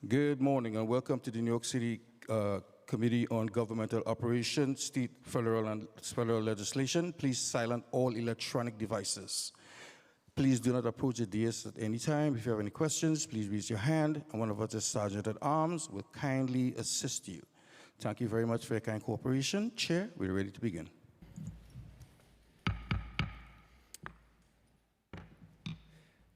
Good morning and welcome to the New York City Committee on Governmental Operations, State, Federal, and Federal Legislation. Please silence all electronic devices. Please do not approach the dais at any time. If you have any questions, please raise your hand, and one of us as Sergeant at Arms will kindly assist you. Thank you very much for your kind cooperation. Chair, we're ready to begin.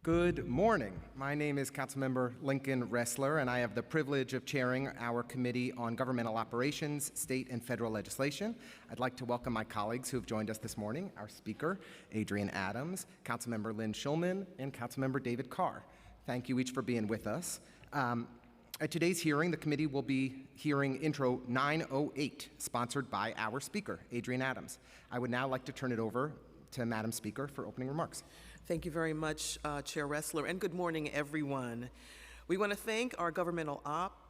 Good morning. My name is Councilmember Lincoln Ressler, and I have the privilege of chairing our Committee on Governmental Operations, State and Federal Legislation. I'd like to welcome my colleagues who have joined us this morning, our Speaker, Adrienne Adams, Councilmember Lynn Schulman, and Councilmember David Carr. Thank you each for being with us. At today's hearing, the committee will be hearing Intro 908, sponsored by our Speaker, Adrienne Adams. I would now like to turn it over to Madam Speaker for opening remarks. Thank you very much, Chair Ressler, and good morning, everyone. We want to thank our Governmental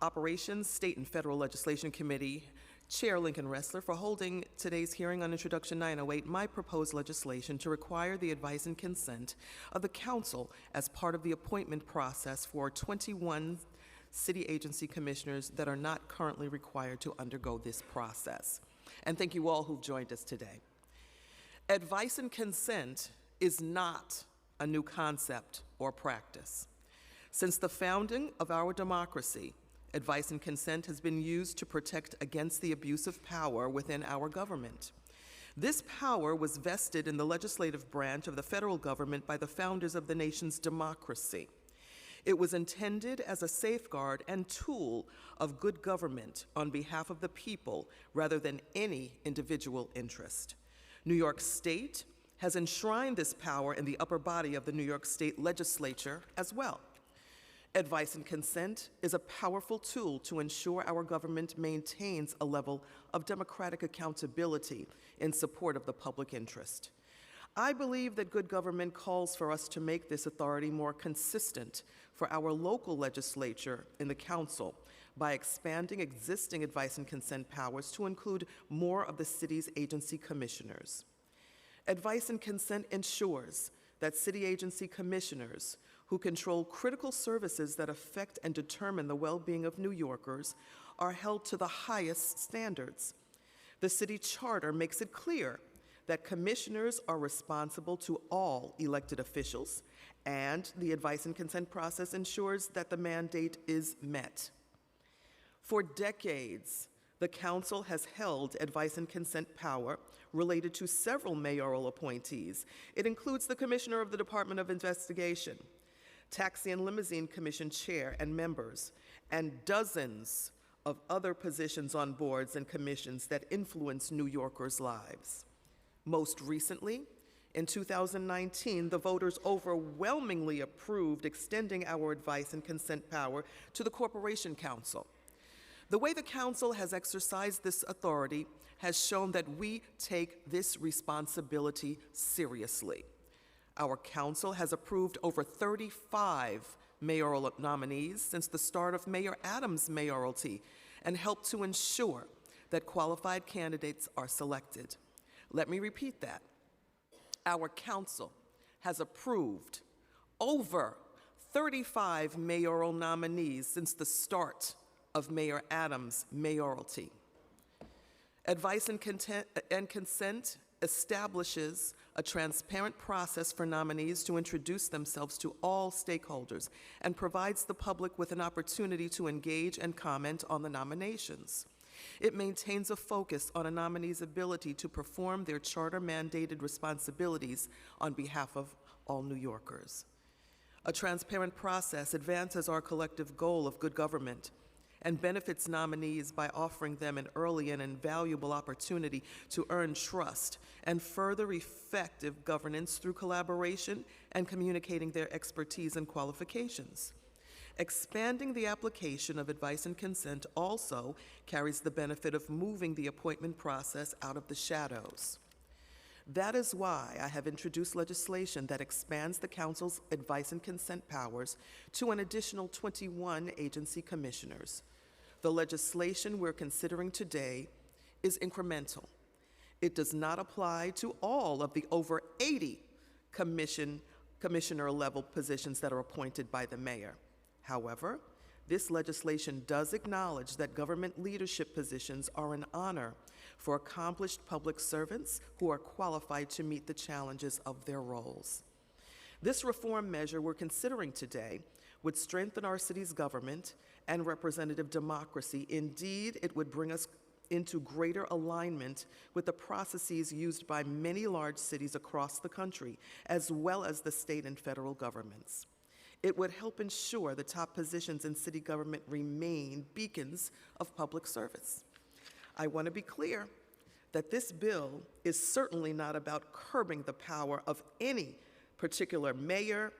Operations, State and Federal Legislation Committee, Chair Lincoln Ressler, for holding today's hearing on Introduction 908, my proposed legislation to require the advice and consent of the Council as part of the appointment process for 21 city agency commissioners that are not currently required to undergo this process. And thank you all who've joined us today. Advice and consent is not a new concept or practice. Since the founding of our democracy, advice and consent has been used to protect against the abuse of power within our government. This power was vested in the legislative branch of the federal government by the founders of the nation's democracy. It was intended as a safeguard and tool of good government on behalf of the people rather than any individual interest. New York State has enshrined this power in the upper body of the New York State Legislature as well. Advice and consent is a powerful tool to ensure our government maintains a level of democratic accountability in support of the public interest. I believe that good government calls for us to make this authority more consistent for our local legislature in the council by expanding existing advice and consent powers to include more of the city's agency commissioners. Advice and consent ensures that city agency commissioners who control critical services that affect and determine the well-being of New Yorkers are held to the highest standards. The city charter makes it clear that commissioners are responsible to all elected officials, and the advice and consent process ensures that the mandate is met. For decades, the Council has held advice and consent power related to several mayoral appointees. It includes the Commissioner of the Department of Investigation, Taxi and Limousine Commission Chair and members, and dozens of other positions on boards and commissions that influence New Yorkers' lives. Most recently, in 2019, the voters overwhelmingly approved extending our advice and consent power to the Corporation Council. The way the Council has exercised this authority has shown that we take this responsibility seriously. Our Council has approved over 35 mayoral nominees since the start of Mayor Adams' mayoralty and helped to ensure that qualified candidates are selected. Let me repeat that. Our Council has approved over 35 mayoral nominees since the start of Mayor Adams' mayoralty. Advice and consent establishes a transparent process for nominees to introduce themselves to all stakeholders and provides the public with an opportunity to engage and comment on the nominations. It maintains a focus on a nominee's ability to perform their charter-mandated responsibilities on behalf of all New Yorkers. A transparent process advances our collective goal of good government and benefits nominees by offering them an early and invaluable opportunity to earn trust and further effective governance through collaboration and communicating their expertise and qualifications. Expanding the application of advice and consent also carries the benefit of moving the appointment process out of the shadows. That is why I have introduced legislation that expands the Council's advice and consent powers to an additional 21 agency commissioners. The legislation we're considering today is incremental. It does not apply to all of the over 80 commissioner-level positions that are appointed by the mayor. However, this legislation does acknowledge that government leadership positions are an honor for accomplished public servants who are qualified to meet the challenges of their roles. This reform measure we're considering today would strengthen our city's government and representative democracy. Indeed, it would bring us into greater alignment with the processes used by many large cities across the country, as well as the state and federal governments. It would help ensure the top positions in city government remain beacons of public service. I want to be clear that this bill is certainly not about curbing the power of any particular mayor,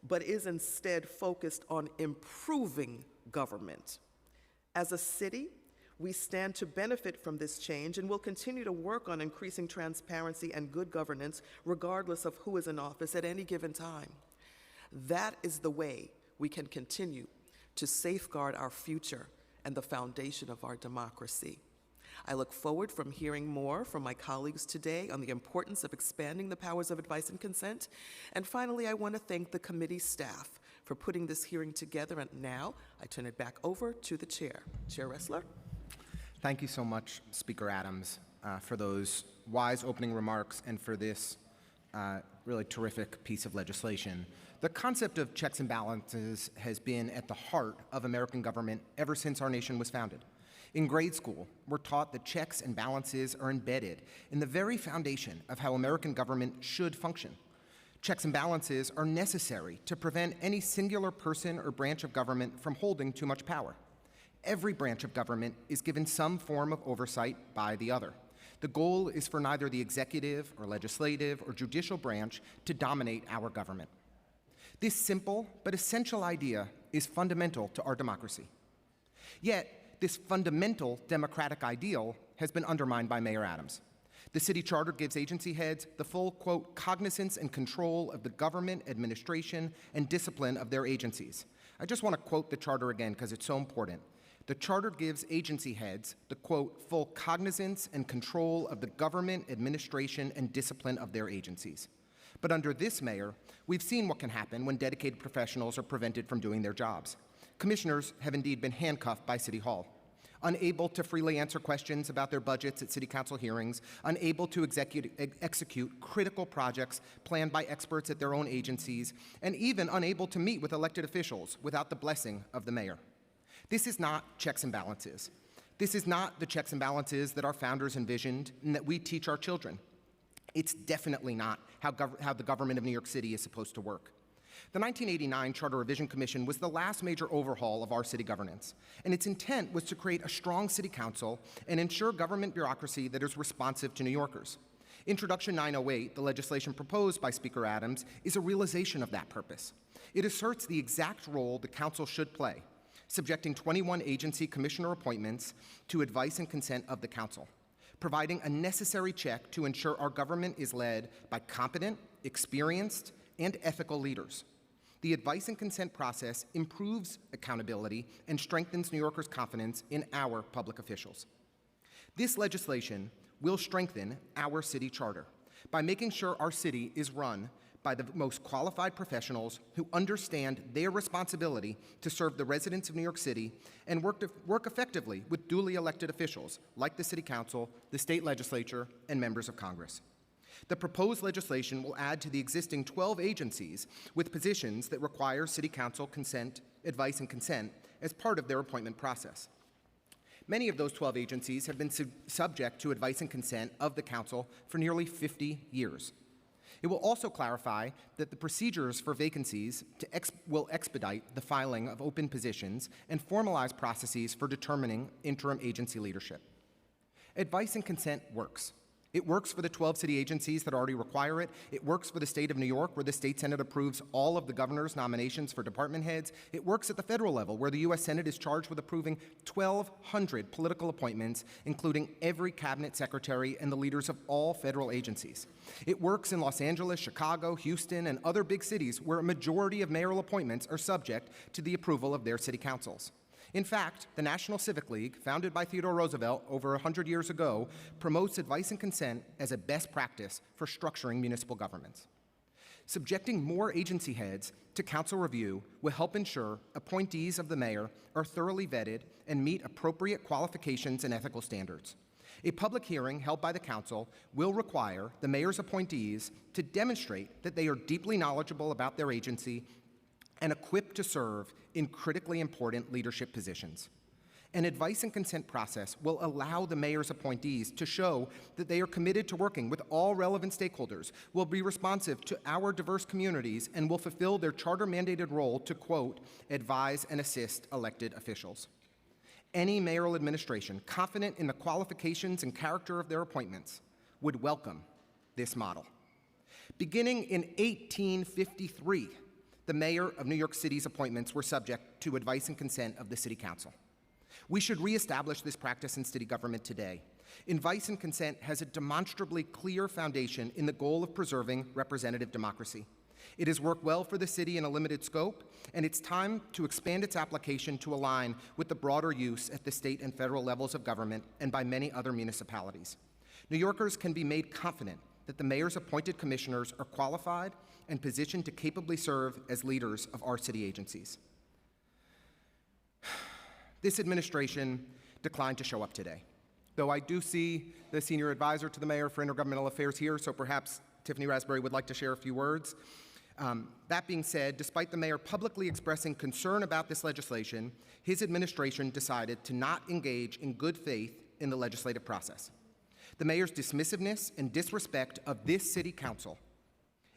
but is instead focused on improving government. As a city, we stand to benefit from this change and will continue to work on increasing transparency and good governance regardless of who is in office at any given time. That is the way we can continue to safeguard our future and the foundation of our democracy. I look forward from hearing more from my colleagues today on the importance of expanding the powers of advice and consent. And finally, I want to thank the committee staff for putting this hearing together. And now I turn it back over to the chair. Chair Ressler. Thank you so much, Speaker Adams, for those wise opening remarks and for this really terrific piece of legislation. The concept of checks and balances has been at the heart of American government ever since our nation was founded. In grade school, we're taught that checks and balances are embedded in the very foundation of how American government should function. Checks and balances are necessary to prevent any singular person or branch of government from holding too much power. Every branch of government is given some form of oversight by the other. The goal is for neither the executive or legislative or judicial branch to dominate our government. This simple but essential idea is fundamental to our democracy. Yet, this fundamental democratic ideal has been undermined by Mayor Adams. The city charter gives agency heads the full, quote, cognizance and control of the government, administration, and discipline of their agencies. I just want to quote the charter again because it's so important. The charter gives agency heads the, quote, full cognizance and control of the government, administration, and discipline of their agencies. But under this mayor, we've seen what can happen when dedicated professionals are prevented from doing their jobs. Commissioners have indeed been handcuffed by City Hall, unable to freely answer questions about their budgets at City Council hearings, unable to execute critical projects planned by experts at their own agencies, and even unable to meet with elected officials without the blessing of the mayor. This is not checks and balances. This is not the checks and balances that our founders envisioned and that we teach our children. It's definitely not how the government of New York City is supposed to work. The 1989 Charter Revision Commission was the last major overhaul of our city governance, and its intent was to create a strong city council and ensure government bureaucracy that is responsive to New Yorkers. Introduction 908, the legislation proposed by Speaker Adams, is a realization of that purpose. It asserts the exact role the council should play, subjecting 21 agency commissioner appointments to advice and consent of the council, providing a necessary check to ensure our government is led by competent, experienced, and ethical leaders. The advice and consent process improves accountability and strengthens New Yorkers' confidence in our public officials. This legislation will strengthen our city charter by making sure our city is run by the most qualified professionals who understand their responsibility to serve the residents of New York City and work effectively with duly elected officials like the City Council, the state legislature, and members of Congress. The proposed legislation will add to the existing 12 agencies with positions that require City Council consent, advice, and consent as part of their appointment process. Many of those 12 agencies have been subject to advice and consent of the Council for nearly 50 years. It will also clarify that the procedures for vacancies will expedite the filing of open positions and formalize processes for determining interim agency leadership. Advice and consent works. It works for the 12 city agencies that already require it. It works for the state of New York, where the state Senate approves all of the governor's nominations for department heads. It works at the federal level, where the U.S. Senate is charged with approving 1,200 political appointments, including every cabinet secretary and the leaders of all federal agencies. It works in Los Angeles, Chicago, Houston, and other big cities, where a majority of mayoral appointments are subject to the approval of their city councils. In fact, the National Civic League, founded by Theodore Roosevelt over 100 years ago, promotes advice and consent as a best practice for structuring municipal governments. Subjecting more agency heads to council review will help ensure appointees of the mayor are thoroughly vetted and meet appropriate qualifications and ethical standards. A public hearing held by the council will require the mayor's appointees to demonstrate that they are deeply knowledgeable about their agency and equipped to serve in critically important leadership positions. An advice and consent process will allow the mayor's appointees to show that they are committed to working with all relevant stakeholders, will be responsive to our diverse communities, and will fulfill their charter-mandated role to, quote, advise and assist elected officials. Any mayoral administration confident in the qualifications and character of their appointments would welcome this model. Beginning in 1853, the mayor of New York City's appointments were subject to advice and consent of the City Council. We should reestablish this practice in city government today. Advice and consent has a demonstrably clear foundation in the goal of preserving representative democracy. It has worked well for the city in a limited scope, and it's time to expand its application to align with the broader use at the state and federal levels of government and by many other municipalities. New Yorkers can be made confident that the mayor's appointed commissioners are qualified and positioned to capably serve as leaders of our city agencies. This administration declined to show up today, though I do see the senior advisor to the mayor for intergovernmental affairs here, so perhaps Tiffany Raspberry would like to share a few words. That being said, despite the mayor publicly expressing concern about this legislation, his administration decided to not engage in good faith in the legislative process. The mayor's dismissiveness and disrespect of this city council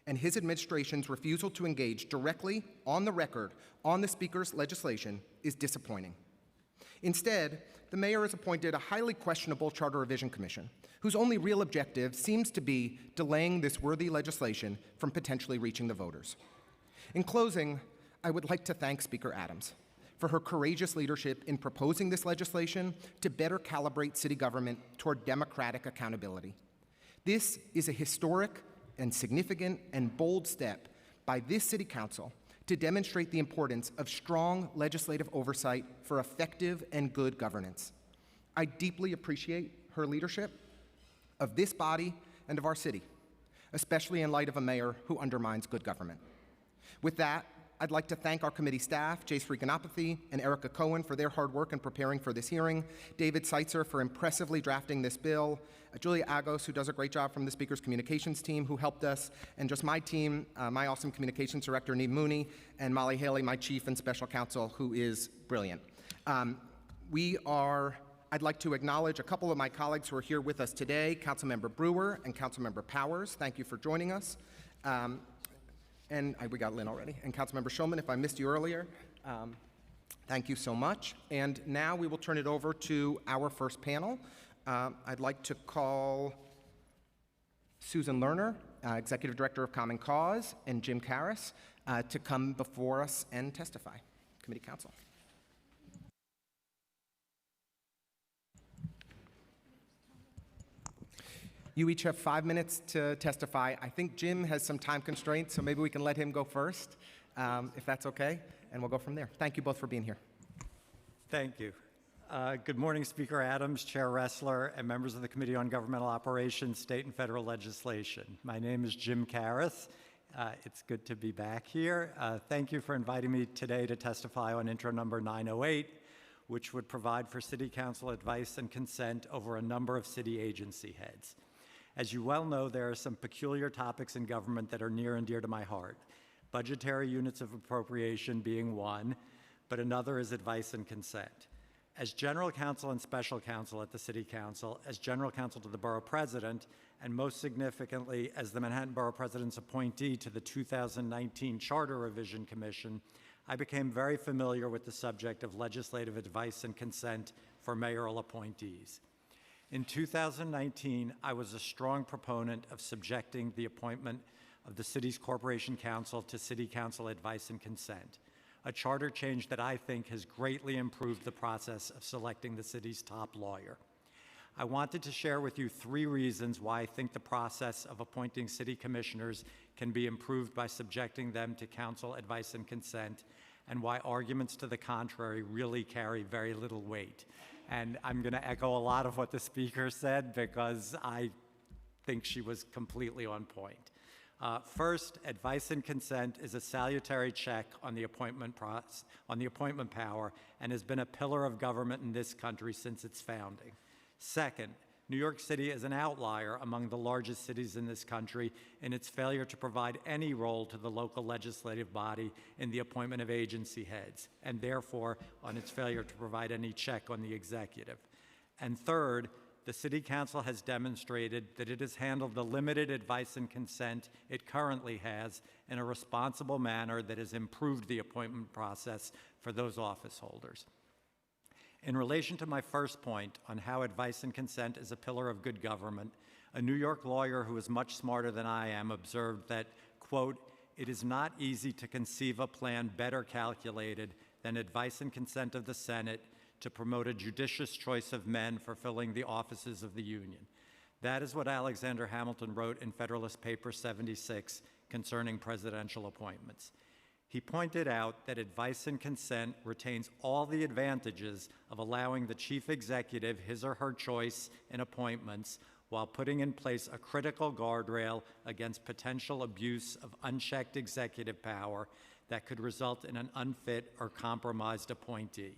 and his administration's refusal to engage directly on the record on the speaker's legislation is disappointing. Instead, the mayor has appointed a highly questionable Charter Revision Commission, whose only real objective seems to be delaying this worthy legislation from potentially reaching the voters. In closing, I would like to thank Speaker Adams for her courageous leadership in proposing this legislation to better calibrate city government toward democratic accountability. This is a historic and significant and bold step by this city council to demonstrate the importance of strong legislative oversight for effective and good governance. I deeply appreciate her leadership of this body and of our city, especially in light of a mayor who undermines good government. With that, I'd like to thank our committee staff, Jace Ganapathy and Erica Cohen, for their hard work in preparing for this hearing, David Seitzer for impressively drafting this bill, Julia Agos, who does a great job from the Speaker's communications team, who helped us, and just my team, my awesome communications director, Neeb Mooney, and Molly Haley, my chief and special counsel, who is brilliant. I'd like to acknowledge a couple of my colleagues who are here with us today, Councilmember Brewer and Councilmember Powers. Thank you for joining us. We got Lynn already. And Councilmember Shulman, if I missed you earlier, thank you so much. And now we will turn it over to our first panel. I'd like to call Susan Lerner, Executive Director of Common Cause, and Jim Karras to come before us and testify. Committee counsel. You each have 5 minutes to testify. I think Jim has some time constraints, so maybe we can let him go first, if that's okay, and we'll go from there. Thank you both for being here. Thank you. Good morning, Speaker Adams, Chair Ressler, and members of the Committee on Governmental Operations, State and Federal Legislation. My name is Jim Karras. It's good to be back here. Thank you for inviting me today to testify on intro number 908, which would provide for City Council advice and consent over a number of city agency heads. As you well know, there are some peculiar topics in government that are near and dear to my heart. Budgetary units of appropriation being one, but another is advice and consent. As General Counsel and Special Counsel at the City Council, as General Counsel to the Borough President, and most significantly as the Manhattan Borough President's appointee to the 2019 Charter Revision Commission, I became very familiar with the subject of legislative advice and consent for mayoral appointees. In 2019, I was a strong proponent of subjecting the appointment of the city's Corporation Council to City Council advice and consent, a charter change that I think has greatly improved the process of selecting the city's top lawyer. I wanted to share with you 3 reasons why I think the process of appointing city commissioners can be improved by subjecting them to council advice and consent, and why arguments to the contrary really carry very little weight. And I'm going to echo a lot of what the speaker said because I think she was completely on point. First, advice and consent is a salutary check on the appointment power and has been a pillar of government in this country since its founding. Second, New York City is an outlier among the largest cities in this country in its failure to provide any role to the local legislative body in the appointment of agency heads, and therefore on its failure to provide any check on the executive. And third, the City Council has demonstrated that it has handled the limited advice and consent it currently has in a responsible manner that has improved the appointment process for those office holders. In relation to my first point on how advice and consent is a pillar of good government, a New York lawyer who is much smarter than I am observed that, quote, "It is not easy to conceive a plan better calculated than advice and consent of the Senate to promote a judicious choice of men fulfilling the offices of the Union." That is what Alexander Hamilton wrote in Federalist Paper 76 concerning presidential appointments. He pointed out that advice and consent retains all the advantages of allowing the chief executive his or her choice in appointments while putting in place a critical guardrail against potential abuse of unchecked executive power that could result in an unfit or compromised appointee.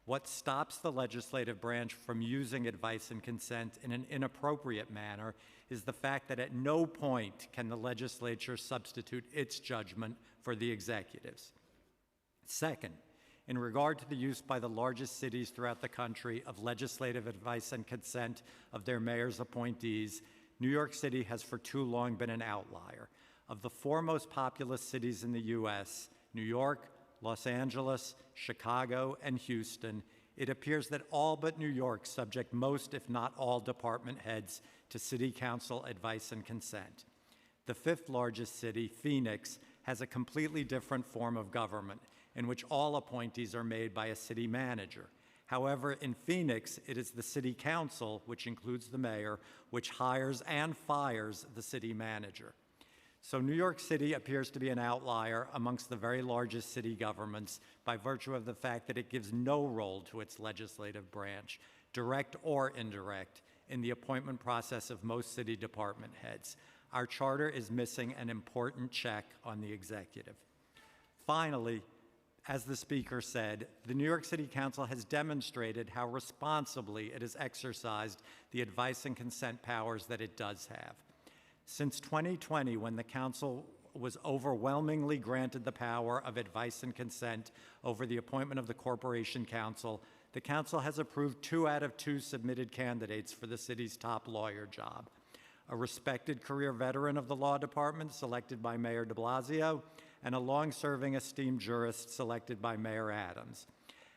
What stops the legislative branch from using advice and consent in an inappropriate manner is the fact that at no point can the legislature substitute its judgment for the executive's. Second, in regard to the use by the largest cities throughout the country of legislative advice and consent of their mayor's appointees, New York City has for too long been an outlier. Of the four most populous cities in the U.S., New York, Los Angeles, Chicago, and Houston, it appears that all but New York subject most, if not all, department heads to City Council advice and consent. The fifth largest city, Phoenix, has a completely different form of government in which all appointees are made by a city manager. However, in Phoenix, it is the City Council, which includes the mayor, which hires and fires the city manager. So New York City appears to be an outlier amongst the very largest city governments by virtue of the fact that it gives no role to its legislative branch, direct or indirect, in the appointment process of most city department heads. Our charter is missing an important check on the executive. Finally, as the Speaker said, the New York City Council has demonstrated how responsibly it has exercised the advice and consent powers that it does have. Since 2020, when the Council was overwhelmingly granted the power of advice and consent over the appointment of the Corporation Council, the Council has approved 2 out of 2 submitted candidates for the city's top lawyer job: a respected career veteran of the law department selected by Mayor de Blasio, and a long-serving esteemed jurist selected by Mayor Adams.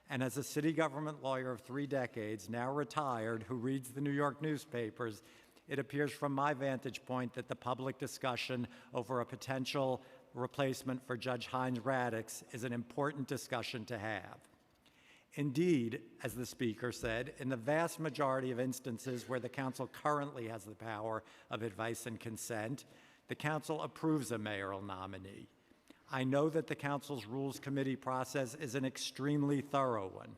And as a city government lawyer of 3 decades, now retired, who reads the New York newspapers, it appears from my vantage point that the public discussion over a potential replacement for Judge Heinz Radix is an important discussion to have. Indeed, as the Speaker said, in the vast majority of instances where the Council currently has the power of advice and consent, the Council approves a mayoral nominee. I know that the Council's Rules Committee process is an extremely thorough one.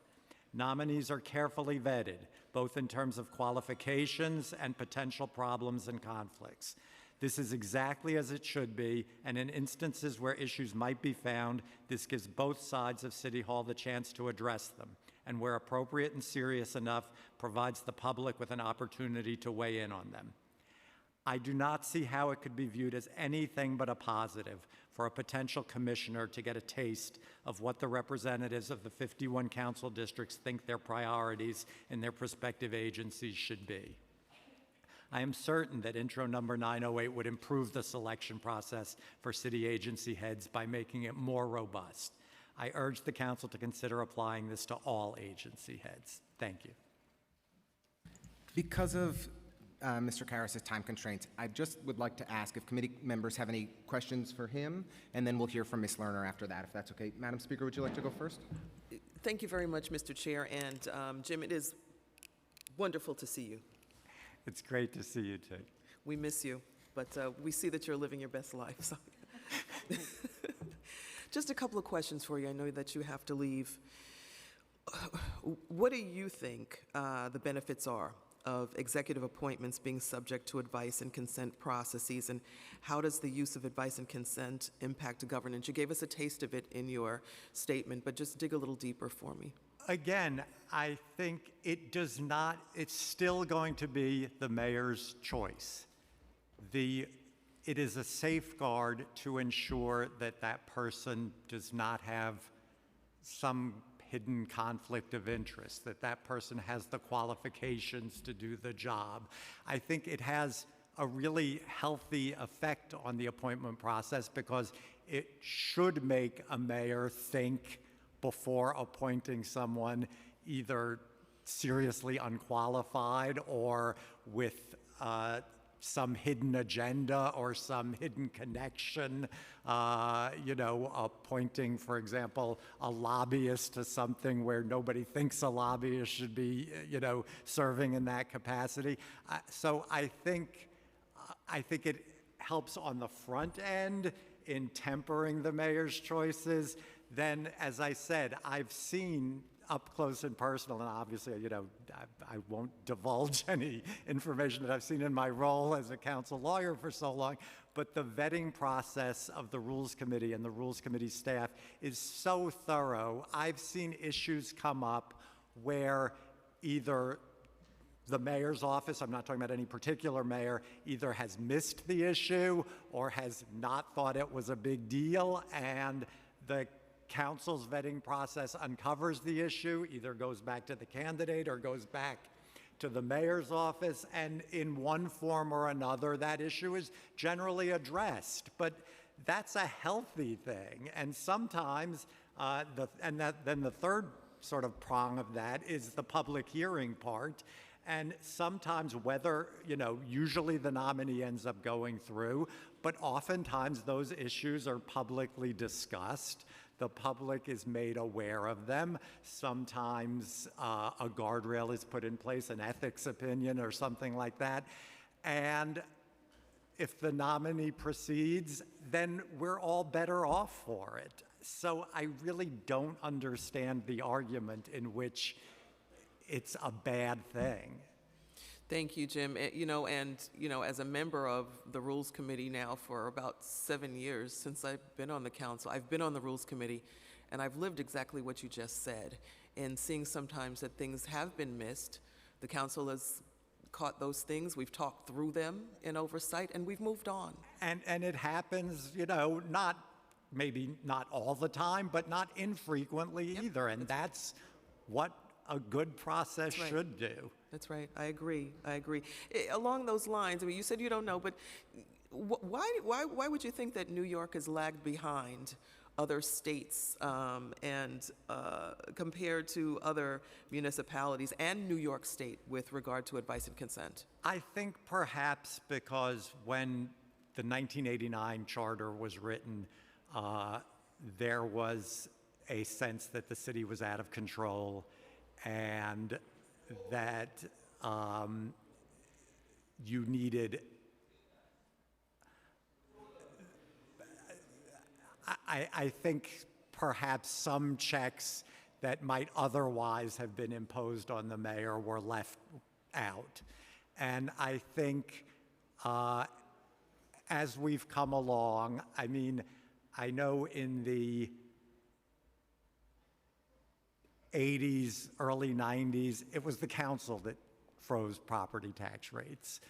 Nominees are carefully vetted, both in terms of qualifications and potential problems and conflicts. This is exactly as it should be, and in instances where issues might be found, this gives both sides of City Hall the chance to address them, and where appropriate and serious enough, provides the public with an opportunity to weigh in on them. I do not see how it could be viewed as anything but a positive for a potential commissioner to get a taste of what the representatives of the 51 council districts think their priorities in their prospective agencies should be. I am certain that Intro number 908 would improve the selection process for city agency heads by making it more robust. I urge the council to consider applying this to all agency heads. Thank you. Because of Mr. Karras' time constraints, I just would like to ask if committee members have any questions for him, and then we'll hear from Ms. Lerner after that, if that's okay. Madam Speaker, would you like to go first? Thank you very much, Mr. Chair. And Jim, it is wonderful to see you. It's great to see you, too. We miss you, but we see that you're living your best life. So. Just a couple of questions for you. I know that you have to leave. What do you think the benefits are of executive appointments being subject to advice and consent processes, and how does the use of advice and consent impact governance? You gave us a taste of it in your statement, but just dig a little deeper for me. Again, I think it does not, it's still going to be the mayor's choice. It is a safeguard to ensure that that person does not have some hidden conflict of interest, that that person has the qualifications to do the job. I think it has a really healthy effect on the appointment process because it should make a mayor think before appointing someone either seriously unqualified or with some hidden agenda or some hidden connection, appointing, for example, a lobbyist to something where nobody thinks a lobbyist should be, serving in that capacity. So I think it helps on the front end in tempering the mayor's choices. Then, as I said, I've seen up close and personal, and obviously, I won't divulge any information that I've seen in my role as a council lawyer for so long, but the vetting process of the Rules Committee and the Rules Committee staff is so thorough. I've seen issues come up where either the mayor's office, I'm not talking about any particular mayor, either has missed the issue or has not thought it was a big deal, and the council's vetting process uncovers the issue, either goes back to the candidate or goes back to the mayor's office, and in one form or another, that issue is generally addressed. But that's a healthy thing, and sometimes, then the third sort of prong of that is the public hearing part. And sometimes whether, usually the nominee ends up going through, but oftentimes those issues are publicly discussed. The public is made aware of them. Sometimes a guardrail is put in place, an ethics opinion or something like that. And if the nominee proceeds, then we're all better off for it. So I really don't understand the argument in which it's a bad thing. Thank you, Jim. As a member of the Rules Committee now for about 7 years since I've been on the council, I've been on the Rules Committee, and I've lived exactly what you just said, and seeing sometimes that things have been missed. The council has caught those things, we've talked through them in oversight, and we've moved on. And it happens, maybe not all the time, but not infrequently either, and that's what a good process should do. That's right. I agree. Along those lines, you said you don't know, but why would you think that New York has lagged behind other states and compared to other municipalities and New York State with regard to advice and consent? I think perhaps because when the 1989 charter was written, there was a sense that the city was out of control and that you needed, I think perhaps some checks that might otherwise have been imposed on the mayor were left out. And I think as we've come along, I know in the 80s, early 90s, it was the council that froze property tax rates.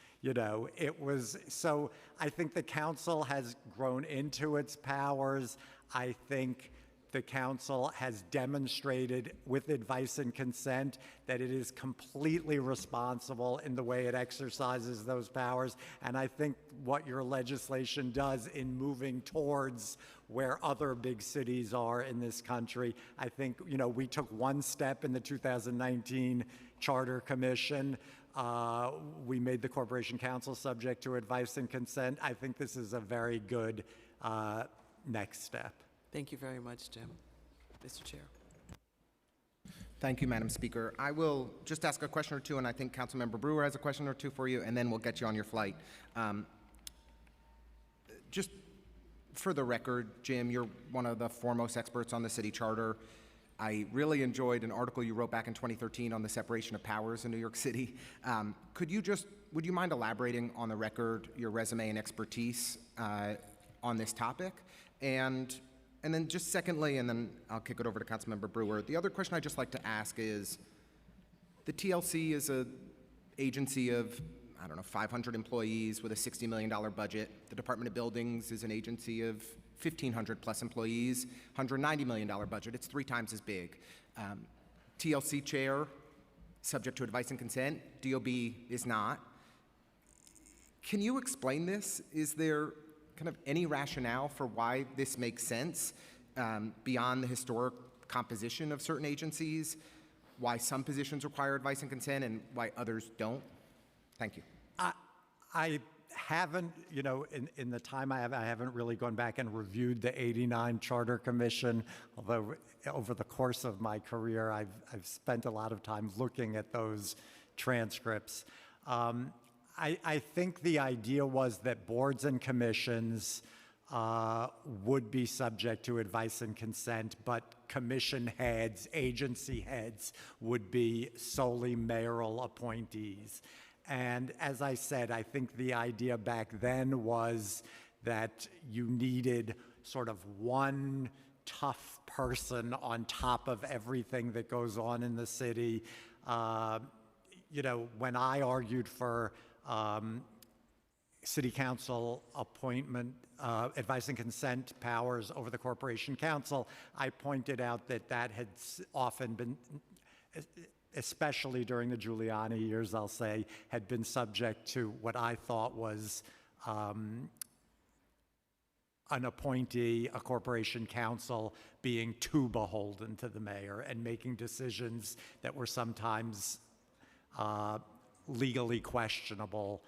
So I think the council has grown into its powers. I think the council has demonstrated with advice and consent that it is completely responsible in the way it exercises those powers. And I think what your legislation does in moving towards where other big cities are in this country, I think, we took one step in the 2019 Charter Commission. We made the Corporation Council subject to advice and consent. I think this is a very good next step. Thank you very much, Jim. Mr. Chair. Thank you, Madam Speaker. I will just ask a question or two, and I think Councilmember Brewer has a question or two for you, and then we'll get you on your flight. Just for the record, Jim, you're one of the foremost experts on the city charter. I really enjoyed an article you wrote back in 2013 on the separation of powers in New York City. Would you mind elaborating on the record, your resume and expertise on this topic? And then just secondly, and then I'll kick it over to Councilmember Brewer, the other question I'd just like to ask is, the TLC is an agency of, 500 employees with a $60 million budget. The Department of Buildings is an agency of 1,500 plus employees, $190 million budget. It's 3 times as big. TLC chair, subject to advice and consent. DOB is not. Can you explain this? Is there kind of any rationale for why this makes sense beyond the historic composition of certain agencies, why some positions require advice and consent and why others don't? Thank you. I haven't, in the time I haven't really gone back and reviewed the '89 Charter Commission, although over the course of my career, I've spent a lot of time looking at those transcripts. I think the idea was that boards and commissions would be subject to advice and consent, but commission heads, agency heads, would be solely mayoral appointees. And as I said, I think the idea back then was that you needed sort of one tough person on top of everything that goes on in the city. When I argued for city council appointment, advice and consent powers over the corporation council, I pointed out that that had often been, especially during the Giuliani years, I'll say, had been subject to what I thought was an appointee, a corporation council, being too beholden to the mayor and making decisions that were sometimes legally questionable,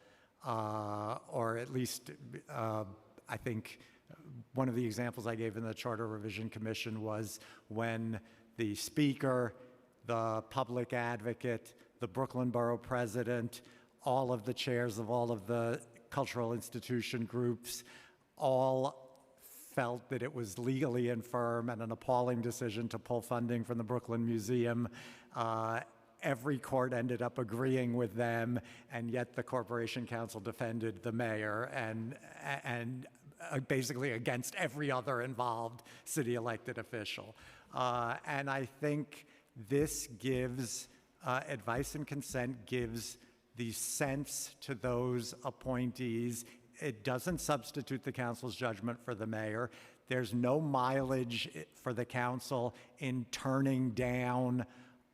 or at least I think one of the examples I gave in the Charter Revision Commission was when the speaker, the public advocate, the Brooklyn Borough president, all of the chairs of all of the cultural institution groups, all felt that it was legally infirm and an appalling decision to pull funding from the Brooklyn Museum. Every court ended up agreeing with them, and yet the Corporation Council defended the mayor and basically against every other involved city elected official. And I think this gives, advice and consent gives the sense to those appointees. It doesn't substitute the council's judgment for the mayor. There's no mileage for the council in turning down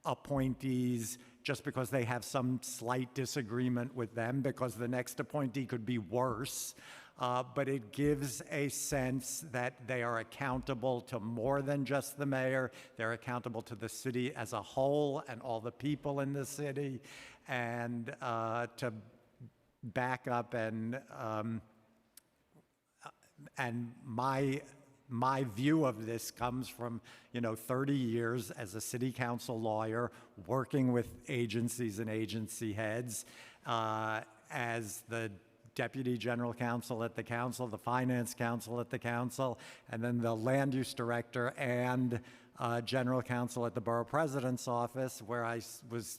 appointees just because they have some slight disagreement with them, because the next appointee could be worse. But it gives a sense that they are accountable to more than just the mayor. They're accountable to the city as a whole and all the people in the city. And to back up and my view of this comes from 30 years as a city council lawyer, working with agencies and agency heads, as the deputy general counsel at the council, the finance counsel at the council, and then the land use director and general counsel at the borough president's office, where I was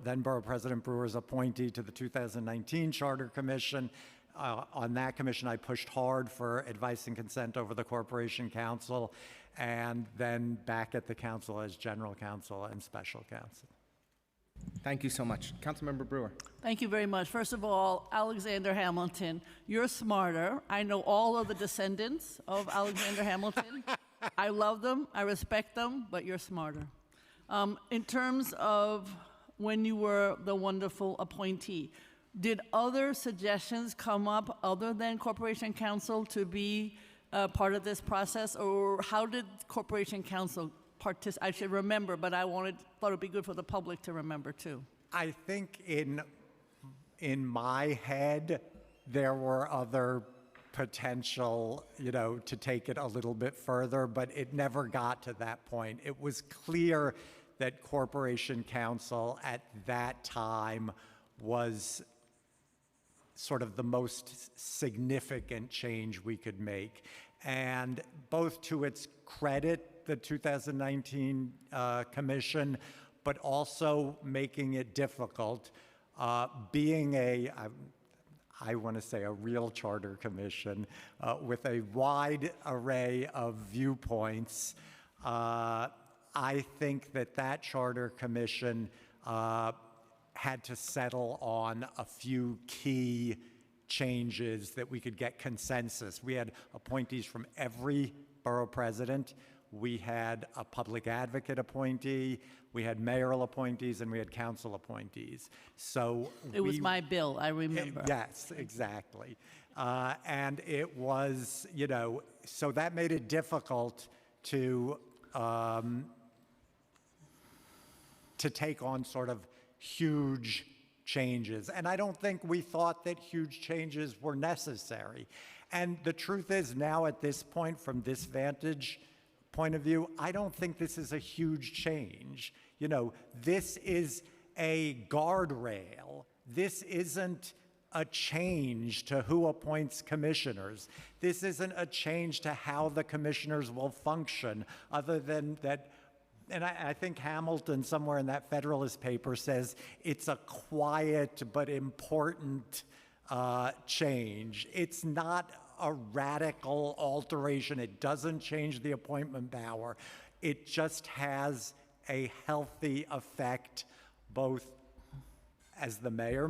then Borough President Brewer's appointee to the 2019 Charter Commission. On that commission, I pushed hard for advice and consent over the Corporation Council, and then back at the council as general counsel and special counsel. Thank you so much. Councilmember Brewer. Thank you very much. First of all, Alexander Hamilton, you're smarter. I know all of the descendants of Alexander Hamilton. I love them, I respect them, but you're smarter. In terms of when you were the wonderful appointee, did other suggestions come up other than Corporation Council to be part of this process, or how did Corporation Council participate? I should remember, but I thought it'd be good for the public to remember too. I think in my head, there were other potential, to take it a little bit further, but it never got to that point. It was clear that Corporation Council at that time was sort of the most significant change we could make. And both to its credit, the 2019 commission, but also making it difficult. Being I want to say a real charter commission with a wide array of viewpoints, I think that charter commission had to settle on a few key changes that we could get consensus. We had appointees from every borough president. We had a public advocate appointee, we had mayoral appointees, and we had council appointees. So It was my bill, I remember. Yes, exactly. And it was, so that made it difficult to take on sort of huge changes. And I don't think we thought that huge changes were necessary. And the truth is, now at this point, from this vantage point of view, I don't think this is a huge change. This is a guardrail. This isn't a change to who appoints commissioners. This isn't a change to how the commissioners will function, other than that. And I think Hamilton, somewhere in that Federalist paper, says it's a quiet but important change. It's not a radical alteration. It doesn't change the appointment power. It just has a healthy effect, both as the mayor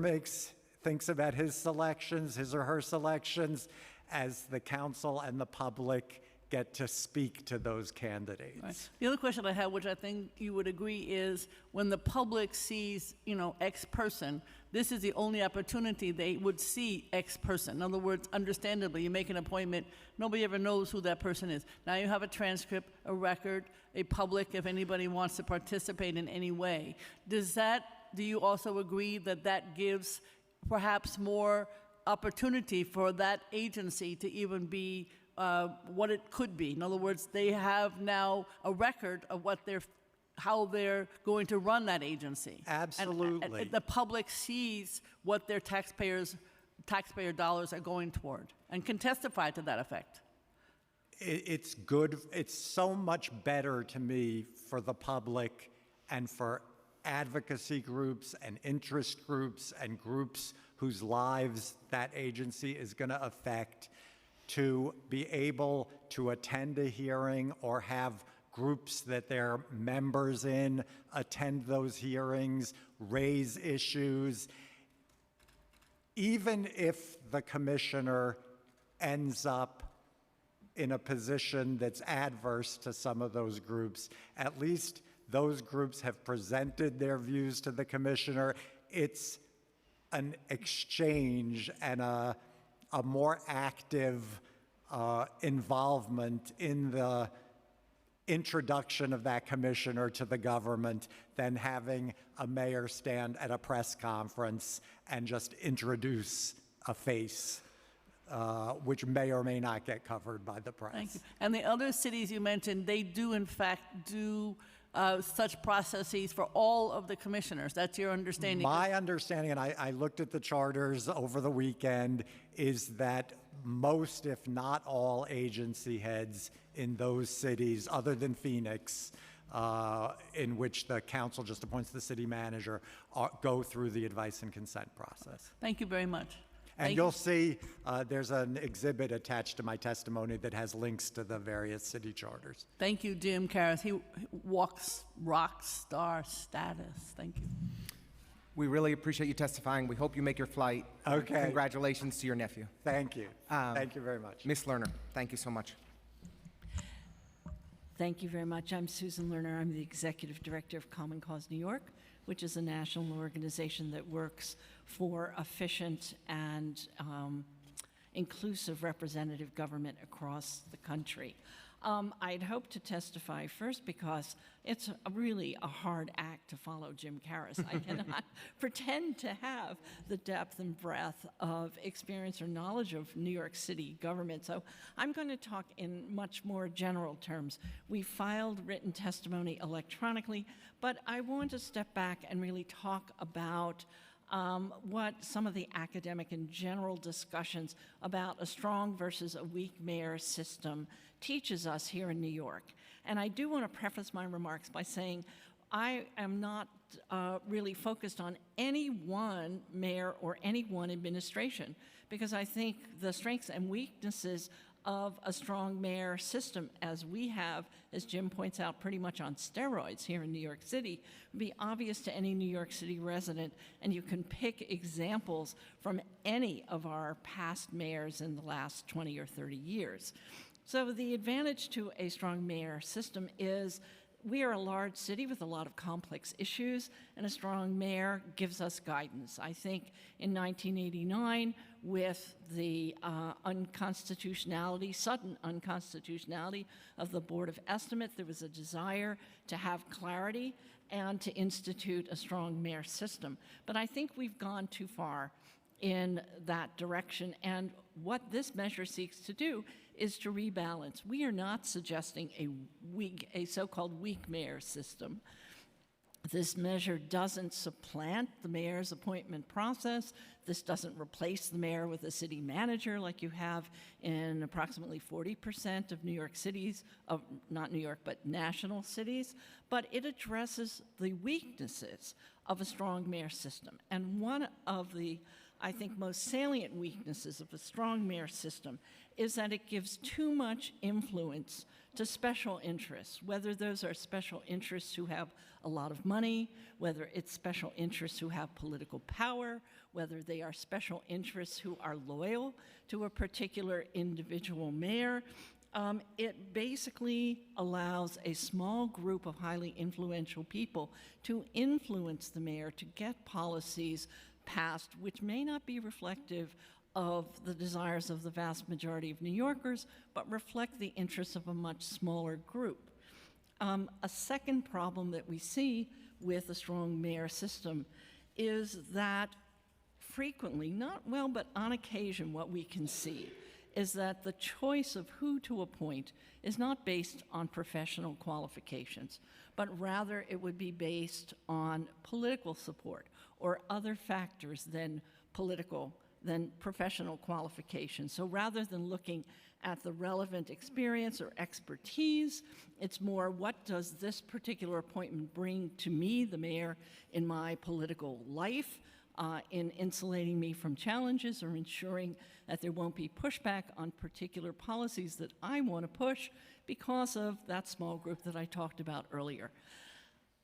thinks about his or her selections, as the council and the public get to speak to those candidates. Right. The other question I have, which I think you would agree, is when the public sees, X person, this is the only opportunity they would see X person. In other words, understandably, you make an appointment, nobody ever knows who that person is. Now you have a transcript, a record, a public, if anybody wants to participate in any way. Do you also agree that gives perhaps more opportunity for that agency to even be what it could be? In other words, they have now a record of how they're going to run that agency. Absolutely. And the public sees what their taxpayer dollars are going toward and can testify to that effect. It's good. It's so much better to me for the public and for advocacy groups and interest groups and groups whose lives that agency is going to affect to be able to attend a hearing or have groups that they're members in attend those hearings, raise issues. Even if the commissioner ends up in a position that's adverse to some of those groups, at least those groups have presented their views to the commissioner. It's an exchange and a more active involvement in the introduction of that commissioner to the government than having a mayor stand at a press conference and just introduce a face, which may or may not get covered by the press. Thank you. And the other cities you mentioned, they do in fact do such processes for all of the commissioners. That's your understanding? My understanding, and I looked at the charters over the weekend, is that most, if not all, agency heads in those cities, other than Phoenix, in which the council just appoints the city manager, go through the advice and consent process. Thank you very much. And you'll see there's an exhibit attached to my testimony that has links to the various city charters. Thank you, Jim Karras. He walks rock star status. Thank you. We really appreciate you testifying. We hope you make your flight. Okay. Congratulations to your nephew. Thank you. Thank you very much. Ms. Lerner, thank you so much. Thank you very much. I'm Susan Lerner. I'm the Executive Director of Common Cause New York, which is a national organization that works for efficient and inclusive representative government across the country. I'd hope to testify first because it's really a hard act to follow Jim Karras. I cannot pretend to have the depth and breadth of experience or knowledge of New York City government. So I'm going to talk in much more general terms. We filed written testimony electronically, but I want to step back and really talk about what some of the academic and general discussions about a strong versus a weak mayor system teaches us here in New York. And I do want to preface my remarks by saying I am not really focused on any one mayor or any one administration, because I think the strengths and weaknesses of a strong mayor system, as we have, as Jim points out, pretty much on steroids here in New York City, would be obvious to any New York City resident, and you can pick examples from any of our past mayors in the last 20 or 30 years. So the advantage to a strong mayor system is we are a large city with a lot of complex issues, and a strong mayor gives us guidance. I think in 1989, with the sudden unconstitutionality of the Board of Estimate, there was a desire to have clarity and to institute a strong mayor system. But I think we've gone too far in that direction, and what this measure seeks to do is to rebalance. We are not suggesting a so-called weak mayor system. This measure doesn't supplant the mayor's appointment process. This doesn't replace the mayor with a city manager like you have in approximately 40% of New York cities, not New York, but national cities, but it addresses the weaknesses of a strong mayor system. And one of the, I think, most salient weaknesses of a strong mayor system is that it gives too much influence to special interests, whether those are special interests who have a lot of money, whether it's special interests who have political power, whether they are special interests who are loyal to a particular individual mayor. It basically allows a small group of highly influential people to influence the mayor to get policies passed which may not be reflective of the desires of the vast majority of New Yorkers, but reflect the interests of a much smaller group. A second problem that we see with a strong mayor system is that frequently, not well, but on occasion, what we can see is that the choice of who to appoint is not based on professional qualifications, but rather it would be based on political support or other factors than professional qualifications. So rather than looking at the relevant experience or expertise, it's more, what does this particular appointment bring to me, the mayor, in my political life, in insulating me from challenges or ensuring that there won't be pushback on particular policies that I want to push because of that small group that I talked about earlier.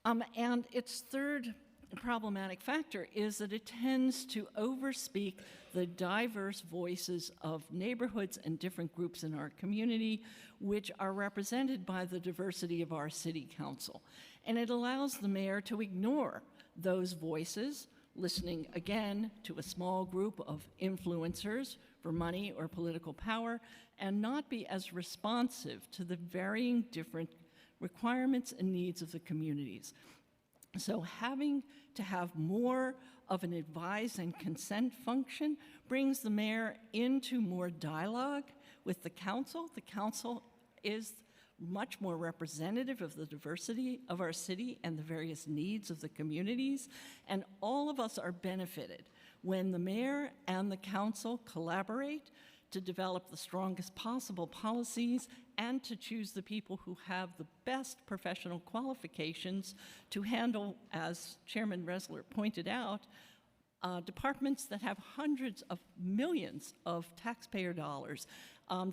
And its third problematic factor is that it tends to overspeak the diverse voices of neighborhoods and different groups in our community, which are represented by the diversity of our city council. And it allows the mayor to ignore those voices, listening again to a small group of influencers for money or political power, and not be as responsive to the varying different requirements and needs of the communities. So having to have more of an advise and consent function brings the mayor into more dialogue with the council. The council is much more representative of the diversity of our city and the various needs of the communities, and all of us are benefited when the mayor and the council collaborate to develop the strongest possible policies and to choose the people who have the best professional qualifications to handle, as Chairman Ressler pointed out, departments that have hundreds of millions of taxpayer dollars,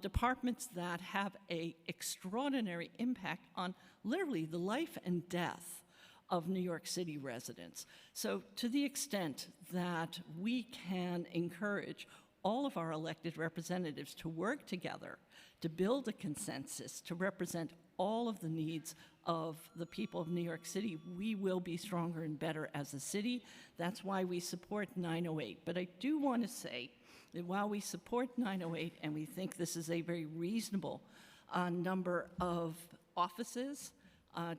departments that have an extraordinary impact on literally the life and death of New York City residents. So to the extent that we can encourage all of our elected representatives to work together to build a consensus to represent all of the needs of the people of New York City, we will be stronger and better as a city. That's why we support 908. But I do want to say that while we support 908 and we think this is a very reasonable number of offices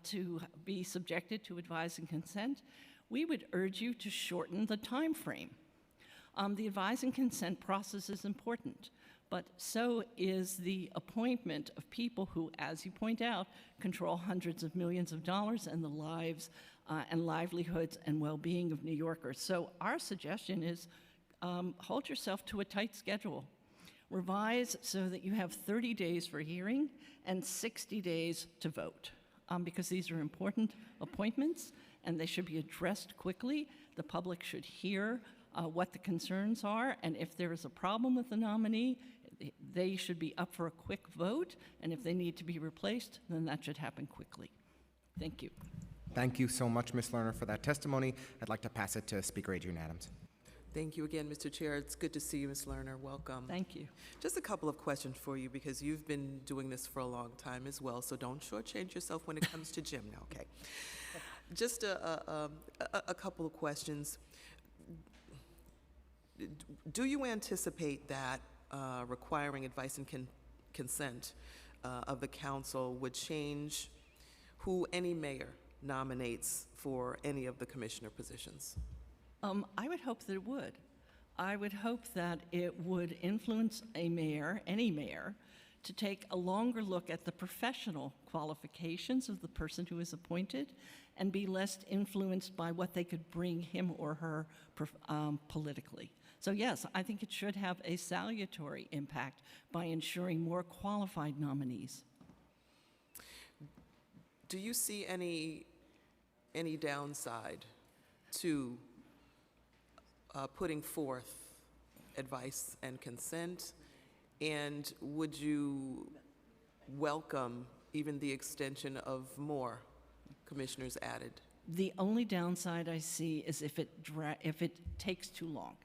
to be subjected to advise and consent, we would urge you to shorten the time frame. The advise and consent process is important, but so is the appointment of people who, as you point out, control hundreds of millions of dollars and the lives and livelihoods and well-being of New Yorkers. So our suggestion is hold yourself to a tight schedule. Revise so that you have 30 days for hearing and 60 days to vote, because these are important appointments and they should be addressed quickly. The public should hear what the concerns are, and if there is a problem with the nominee, they should be up for a quick vote, and if they need to be replaced, then that should happen quickly. Thank you. Thank you so much, Ms. Lerner, for that testimony. I'd like to pass it to Speaker Adrian Adams. Thank you again, Mr. Chair. It's good to see you, Ms. Lerner. Welcome. Thank you. Just a couple of questions for you, because you've been doing this for a long time as well, so don't shortchange yourself when it comes to Jim now, okay? Just a couple of questions. Do you anticipate that requiring advice and consent of the council would change who any mayor nominates for any of the commissioner positions? I would hope that it would. I would hope that it would influence a mayor, any mayor, to take a longer look at the professional qualifications of the person who is appointed and be less influenced by what they could bring him or her politically. So yes, I think it should have a salutary impact by ensuring more qualified nominees. Do you see any downside to putting forth advice and consent? And would you welcome even the extension of more commissioners added? The only downside I see is if it takes too long.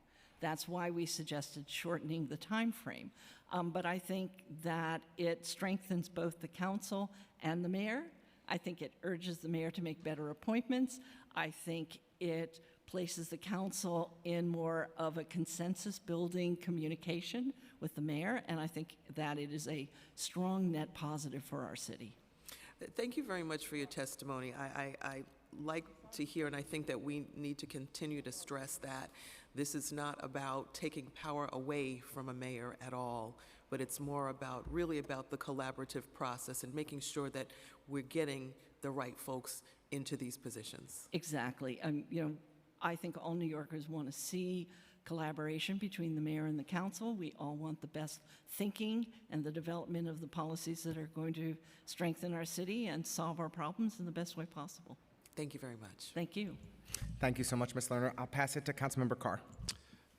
That's why we suggested shortening the time frame. But I think that it strengthens both the council and the mayor. I think it urges the mayor to make better appointments. I think it places the council in more of a consensus-building communication with the mayor, and I think that it is a strong net positive for our city. Thank you very much for your testimony. I like to hear, and I think that we need to continue to stress that this is not about taking power away from a mayor at all, but it's more about, really about the collaborative process and making sure that we're getting the right folks into these positions. Exactly. I think all New Yorkers want to see collaboration between the mayor and the council. We all want the best thinking and the development of the policies that are going to strengthen our city and solve our problems in the best way possible. Thank you very much. Thank you. Thank you so much, Ms. Lerner. I'll pass it to Councilmember Carr.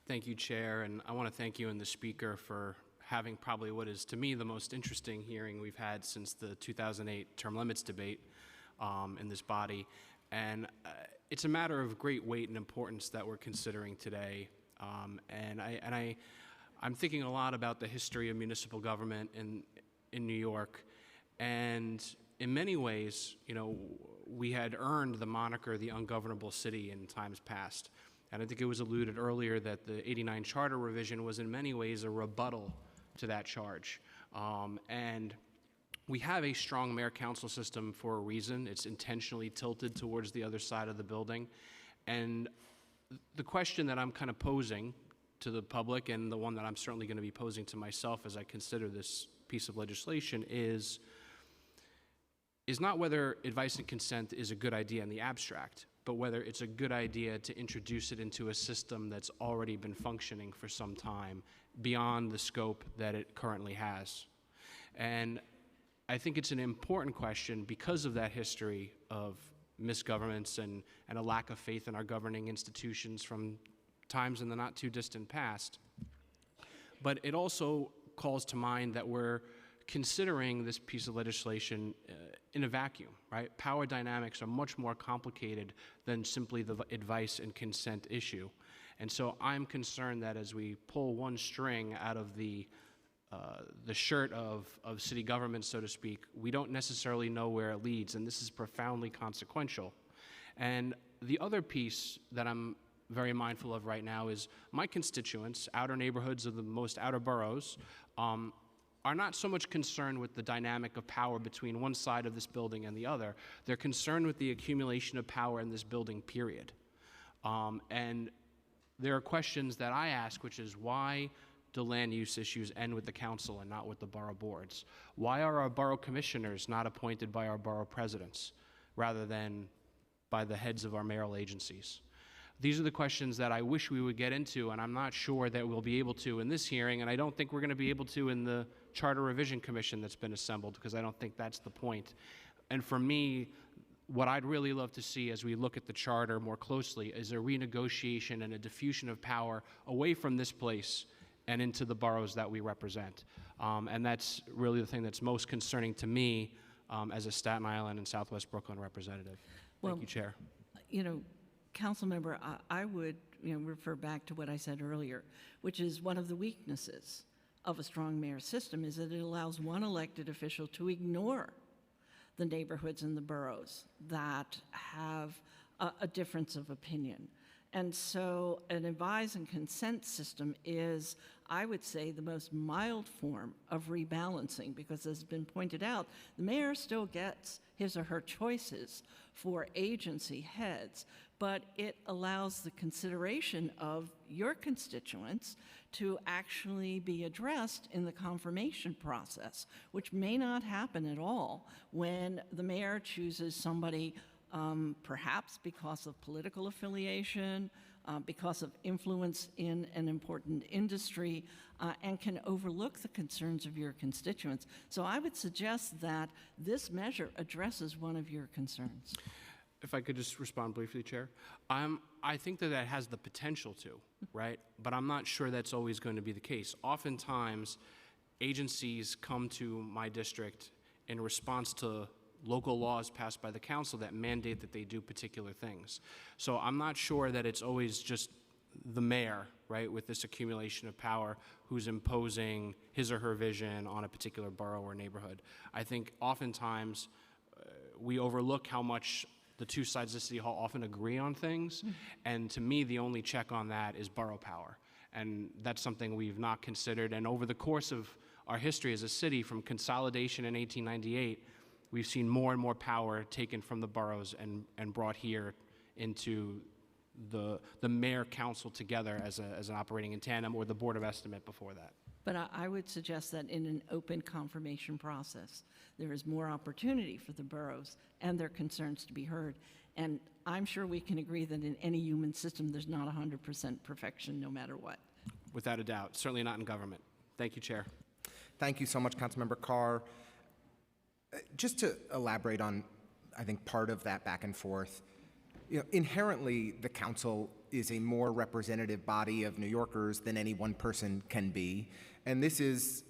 Thank you, Chair, and I want to thank you and the Speaker for having probably what is, to me, the most interesting hearing we've had since the 2008 term limits debate in this body. And it's a matter of great weight and importance that we're considering today. I'm thinking a lot about the history of municipal government in New York, and in many ways, we had earned the moniker the ungovernable city in times past. And I think it was alluded earlier that the '89 charter revision was in many ways a rebuttal to that charge. And we have a strong mayor-council system for a reason. It's intentionally tilted towards the other side of the building. And the question that I'm kind of posing to the public, and the one that I'm certainly going to be posing to myself as I consider this piece of legislation, is not whether advice and consent is a good idea in the abstract, but whether it's a good idea to introduce it into a system that's already been functioning for some time beyond the scope that it currently has. And I think it's an important question because of that history of misgovernance and a lack of faith in our governing institutions from times in the not too distant past. But it also calls to mind that we're considering this piece of legislation in a vacuum, right? Power dynamics are much more complicated than simply the advice and consent issue. And so I'm concerned that as we pull one string out of the shirt of city government, so to speak, we don't necessarily know where it leads, and this is profoundly consequential. And the other piece that I'm very mindful of right now is my constituents, outer neighborhoods of the most outer boroughs, are not so much concerned with the dynamic of power between one side of this building and the other. They're concerned with the accumulation of power in this building, period. And there are questions that I ask, which is why do land use issues end with the council and not with the borough boards? Why are our borough commissioners not appointed by our borough presidents rather than by the heads of our mayoral agencies? These are the questions that I wish we would get into, and I'm not sure that we'll be able to in this hearing, and I don't think we're going to be able to in the Charter Revision Commission that's been assembled, because I don't think that's the point. And for me, what I'd really love to see as we look at the charter more closely is a renegotiation and a diffusion of power away from this place and into the boroughs that we represent. And that's really the thing that's most concerning to me as a Staten Island and Southwest Brooklyn representative. Thank you, Chair. You know, Council Member, I would refer back to what I said earlier, which is one of the weaknesses of a strong mayor system is that it allows one elected official to ignore the neighborhoods and the boroughs that have a difference of opinion. And so an advise and consent system is, I would say, the most mild form of rebalancing, because as has been pointed out, the mayor still gets his or her choices for agency heads, but it allows the consideration of your constituents to actually be addressed in the confirmation process, which may not happen at all when the mayor chooses somebody perhaps because of political affiliation, because of influence in an important industry, and can overlook the concerns of your constituents. So I would suggest that this measure addresses one of your concerns. If I could just respond briefly, Chair. I think that that has the potential to, right? But I'm not sure that's always going to be the case. Oftentimes, agencies come to my district in response to local laws passed by the council that mandate that they do particular things. So I'm not sure that it's always just the mayor, right, with this accumulation of power who's imposing his or her vision on a particular borough or neighborhood. I think oftentimes we overlook how much the two sides of City Hall often agree on things, and to me, the only check on that is borough power. And that's something we've not considered, and over the course of our history as a city, from consolidation in 1898, we've seen more and more power taken from the boroughs and brought here into the mayor council together as an operating in tandem, or the board of estimate before that. But I would suggest that in an open confirmation process, there is more opportunity for the boroughs and their concerns to be heard. And I'm sure we can agree that in any human system, there's not 100% perfection no matter what. Without a doubt, certainly not in government. Thank you, Chair. Thank you so much, Councilmember Carr. Just to elaborate on, I think, part of that back and forth, inherently, the council is a more representative body of New Yorkers than any one person can be. And this is,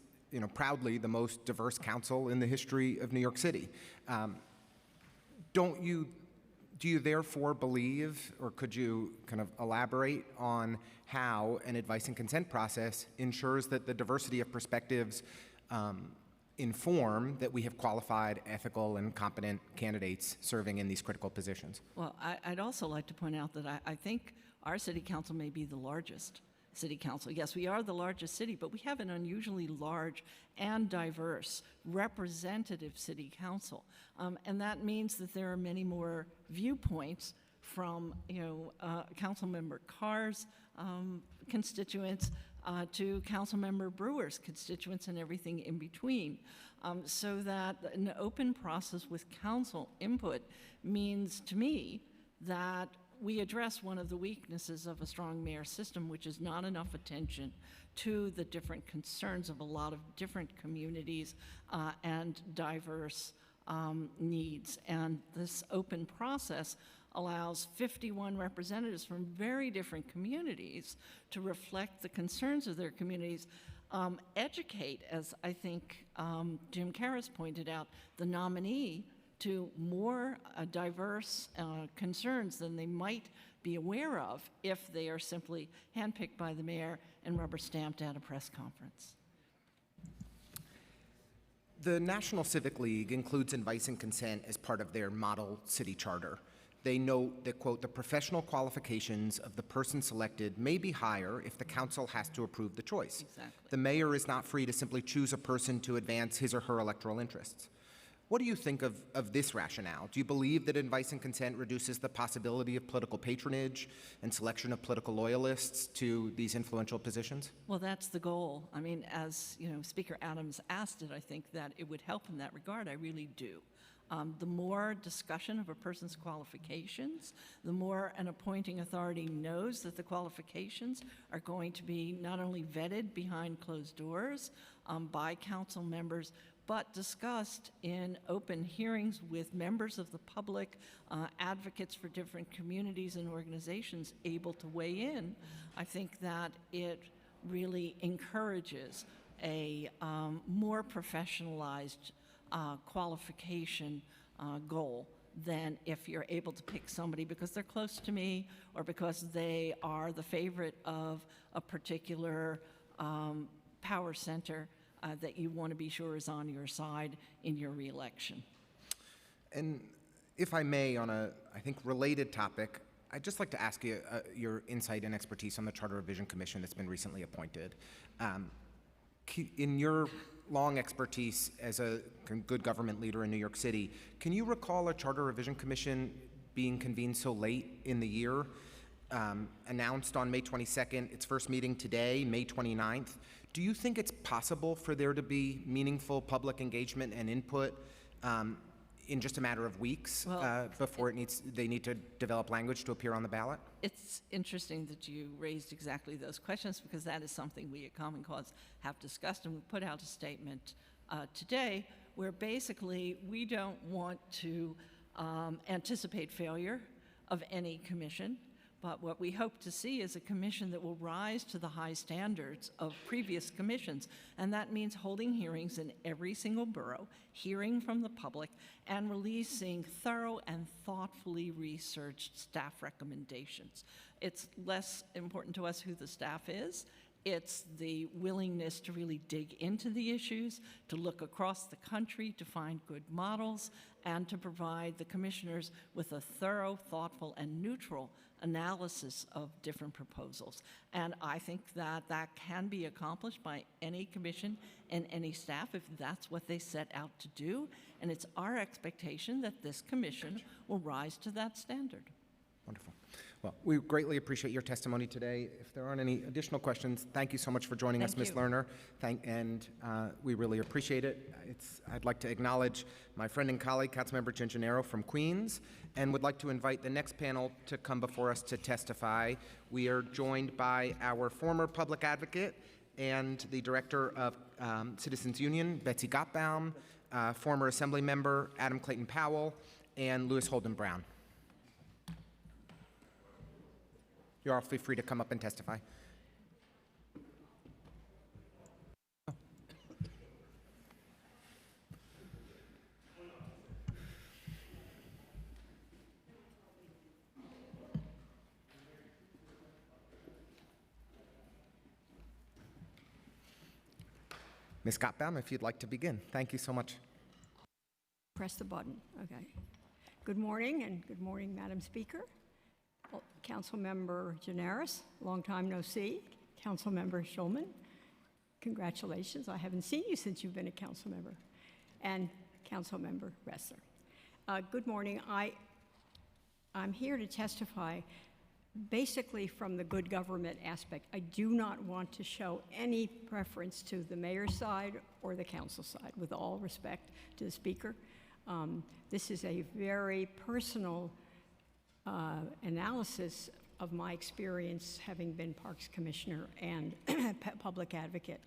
proudly the most diverse council in the history of New York City. Do you therefore believe, or could you kind of elaborate on how an advice and consent process ensures that the diversity of perspectives inform that we have qualified, ethical, and competent candidates serving in these critical positions? Well, I'd also like to point out that I think our city council may be the largest city council. Yes, we are the largest city, but we have an unusually large and diverse representative city council. And that means that there are many more viewpoints from, Councilmember Carr's constituents to Councilmember Brewer's constituents and everything in between. So that an open process with council input means to me that we address one of the weaknesses of a strong mayor system, which is not enough attention to the different concerns of a lot of different communities and diverse needs. And this open process allows 51 representatives from very different communities to reflect the concerns of their communities, educate, as I think Jim Karras pointed out, the nominee to more diverse concerns than they might be aware of if they are simply handpicked by the mayor and rubber stamped at a press conference. The National Civic League includes advice and consent as part of their model city charter. They note that, quote, the professional qualifications of the person selected may be higher if the council has to approve the choice. Exactly. The mayor is not free to simply choose a person to advance his or her electoral interests. What do you think of this rationale? Do you believe that advice and consent reduces the possibility of political patronage and selection of political loyalists to these influential positions? Well, that's the goal. I mean, as Speaker Adams asked it, I think that it would help in that regard. I really do. The more discussion of a person's qualifications, the more an appointing authority knows that the qualifications are going to be not only vetted behind closed doors by council members, but discussed in open hearings with members of the public, advocates for different communities and organizations able to weigh in. I think that it really encourages a more professionalized qualification goal than if you're able to pick somebody because they're close to me or because they are the favorite of a particular power center that you want to be sure is on your side in your reelection. And if I may, on a, I think, related topic, I'd just like to ask you your insight and expertise on the Charter Revision Commission that's been recently appointed. In your long expertise as a good government leader in New York City, can you recall a Charter Revision Commission being convened so late in the year? Announced on May 22nd, its first meeting today, May 29th. Do you think it's possible for there to be meaningful public engagement and input in just a matter of weeks before they need to develop language to appear on the ballot? It's interesting that you raised exactly those questions because that is something we at Common Cause have discussed, and we put out a statement today where basically we don't want to anticipate failure of any commission. But what we hope to see is a commission that will rise to the high standards of previous commissions. And that means holding hearings in every single borough, hearing from the public, and releasing thorough and thoughtfully researched staff recommendations. It's less important to us who the staff is. It's the willingness to really dig into the issues, to look across the country, to find good models, and to provide the commissioners with a thorough, thoughtful, and neutral analysis of different proposals. And I think that that can be accomplished by any commission and any staff if that's what they set out to do. And it's our expectation that this commission will rise to that standard. Wonderful. Well, we greatly appreciate your testimony today. If there aren't any additional questions, thank you so much for joining us, Ms. Lerner. We really appreciate it. I'd like to acknowledge my friend and colleague, Councilmember Gingenaro from Queens, and would like to invite the next panel to come before us to testify. We are joined by our former public advocate and the director of Citizens Union, Betsy Gottbaum, former Assembly member Adam Clayton Powell, and Lewis Holden Brown. You're all free to come up and testify. Ms. Gottbaum, if you'd like to begin. Thank you so much. Press the button. Okay. Good morning, and good morning, Madam Speaker. Councilmember Gianaris, long time no see. Councilmember Schulman, congratulations. I haven't seen you since you've been a council member. And Councilmember Ressler. Good morning. I'm here to testify basically from the good government aspect. I do not want to show any preference to the mayor's side or the council side, with all respect to the speaker. This is a very personal analysis of my experience having been Parks Commissioner and public advocate.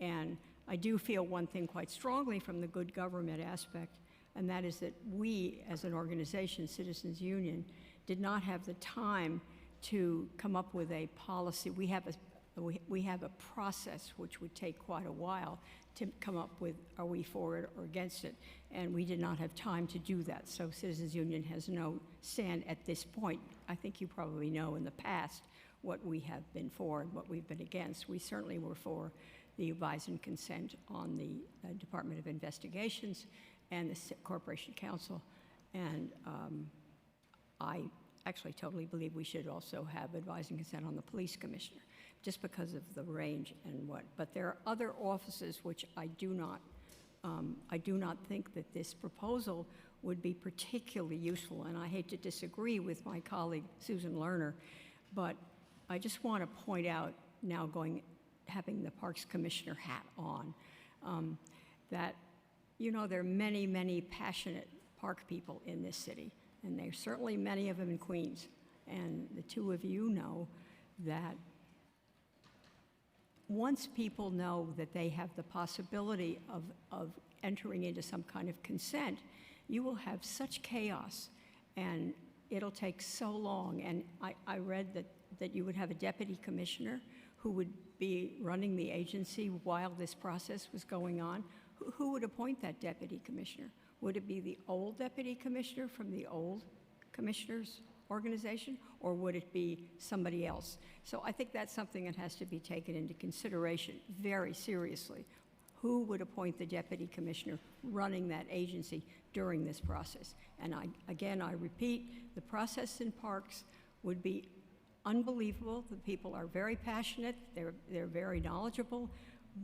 And I do feel one thing quite strongly from the good government aspect, and that is that we, as an organization, Citizens Union, did not have the time to come up with a policy. We have a process which would take quite a while to come up with, are we for it or against it? And we did not have time to do that. So Citizens Union has no stand at this point. I think you probably know in the past what we have been for and what we've been against. We certainly were for the advise and consent on the Department of Investigations and the Corporation Council. And I actually totally believe we should also have advise and consent on the police commissioner, just because of the range and what. But there are other offices which I do not think that this proposal would be particularly useful. And I hate to disagree with my colleague Susan Lerner, but I just want to point out now, having the Parks Commissioner hat on, that there are many, many passionate park people in this city, and there's certainly many of them in Queens. And the two of you know that once people know that they have the possibility of entering into some kind of consent, you will have such chaos, and it'll take so long. And I read that you would have a deputy commissioner who would be running the agency while this process was going on. Who would appoint that deputy commissioner? Would it be the old deputy commissioner from the old commissioners organization, or would it be somebody else? So I think that's something that has to be taken into consideration very seriously. Who would appoint the deputy commissioner running that agency during this process? And I repeat, the process in parks would be unbelievable. The people are very passionate, they're very knowledgeable,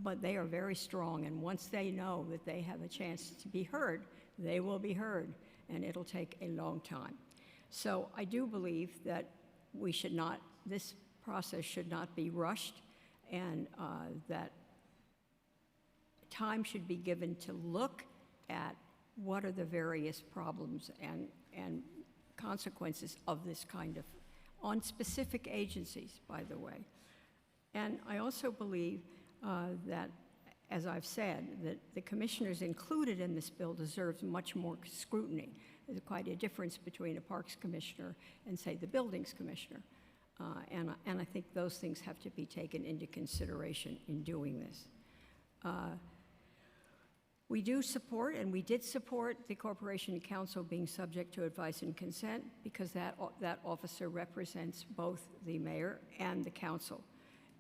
but they are very strong. And once they know that they have a chance to be heard, they will be heard, and it'll take a long time. So I do believe that this process should not be rushed, and that time should be given to look at what are the various problems and consequences of this kind of, on specific agencies, by the way. And I also believe that, as I've said, that the commissioners included in this bill deserves much more scrutiny. There's quite a difference between a parks commissioner and, say, the buildings commissioner. And I think those things have to be taken into consideration in doing this. We do support, and we did support, the Corporation Council being subject to advice and consent, because that officer represents both the mayor and the council.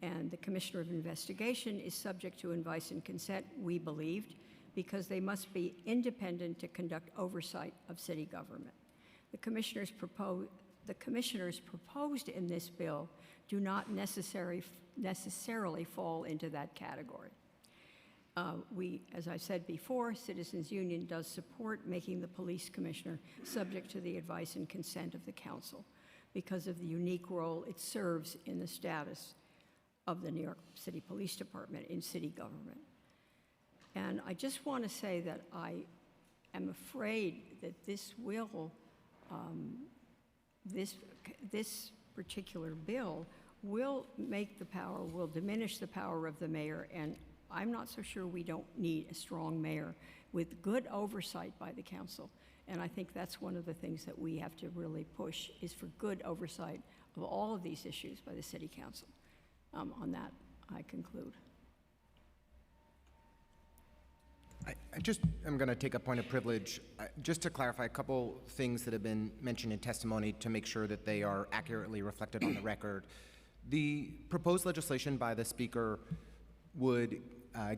And the Commissioner of Investigation is subject to advice and consent, we believed, because they must be independent to conduct oversight of city government. The commissioners proposed in this bill do not necessarily fall into that category. As I said before, Citizens Union does support making the police commissioner subject to the advice and consent of the council because of the unique role it serves in the status of the New York City Police Department in city government. And I just want to say that I am afraid that this particular bill will diminish the power of the mayor, and I'm not so sure we don't need a strong mayor with good oversight by the council. And I think that's one of the things that we have to really push, is for good oversight of all of these issues by the city council. On that, I conclude. I'm going to take a point of privilege just to clarify a couple things that have been mentioned in testimony to make sure that they are accurately reflected on the record. The proposed legislation by the Speaker would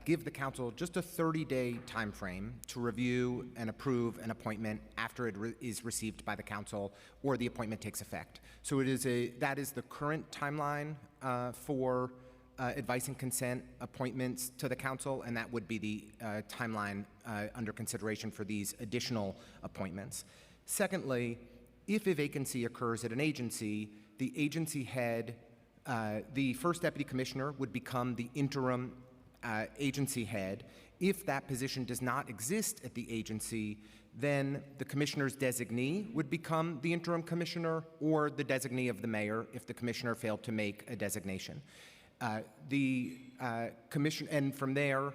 give the council just a 30-day time frame to review and approve an appointment after it is received by the council or the appointment takes effect. So that is the current timeline for advice and consent appointments to the council, and that would be the timeline under consideration for these additional appointments. Secondly, if a vacancy occurs at an agency, the agency head, the first deputy commissioner would become the interim agency head. If that position does not exist at the agency, then the commissioner's designee would become the interim commissioner, or the designee of the mayor if the commissioner failed to make a designation. And from there,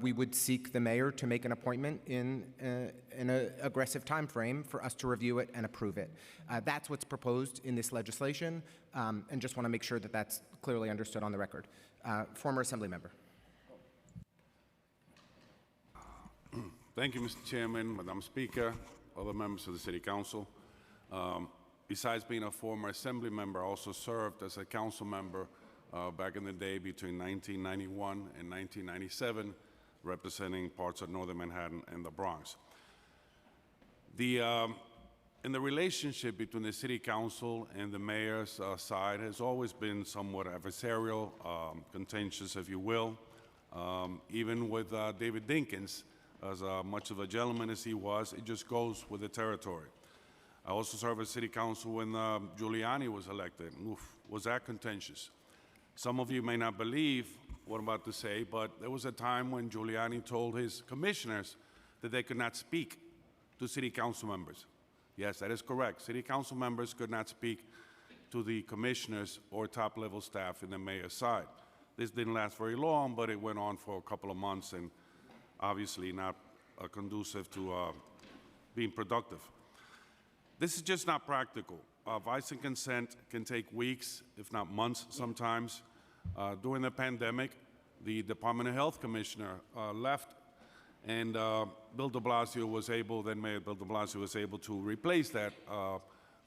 we would seek the mayor to make an appointment in an aggressive time frame for us to review it and approve it. That's what's proposed in this legislation, and just want to make sure that that's clearly understood on the record. Former Assembly Member. Thank you, Mr. Chairman, Madam Speaker, other members of the City Council. Besides being a former Assembly member, I also served as a council member back in the day between 1991 and 1997, representing parts of Northern Manhattan and the Bronx. In the relationship between the City Council and the mayor's side has always been somewhat adversarial, contentious, if you will. Even with David Dinkins, as much of a gentleman as he was, it just goes with the territory. I also served as City Council when Giuliani was elected. Oof, was that contentious? Some of you may not believe what I'm about to say, but there was a time when Giuliani told his commissioners that they could not speak to city council members. Yes, that is correct. City council members could not speak to the commissioners or top-level staff in the mayor's side. This didn't last very long, but it went on for a couple of months and obviously not conducive to being productive. This is just not practical. Advice and consent can take weeks, if not months sometimes. During the pandemic, the Department of Health Commissioner left, and Bill de Blasio was able, then Mayor Bill de Blasio was able to replace that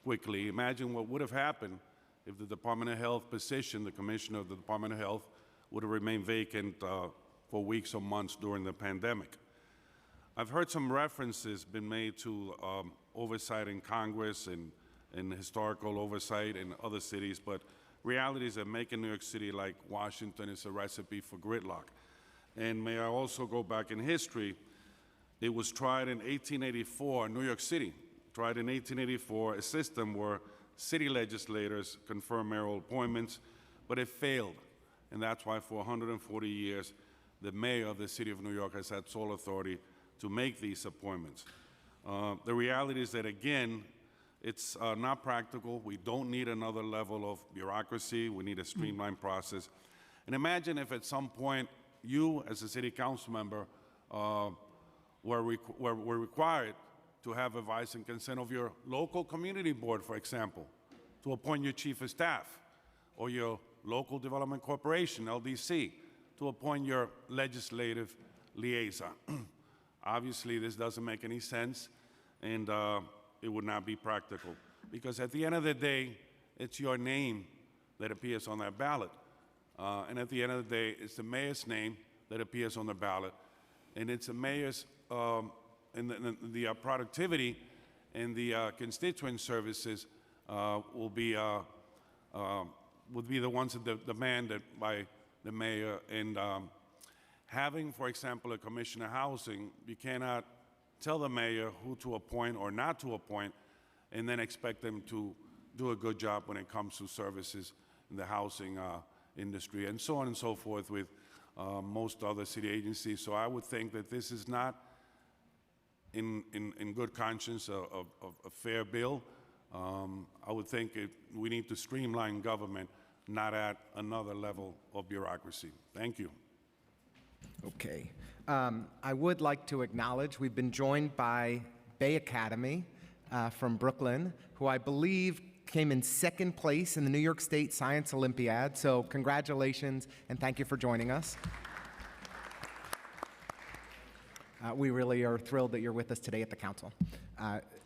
quickly. Imagine what would have happened if the Department of Health position, the Commissioner of the Department of Health, would have remained vacant for weeks or months during the pandemic. I've heard some references been made to oversight in Congress and historical oversight in other cities, but reality is that making New York City like Washington is a recipe for gridlock. And may I also go back in history, it was tried in 1884, New York City, tried in 1884, a system where city legislators confirm mayoral appointments, but it failed. And that's why for 140 years, the mayor of the city of New York has had sole authority to make these appointments. The reality is that, again, it's not practical. We don't need another level of bureaucracy. We need a streamlined process. And imagine if at some point you, as a city council member, were required to have advice and consent of your local community board, for example, to appoint your chief of staff, or your local development corporation, LDC, to appoint your legislative liaison. Obviously, this doesn't make any sense, and it would not be practical, because at the end of the day, it's your name that appears on that ballot. And at the end of the day, it's the mayor's name that appears on the ballot, and it's the mayor's and the productivity and the constituent services would be the ones that are demanded by the mayor. And having, for example, a commissioner of housing, you cannot tell the mayor who to appoint or not to appoint and then expect them to do a good job when it comes to services in the housing industry, and so on and so forth with most other city agencies. So I would think that this is not in good conscience a fair bill. I would think we need to streamline government, not add another level of bureaucracy. Thank you. Okay. I would like to acknowledge we've been joined by Bay Academy from Brooklyn, who I believe came in second place in the New York State Science Olympiad. So congratulations, and thank you for joining us. We really are thrilled that you're with us today at the council.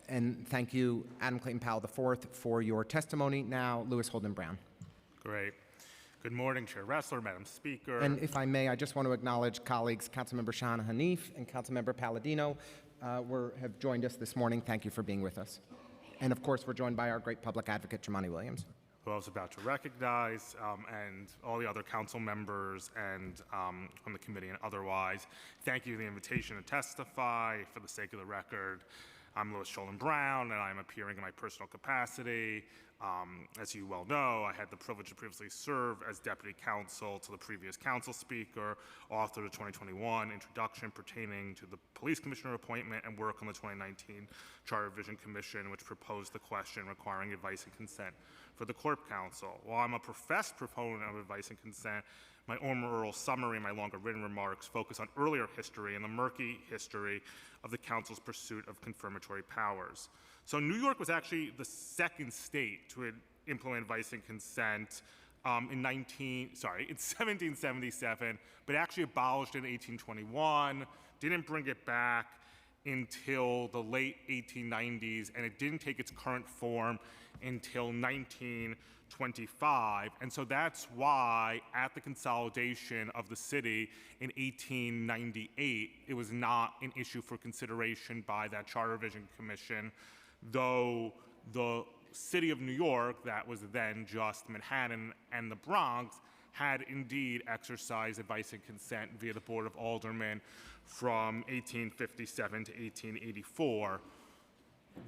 And thank you, Adam Clayton Powell IV, for your testimony. Now, Louis Holden Brown. Great. Good morning, Chair Ressler, Madam Speaker. And if I may, I just want to acknowledge colleagues, Councilmember Shahana Hanif and Councilmember Palladino have joined us this morning. Thank you for being with us. And of course, we're joined by our great public advocate, Jumaane Williams, who I was about to recognize, and all the other council members and from the committee and otherwise. Thank you for the invitation to testify. For the sake of the record, I'm Louis Holden Brown, and I'm appearing in my personal capacity. As you well know, I had the privilege to previously serve as deputy counsel to the previous council speaker, author of the 2021 introduction pertaining to the police commissioner appointment, and work on the 2019 Charter Revision Commission, which proposed the question requiring advice and consent for the Corp Council. While I'm a professed proponent of advice and consent, my oral summary and my longer written remarks focus on earlier history and the murky history of the council's pursuit of confirmatory powers. So New York was actually the second state to implement advice and consent in 1777, but actually abolished it in 1821, didn't bring it back until the late 1890s, and it didn't take its current form until 1925. And so that's why at the consolidation of the city in 1898, it was not an issue for consideration by that Charter Revision Commission, though the city of New York, that was then just Manhattan and the Bronx, had indeed exercised advice and consent via the Board of Aldermen from 1857 to 1884.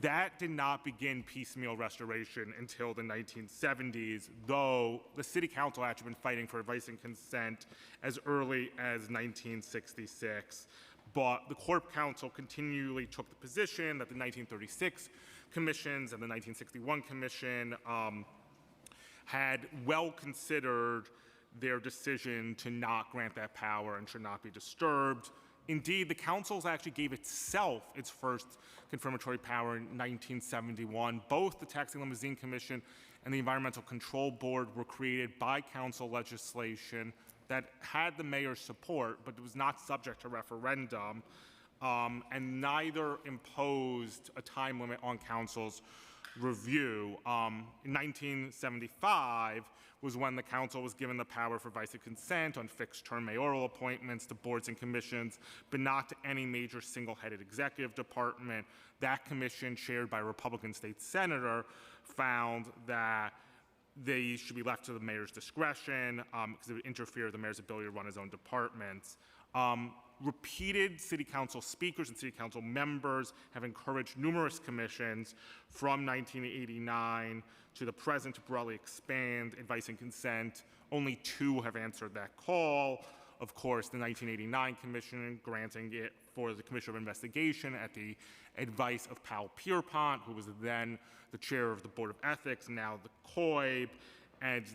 That did not begin piecemeal restoration until the 1970s, though the city council had actually been fighting for advice and consent as early as 1966. But the Corp Council continually took the position that the 1936 commissions and the 1961 commission had well considered their decision to not grant that power and should not be disturbed. Indeed, the councils actually gave itself its first confirmatory power in 1971. Both the Taxi Limousine Commission and the Environmental Control Board were created by council legislation that had the mayor's support, but it was not subject to referendum, and neither imposed a time limit on council's review. In 1975 was when the council was given the power for advice and consent on fixed-term mayoral appointments to boards and commissions, but not to any major single-headed executive department. That commission, chaired by a Republican state senator, found that they should be left to the mayor's discretion because it would interfere with the mayor's ability to run his own departments. Repeated city council speakers and city council members have encouraged numerous commissions from 1989 to the present to broadly expand advice and consent. Only 2 have answered that call. Of course, the 1989 commission granting it for the Commission of Investigation at the advice of Powell Pierpont, who was then the chair of the Board of Ethics, now the COIB, and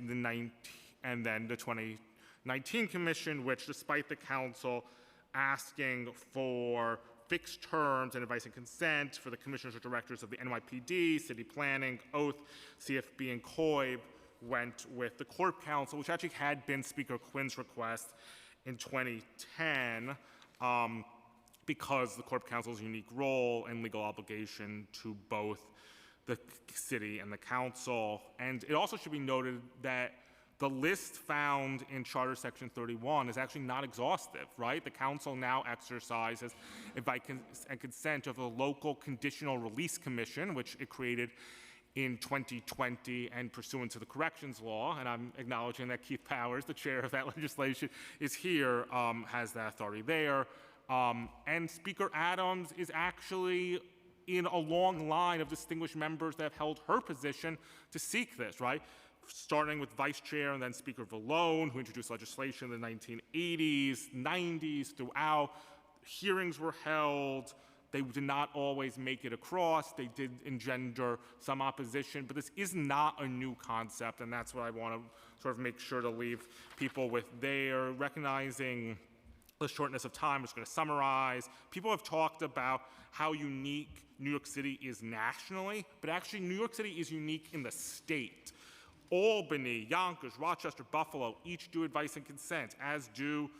then the 2019 commission, which, despite the council asking for fixed terms and advice and consent for the commissioners or directors of the NYPD, City Planning, Oath, CFB, and COIB, went with the Corp Council, which actually had been Speaker Quinn's request in 2010, because the Corp Council's unique role and legal obligation to both the city and the council. And it also should be noted that the list found in Charter Section 31 is actually not exhaustive, right? The council now exercises advice and consent of the local conditional release commission, which it created in 2020 and pursuant to the corrections law, and I'm acknowledging that Keith Powers, the chair of that legislation, is here, has that authority there. And Speaker Adams is actually in a long line of distinguished members that have held her position to seek this, right? Starting with Vice Chair and then Speaker Vallone, who introduced legislation in the 1980s, 90s, throughout. Hearings were held. They did not always make it across. They did engender some opposition, but this is not a new concept, and that's what I want to sort of make sure to leave people with there. Recognizing the shortness of time, I'm just going to summarize. People have talked about how unique New York City is nationally, but actually New York City is unique in the state. Albany, Yonkers, Rochester, Buffalo each do advice and consent, as do,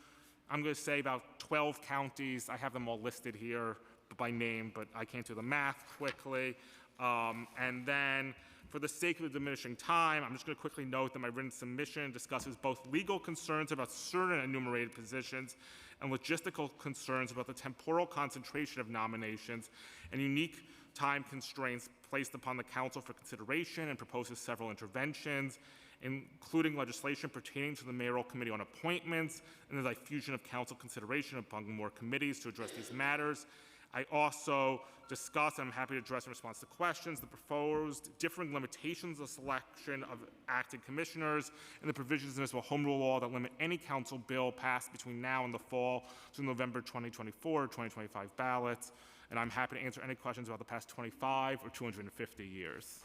I'm going to say, about 12 counties. I have them all listed here by name, but I can't do the math quickly. And then, for the sake of the diminishing time, I'm just going to quickly note that my written submission discusses both legal concerns about certain enumerated positions and logistical concerns about the temporal concentration of nominations and unique time constraints placed upon the council for consideration, and proposes several interventions, including legislation pertaining to the mayoral committee on appointments and the diffusion of council consideration among more committees to address these matters. I also discuss, and I'm happy to address in response to questions, the proposed differing limitations of selection of acting commissioners and the provisions in the municipal home rule law that limit any council bill passed between now and the fall to November 2024 or 2025 ballots. And I'm happy to answer any questions about the past 25 or 250 years.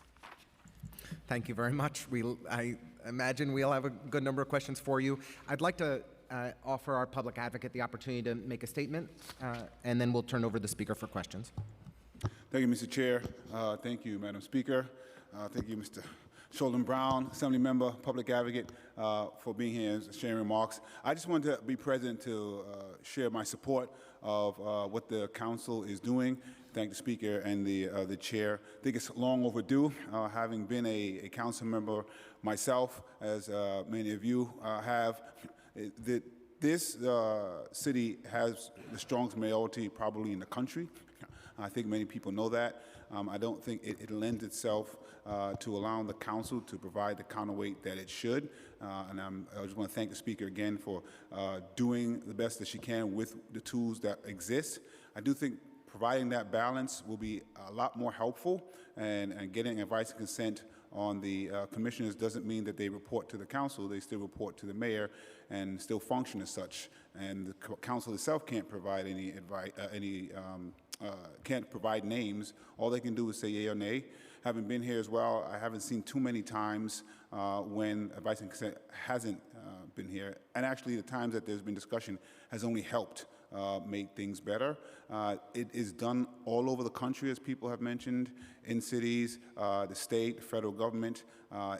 Thank you very much. I imagine we'll have a good number of questions for you. I'd like to offer our public advocate the opportunity to make a statement, and then we'll turn over the speaker for questions. Thank you, Mr. Chair. Thank you, Madam Speaker. Thank you, Mr. Sheldon Brown, Assembly Member, Public Advocate, for being here and sharing remarks. I just wanted to be present to share my support of what the council is doing. Thank the Speaker and the Chair. I think it's long overdue, having been a council member myself, as many of you have. This city has the strongest mayoralty probably in the country. I think many people know that. I don't think it lends itself to allowing the council to provide the counterweight that it should. And I just want to thank the Speaker again for doing the best that she can with the tools that exist. I do think providing that balance will be a lot more helpful, and getting advice and consent on the commissioners doesn't mean that they report to the council. They still report to the mayor and still function as such. And the council itself can't provide any advice, can't provide names. All they can do is say yea or nay. Having been here as well, I haven't seen too many times when advice and consent hasn't been here. And actually, the times that there's been discussion has only helped make things better. It is done all over the country, as people have mentioned, in cities, the state, the federal government.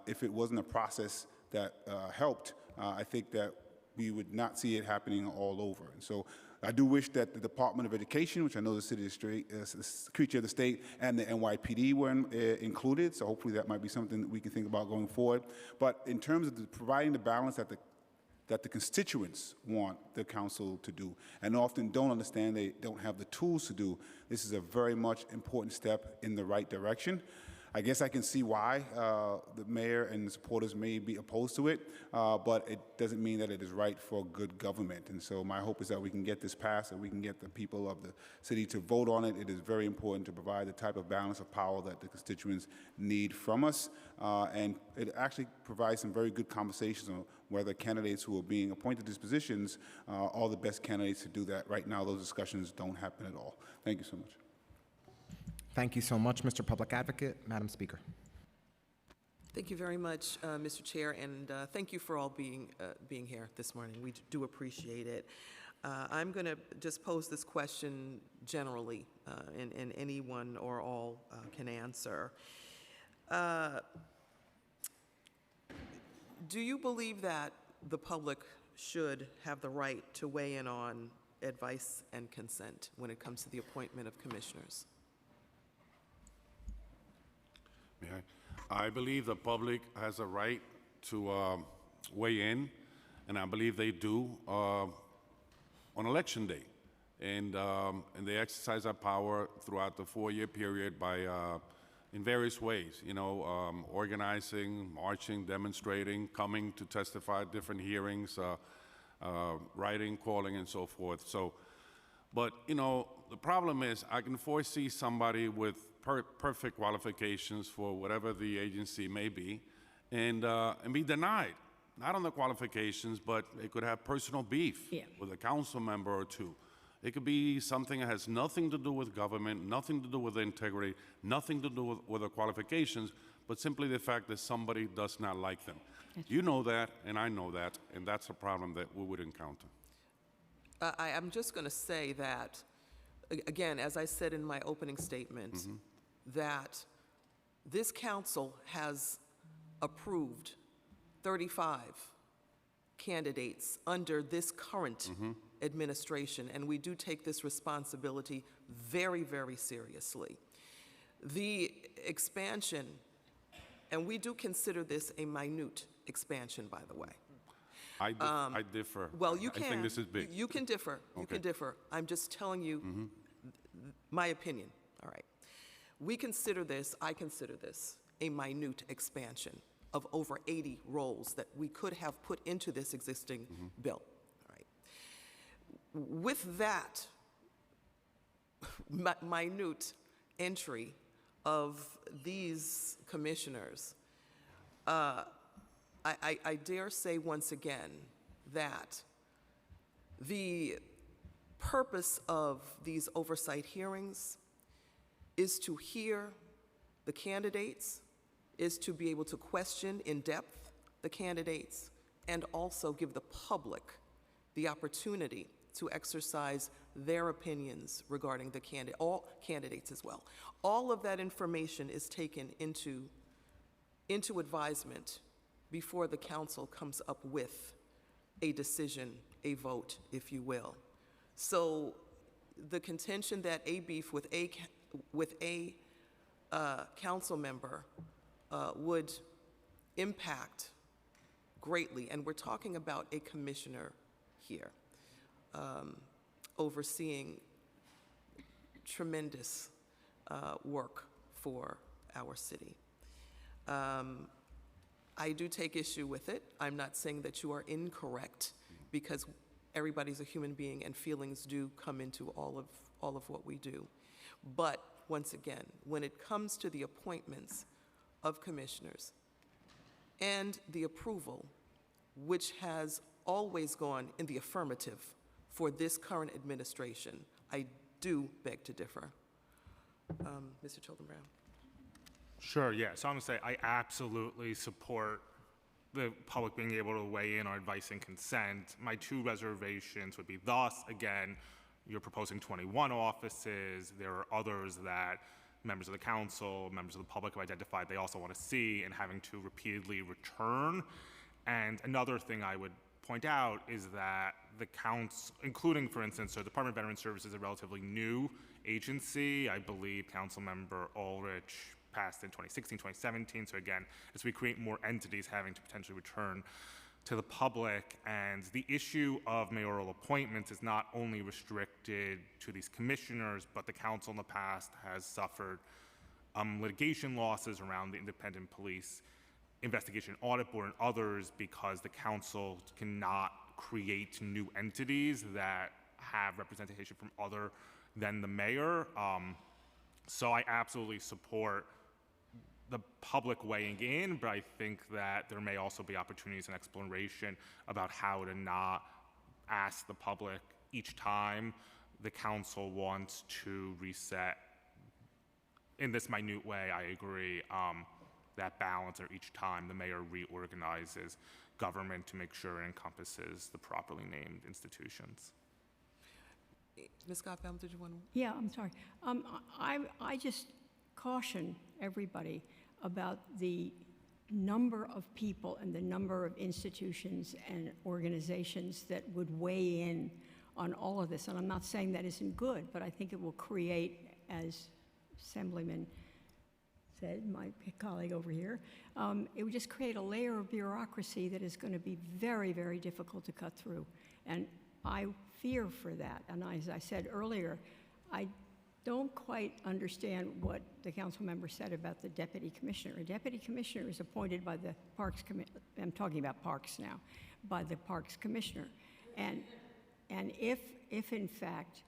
If it wasn't a process that helped, I think that we would not see it happening all over. And so I do wish that the Department of Education, which I know the city is creature of the state, and the NYPD were included, so hopefully that might be something that we can think about going forward. But in terms of providing the balance that the constituents want the council to do and often don't understand, they don't have the tools to do, this is a very much important step in the right direction. I guess I can see why the mayor and the supporters may be opposed to it, but it doesn't mean that it is right for good government. And so my hope is that we can get this passed, and we can get the people of the city to vote on it. It is very important to provide the type of balance of power that the constituents need from us, and it actually provides some very good conversations on whether candidates who are being appointed to these positions are the best candidates to do that. Right now, those discussions don't happen at all. Thank you so much. Thank you so much, Mr. Public Advocate. Madam Speaker. Thank you very much, Mr. Chair, and thank you for all being here this morning. We do appreciate it. I'm going to just pose this question generally, and anyone or all can answer. Do you believe that the public should have the right to weigh in on advice and consent when it comes to the appointment of commissioners? May I believe the public has a right to weigh in, and I believe they do on Election Day. And they exercise that power throughout the 4-year period by, in various ways, organizing, marching, demonstrating, coming to testify at different hearings, writing, calling, and so forth. So, but, the problem is I can foresee somebody with perfect qualifications for whatever the agency may be, and be denied, not on the qualifications, but it could have personal beef with a council member or two. It could be something that has nothing to do with government, nothing to do with integrity, nothing to do with the qualifications, but simply the fact that somebody does not like them. You know that, and I know that, and that's a problem that we would encounter. I'm just going to say that, again, as I said in my opening statement, that this council has approved 35 candidates under this current administration, and we do take this responsibility very, very seriously. The expansion, and we do consider this a minute expansion, by the way. I differ. Well, you can. I think this is big. You can differ. You can differ. I'm just telling you my opinion. All right. We consider this, I consider this, a minute expansion of over 80 roles that we could have put into this existing bill. All right. With that minute entry of these commissioners, I dare say once again that the purpose of these oversight hearings is to hear the candidates, is to be able to question in depth the candidates, and also give the public the opportunity to exercise their opinions regarding the all candidates as well. All of that information is taken into advisement before the council comes up with a decision, a vote, if you will. So the contention that a beef with a council member would impact greatly, and we're talking about a commissioner here overseeing tremendous work for our city. I do take issue with it. I'm not saying that you are incorrect, because everybody's a human being and feelings do come into all of what we do. But once again, when it comes to the appointments of commissioners and the approval, which has always gone in the affirmative for this current administration, I do beg to differ. Mr. Chilton-Brown. Sure, yeah. So I'm going to say I absolutely support the public being able to weigh in on advice and consent. My two reservations would be thus, again, you're proposing 21 offices. There are others that members of the council, members of the public have identified they also want to see, and having to repeatedly return. And another thing I would point out is that the council, including, for instance, the Department of Veteran Services is a relatively new agency. I believe Councilmember Ulrich passed in 2016, 2017. So again, as we create more entities having to potentially return to the public, and the issue of mayoral appointments is not only restricted to these commissioners, but the council in the past has suffered litigation losses around the Independent Police Investigation Audit Board and others because the council cannot create new entities that have representation from other than the mayor. So I absolutely support the public weighing in, but I think that there may also be opportunities and exploration about how to not ask the public each time the council wants to reset. In this minute way, I agree, that balance, or each time the mayor reorganizes government to make sure it encompasses the properly named institutions. Ms. Gotfeld, did you want to? Yeah, I'm sorry. I just caution everybody about the number of people and the number of institutions and organizations that would weigh in on all of this. And I'm not saying that isn't good, but I think it will create, as Assemblyman said, my colleague over here, it would just create a layer of bureaucracy that is going to be very, very difficult to cut through. And I fear for that. And as I said earlier, I don't quite understand what the council member said about the deputy commissioner. A deputy commissioner is appointed by the Parks Commission. I'm talking about parks now, by the Parks Commissioner. And if in fact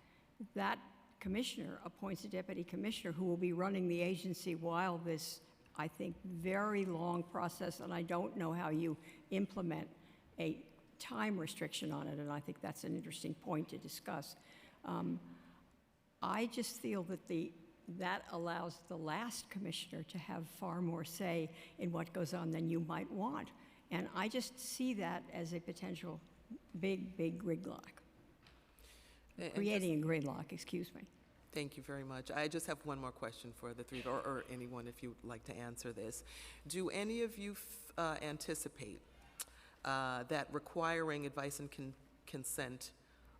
that commissioner appoints a deputy commissioner who will be running the agency while this, I think, very long process, and I don't know how you implement a time restriction on it, and I think that's an interesting point to discuss. I just feel that that allows the last commissioner to have far more say in what goes on than you might want. And I just see that as a potential big, big gridlock. Creating a gridlock, excuse me. Thank you very much. I just have one more question for the three, or anyone if you would like to answer this. Do any of you anticipate that requiring advice and consent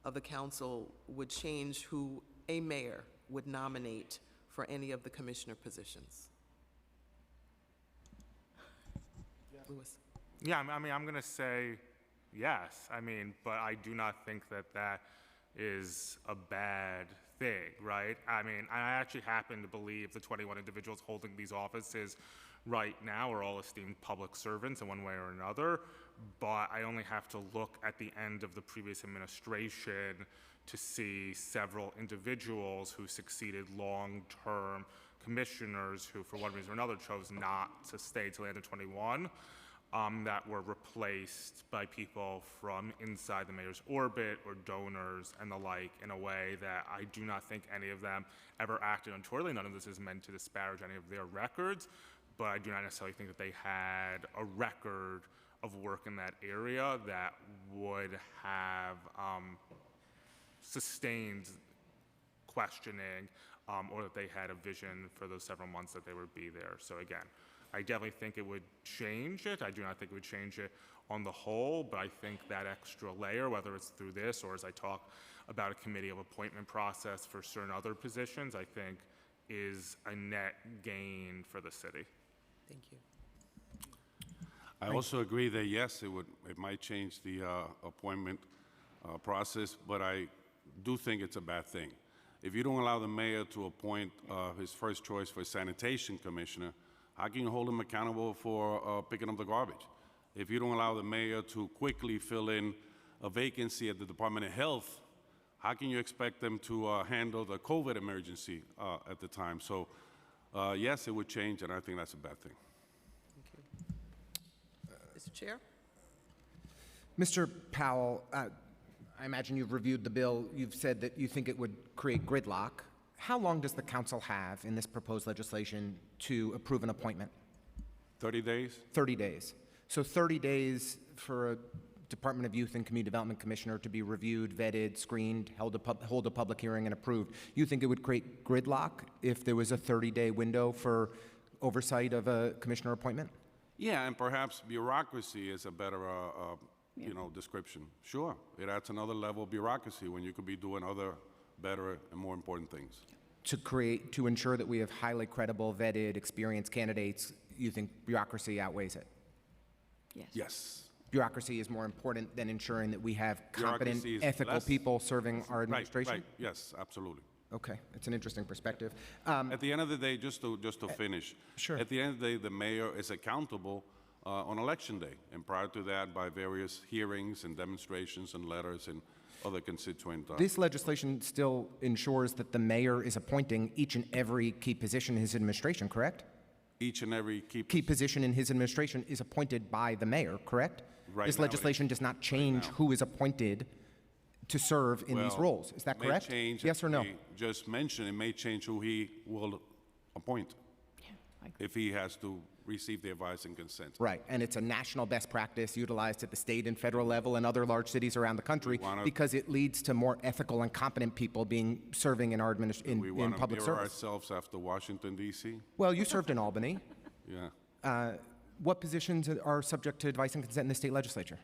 of the council would change who a mayor would nominate for any of the commissioner positions? Louis. Yeah, I mean, I'm going to say yes. I mean, but I do not think that that is a bad thing, right? I mean, I actually happen to believe the 21 individuals holding these offices right now are all esteemed public servants in one way or another, but I only have to look at the end of the previous administration to see several individuals who succeeded long-term commissioners who, for one reason or another, chose not to stay till the end of 21, that were replaced by people from inside the mayor's orbit or donors and the like, in a way that I do not think any of them ever acted untowardly. None of this is meant to disparage any of their records, but I do not necessarily think that they had a record of work in that area that would have sustained questioning, or that they had a vision for those several months that they would be there. So again, I definitely think it would change it. I do not think it would change it on the whole, but I think that extra layer, whether it's through this or as I talk about a committee of appointment process for certain other positions, I think is a net gain for the city. Thank you. I also agree that yes, it might change the appointment process, but I do think it's a bad thing. If you don't allow the mayor to appoint his first choice for sanitation commissioner, how can you hold him accountable for picking up the garbage? If you don't allow the mayor to quickly fill in a vacancy at the Department of Health, how can you expect them to handle the COVID emergency at the time? So yes, it would change, and I think that's a bad thing. Mr. Chair. Mr. Powell, I imagine you've reviewed the bill. You've said that you think it would create gridlock. How long does the council have in this proposed legislation to approve an appointment? 30 days? 30 days. So 30 days for a Department of Youth and Community Development Commissioner to be reviewed, vetted, screened, hold a public hearing, and approved. You think it would create gridlock if there was a 30-day window for oversight of a commissioner appointment? Yeah, and perhaps bureaucracy is a better, description. Sure, it adds another level of bureaucracy when you could be doing other better and more important things. To ensure that we have highly credible, vetted, experienced candidates, you think bureaucracy outweighs it? Yes. Yes. Bureaucracy is more important than ensuring that we have competent, Bureaucracy is ethical less- people serving our administration? Right, yes, absolutely. Okay, it's an interesting perspective. At the end of the day, just to finish. sure. At the end of the day, the mayor is accountable on election day, and prior to that, by various hearings and demonstrations and letters and other constituent. This legislation still ensures that the mayor is appointing each and every key position in his administration, correct? Each and every Key position in his administration is appointed by the mayor, correct? Right This now, legislation does not change who is appointed to serve in these Well, roles. Is that may correct? change, Yes or no? as we just mentioned, it may change who he will appoint if he has to receive the advice and consent. Right, and it's a national best practice utilized at the state and federal level and other large cities around the country because it leads to more ethical and competent people serving in our We in want to public mirror service. ourselves after Washington, D.C.? Well, you served in Albany. Yeah. What positions are subject to advice and consent in the state legislature?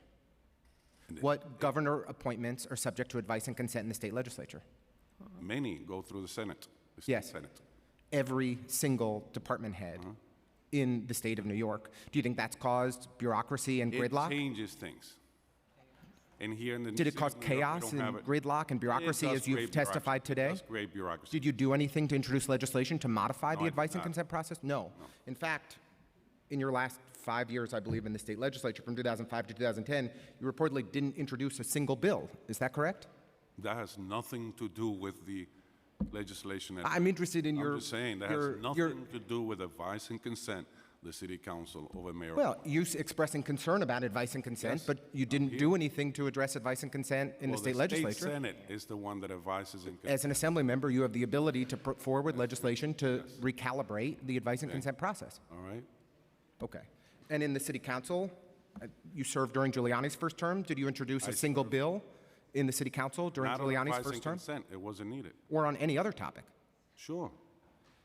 What governor appointments are subject to advice and consent in the state legislature? Many go through the Senate. The state Yes. Senate. Every single department head in the state of New York. Do you think that's caused bureaucracy and gridlock? It changes things. And here in the Did it city cause of New York, we chaos don't and have it. gridlock and bureaucracy It does as you've create testified bureaucracy. today? It does create bureaucracy. Did you do anything to introduce legislation to modify No, the I advice did and not. consent process? No. In fact, in your last 5 years, I believe, in the state legislature from 2005 to 2010, you reportedly didn't introduce a single bill. Is that correct? That has nothing to do with the legislation. I'm interested in your... I'm just saying, that your- has nothing to do with advice and consent, the city council over mayor. Well, you expressing concern about advice and consent, Yes, but you didn't do anything to address advice and consent in the Well, state The legislature. state Senate is the one that advises and consents. As an assembly member, you have the ability to put forward legislation to recalibrate the advice and consent process. All right? Okay. And in the city council, you served during Giuliani's first term. Did you introduce a single bill in the city council during Not on Giuliani's advice first and term? consent. It wasn't needed. Or on any other topic? Sure.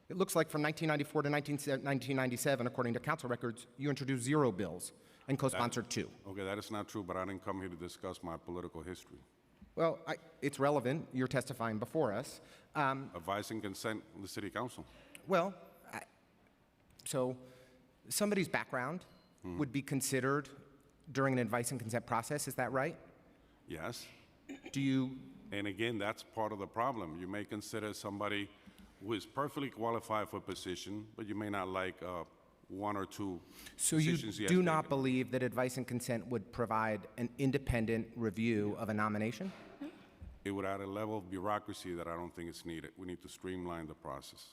It looks like from 1994 to 1997, according to council records, you introduced 0 bills and co-sponsored 2. Okay, that is not true, but I didn't come here to discuss my political history. Well, it's relevant. You're testifying before us. Advice and consent, the city council. Well, so somebody's background would be considered during an advice and consent process. Is that right? Yes. Do you? And again, that's part of the problem. You may consider somebody who is perfectly qualified for a position, but you may not like one or two So you decisions he has do not taken. believe that advice and consent would provide an independent review of a nomination? It would add a level of bureaucracy that I don't think is needed. We need to streamline the process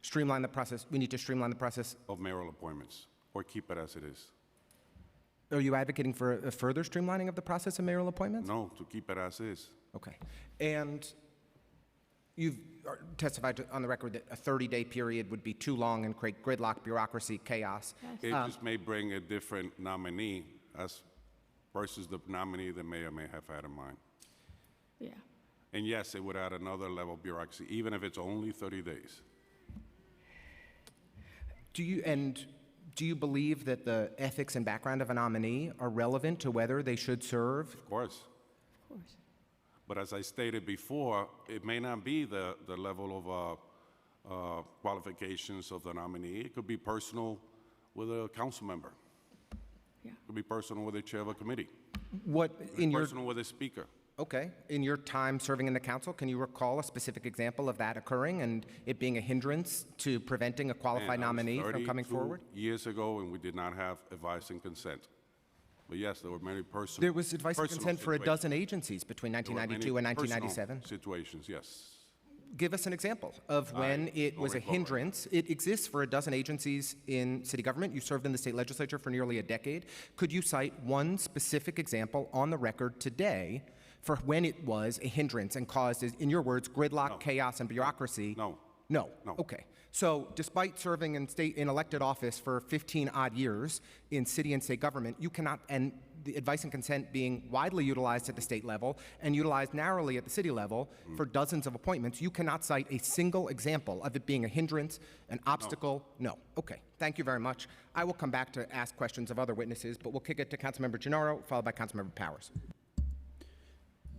Streamline the process. We need to streamline the process. of mayoral appointments, or keep it as it is. Are you advocating for a further streamlining of the process of mayoral appointments? No, to keep it as is. Okay. And you've testified on the record that a 30-day period would be too long and create gridlock, bureaucracy, chaos. It just may bring a different nominee as versus the nominee the mayor may have had in mind. Yeah. And yes, it would add another level of bureaucracy, even if it's only 30 days. Do you believe that the ethics and background of a nominee are relevant to whether they should serve? Of course. Of course. But as I stated before, it may not be the level of qualifications of the nominee. It could be personal with a council member. Yeah. It could be personal with the chair of a committee. What in your Personal with a speaker. Okay, in your time serving in the council, can you recall a specific example of that occurring and it being a hindrance to preventing a qualified And I was nominee from coming 32 forward? years ago, and we did not have advice and consent. But yes, there were many personal. There was advice and personal consent for a situations. dozen agencies between There were many 1992 and personal 1997. Situations, yes. give us an example of when it was a hindrance? It exists for a dozen agencies in city government. You served in the state legislature for nearly a decade. Could you cite one specific example on the record today for when it was a hindrance and caused, in your words, gridlock, chaos, and bureaucracy? No. No. No. Okay. So despite serving in elected office for 15 odd years in city and state government, you cannot, and the advice and consent being widely utilized at the state level and utilized narrowly at the city level for dozens of appointments, you cannot cite a single example of it being a hindrance, an obstacle? No. Okay. Thank you very much. I will come back to ask questions of other witnesses, but we'll kick it to Councilmember Gennaro, followed by Councilmember Powers.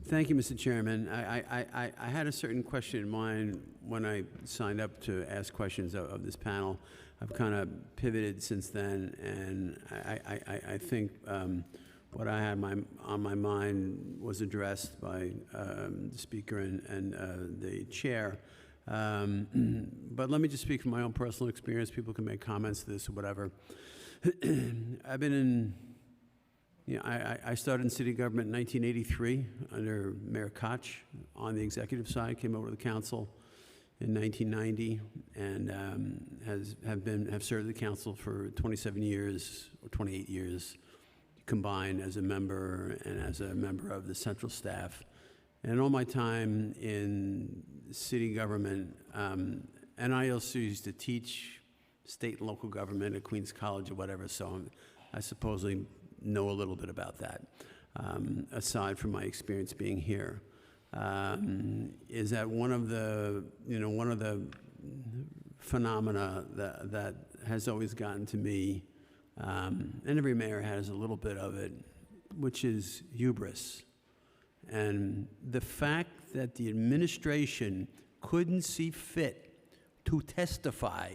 Thank you, Mr. Chairman. I had a certain question in mind when I signed up to ask questions of this panel. I've kind of pivoted since then, and I think what I had on my mind was addressed by the speaker and the chair. But let me just speak from my own personal experience. People can make comments to this or whatever. I've been in... I started in city government in 1983 under Mayor Koch on the executive side, came over to the council in 1990, and have served the council for 27 years or 28 years combined as a member and as a member of the central staff. And all my time in city government, and I also used to teach state and local government at Queens College or whatever, so I supposedly know a little bit about that, aside from my experience being here, is that one of the phenomena that has always gotten to me, and every mayor has a little bit of it, which is hubris. And the fact that the administration couldn't see fit to testify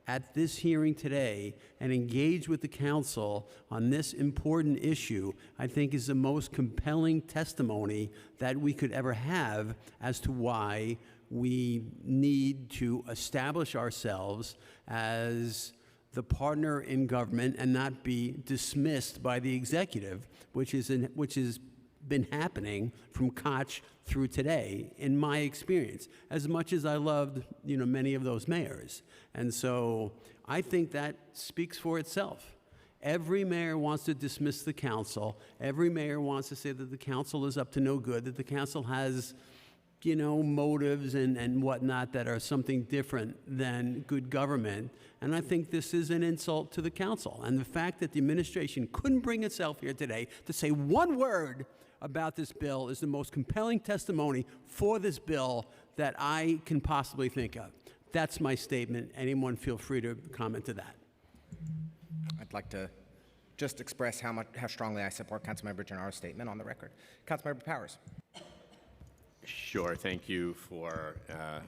at this hearing today and engage with the council on this important issue, I think is the most compelling testimony that we could ever have as to why we need to establish ourselves as the partner in government and not be dismissed by the executive, which has been happening from Koch through today, in my experience, as much as I loved, many of those mayors. And so I think that speaks for itself. Every mayor wants to dismiss the council. Every mayor wants to say that the council is up to no good, that the council has, motives and whatnot that are something different than good government. And I think this is an insult to the council. And the fact that the administration couldn't bring itself here today to say one word about this bill is the most compelling testimony for this bill that I can possibly think of. That's my statement. Anyone feel free to comment to that. I'd like to just express how strongly I support Councilmember Gennaro's statement on the record. Councilmember Powers. Sure. Thank you for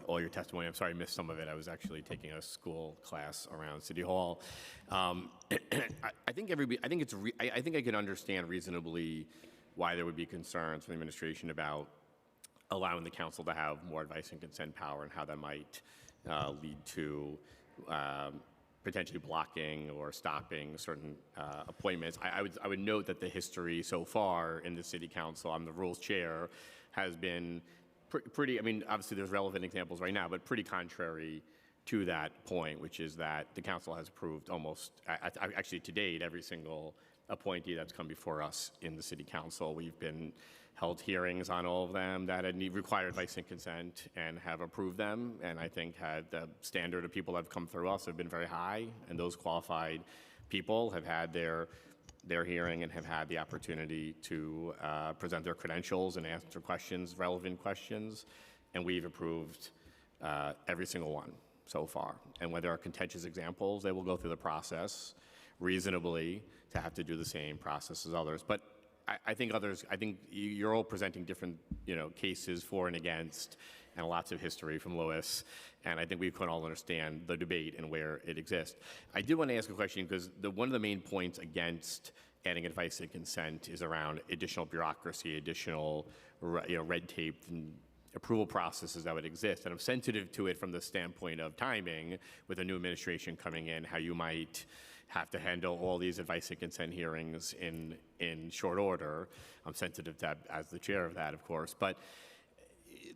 all your testimony. I'm sorry I missed some of it. I was actually taking a school class around City Hall. I think I can understand reasonably why there would be concerns from the administration about allowing the council to have more advice and consent power and how that might lead to potentially blocking or stopping certain appointments. I would note that the history so far in the city council, I'm the rules chair, has been pretty, obviously there's relevant examples right now, but pretty contrary to that point, which is that the council has approved almost, actually to date, every single appointee that's come before us in the city council. We've been held hearings on all of them that had required advice and consent and have approved them, and I think had the standard of people that have come through us have been very high, and those qualified people have had their hearing and have had the opportunity to present their credentials and answer questions, relevant questions, and we've approved every single one so far. And when there are contentious examples, they will go through the process reasonably to have to do the same process as others. But I think you're all presenting different, cases for and against, and lots of history from Lewis, and I think we can all understand the debate and where it exists. I did want to ask a question because one of the main points against adding advice and consent is around additional bureaucracy, additional red tape and approval processes that would exist. And I'm sensitive to it from the standpoint of timing with a new administration coming in, how you might have to handle all these advice and consent hearings in short order. I'm sensitive to that as the chair of that, of course. But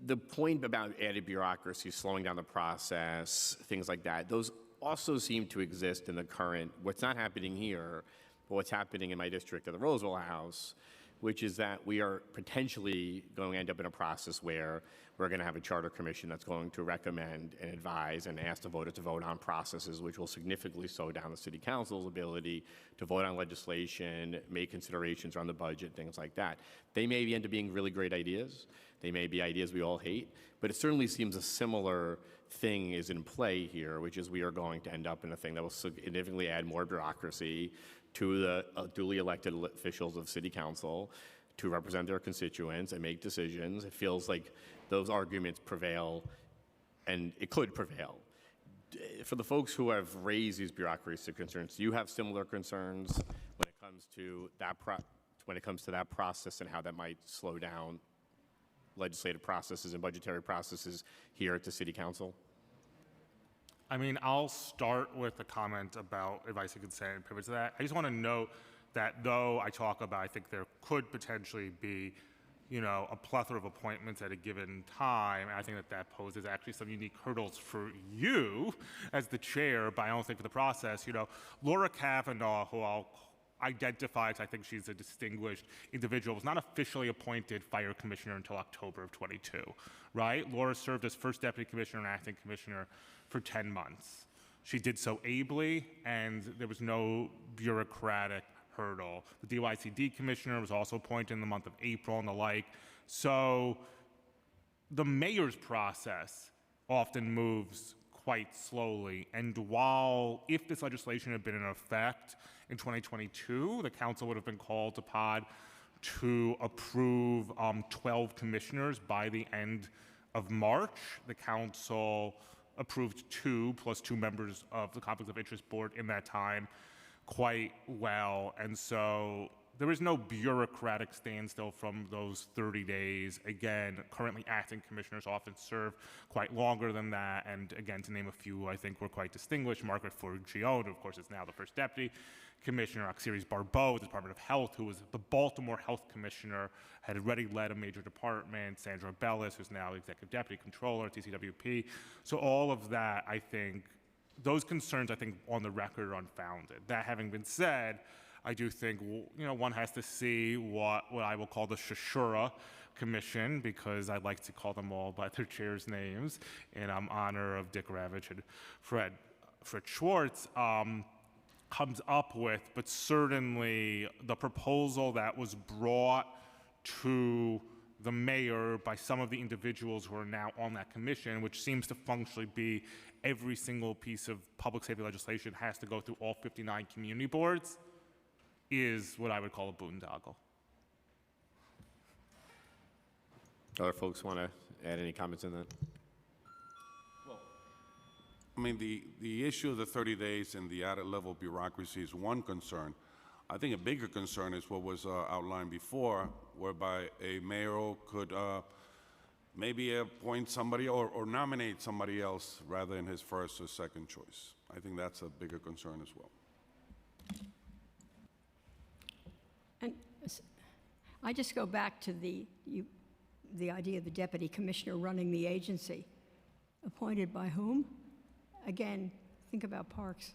the point about added bureaucracy, slowing down the process, things like that, those also seem to exist in the current, what's not happening here, but what's happening in my district at the Roseville House, which is that we are potentially going to end up in a process where we're going to have a charter commission that's going to recommend and advise and ask the voters to vote on processes which will significantly slow down the city council's ability to vote on legislation, make considerations around the budget, things like that. They may end up being really great ideas. They may be ideas we all hate, but it certainly seems a similar thing is in play here, which is we are going to end up in a thing that will significantly add more bureaucracy to the duly elected officials of city council to represent their constituents and make decisions. It feels like those arguments prevail, and it could prevail. For the folks who have raised these bureaucracy concerns, do you have similar concerns when it comes to that process and how that might slow down legislative processes and budgetary processes here at the city council? I mean, I'll start with a comment about advice and consent and privilege to that. I just want to note that though I talk about, I think there could potentially be, a plethora of appointments at a given time, and I think that poses actually some unique hurdles for you as the chair, but I don't think for the process. Laura Kavanaugh, who I'll identify as I think she's a distinguished individual, was not officially appointed fire commissioner until October of 22, right? Laura served as first deputy commissioner and acting commissioner for 10 months. She did so ably, and there was no bureaucratic hurdle. The DYCD commissioner was also appointed in the month of April and the like. So the mayor's process often moves quite slowly. And if this legislation had been in effect in 2022, the council would have been called upon to approve 12 commissioners by the end of March. The council approved 2 plus 2 members of the Conflicts of Interest Board in that time quite well. And so there is no bureaucratic standstill from those 30 days. Again, currently acting commissioners often serve quite longer than that. And again, to name a few, I think were quite distinguished. Margaret Forgione, who of course is now the first deputy commissioner. Oxiris Barbeau, the Department of Health, who was the Baltimore Health Commissioner, had already led a major department. Sandra Bellis, who's now executive deputy controller at TCWP. So all of that, I think, those concerns, I think, on the record are unfounded. That having been said, I do think, one has to see what I will call the Shashura Commission, because I like to call them all by their chairs' names, in honor of Dick Ravitch and Fred Schwartz, comes up with. But certainly the proposal that was brought to the mayor by some of the individuals who are now on that commission, which seems to functionally be every single piece of public safety legislation has to go through all 59 community boards, is what I would call a boondoggle. Other folks want to add any comments on that? I mean, the issue of the 30 days and the added level of bureaucracy is one concern. I think a bigger concern is what was outlined before, whereby a mayor could maybe appoint somebody or nominate somebody else rather than his first or second choice. I think that's a bigger concern as well. And I just go back to the idea of the deputy commissioner running the agency. Appointed by whom? Again, think about parks.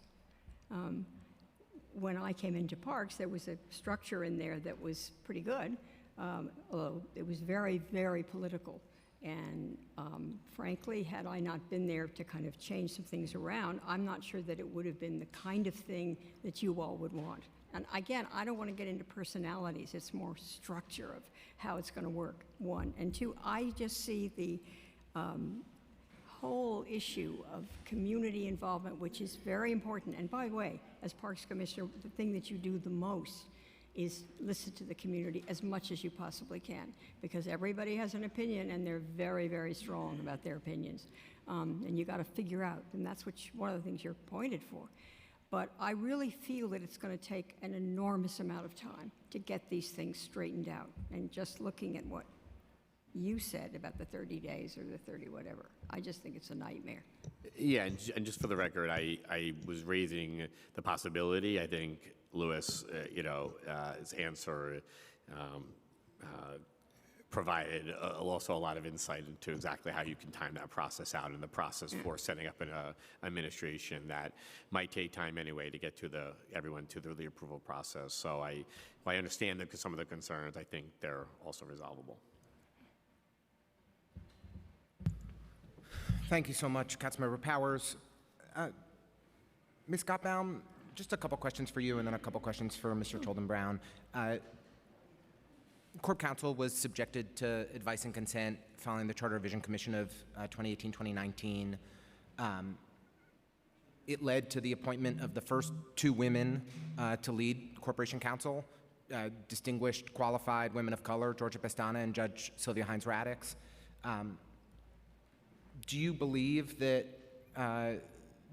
When I came into parks, there was a structure in there that was pretty good, although it was very, very political. And frankly, had I not been there to kind of change some things around, I'm not sure that it would have been the kind of thing that you all would want. And again, I don't want to get into personalities. It's more structure of how it's going to work, one. And two, I just see the whole issue of community involvement, which is very important. And by the way, as Parks Commissioner, the thing that you do the most is listen to the community as much as you possibly can, because everybody has an opinion and they're very, very strong about their opinions. And you got to figure out, and that's one of the things you're appointed for. But I really feel that it's going to take an enormous amount of time to get these things straightened out. And just looking at what you said about the 30 days or the 30 whatever, I just think it's a nightmare. Yeah, and just for the record, I was raising the possibility. I think Louis, his answer provided also a lot of insight into exactly how you can time that process out and the process for setting up an administration that might take time anyway to get to everyone to the approval process. So I understand some of the concerns. I think they're also resolvable. Thank you so much, Councilmember Powers. Ms. Gottbaum, just a couple questions for you and then a couple questions for Mr. Cholden Brown. Corp Counsel was subjected to advice and consent following the Charter Revision Commission of 2018-2019. It led to the appointment of the first 2 women to lead Corporation Counsel, distinguished, qualified women of color, Georgia Pestana and Judge Sylvia Hines-Radix. Do you believe that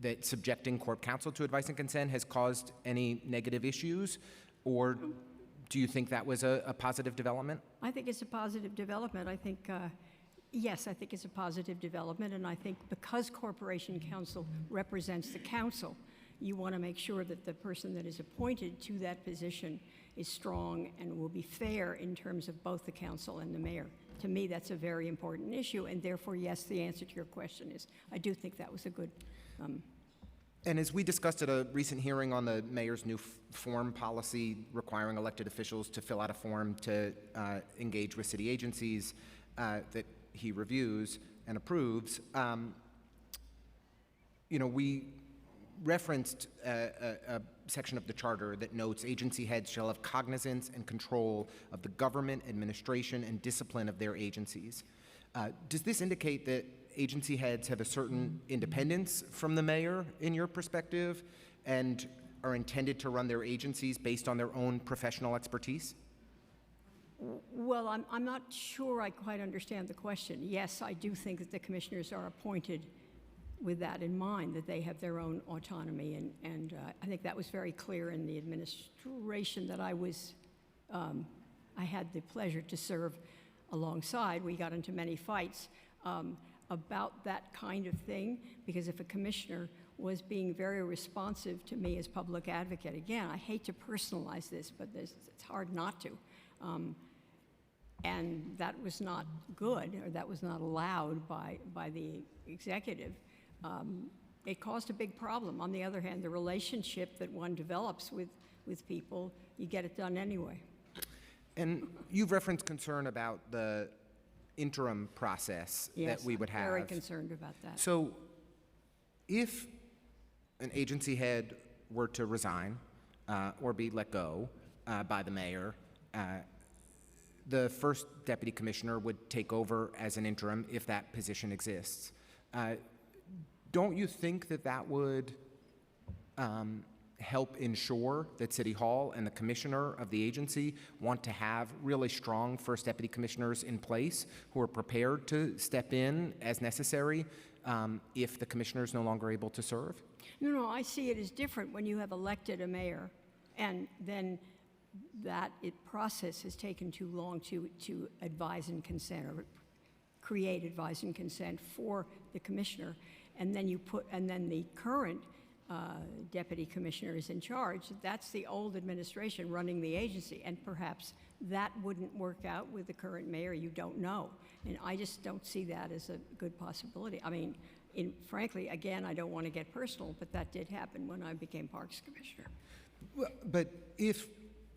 that subjecting Corp Counsel to advice and consent has caused any negative issues, or do you think that was a positive development? I think it's a positive development. I think, yes, I think it's a positive development, and I think because Corporation Counsel represents the council, you want to make sure that the person that is appointed to that position is strong and will be fair in terms of both the council and the mayor. To me, that's a very important issue, and therefore, yes, the answer to your question is I do think that was a good. And as we discussed at a recent hearing on the mayor's new form policy requiring elected officials to fill out a form to engage with city agencies that he reviews and approves, we referenced a section of the charter that notes agency heads shall have cognizance and control of the government, administration, and discipline of their agencies. Does this indicate that agency heads have a certain independence from the mayor in your perspective and are intended to run their agencies based on their own professional expertise? Well, I'm not sure I quite understand the question. Yes, I do think that the commissioners are appointed with that in mind, that they have their own autonomy, and I think that was very clear in the administration that I had the pleasure to serve alongside. We got into many fights about that kind of thing, because if a commissioner was being very responsive to me as public advocate, again, I hate to personalize this, but it's hard not to, and that was not good, or that was not allowed by the executive. It caused a big problem. On the other hand, the relationship that one develops with people, you get it done anyway. And you've referenced concern about the interim process that we would have. Yes, I'm very concerned about that. So if an agency head were to resign or be let go by the mayor, the first deputy commissioner would take over as an interim if that position exists. Don't you think that that would help ensure that City Hall and the commissioner of the agency want to have really strong first deputy commissioners in place who are prepared to step in as necessary if the commissioner is no longer able to serve? No, I see it as different when you have elected a mayor and then that process has taken too long to advise and consent or create advise and consent for the commissioner, and then the current deputy commissioner is in charge. That's the old administration running the agency, and perhaps that wouldn't work out with the current mayor. You don't know, and I just don't see that as a good possibility. I mean, frankly, again, I don't want to get personal, but that did happen when I became Parks Commissioner. Well, but if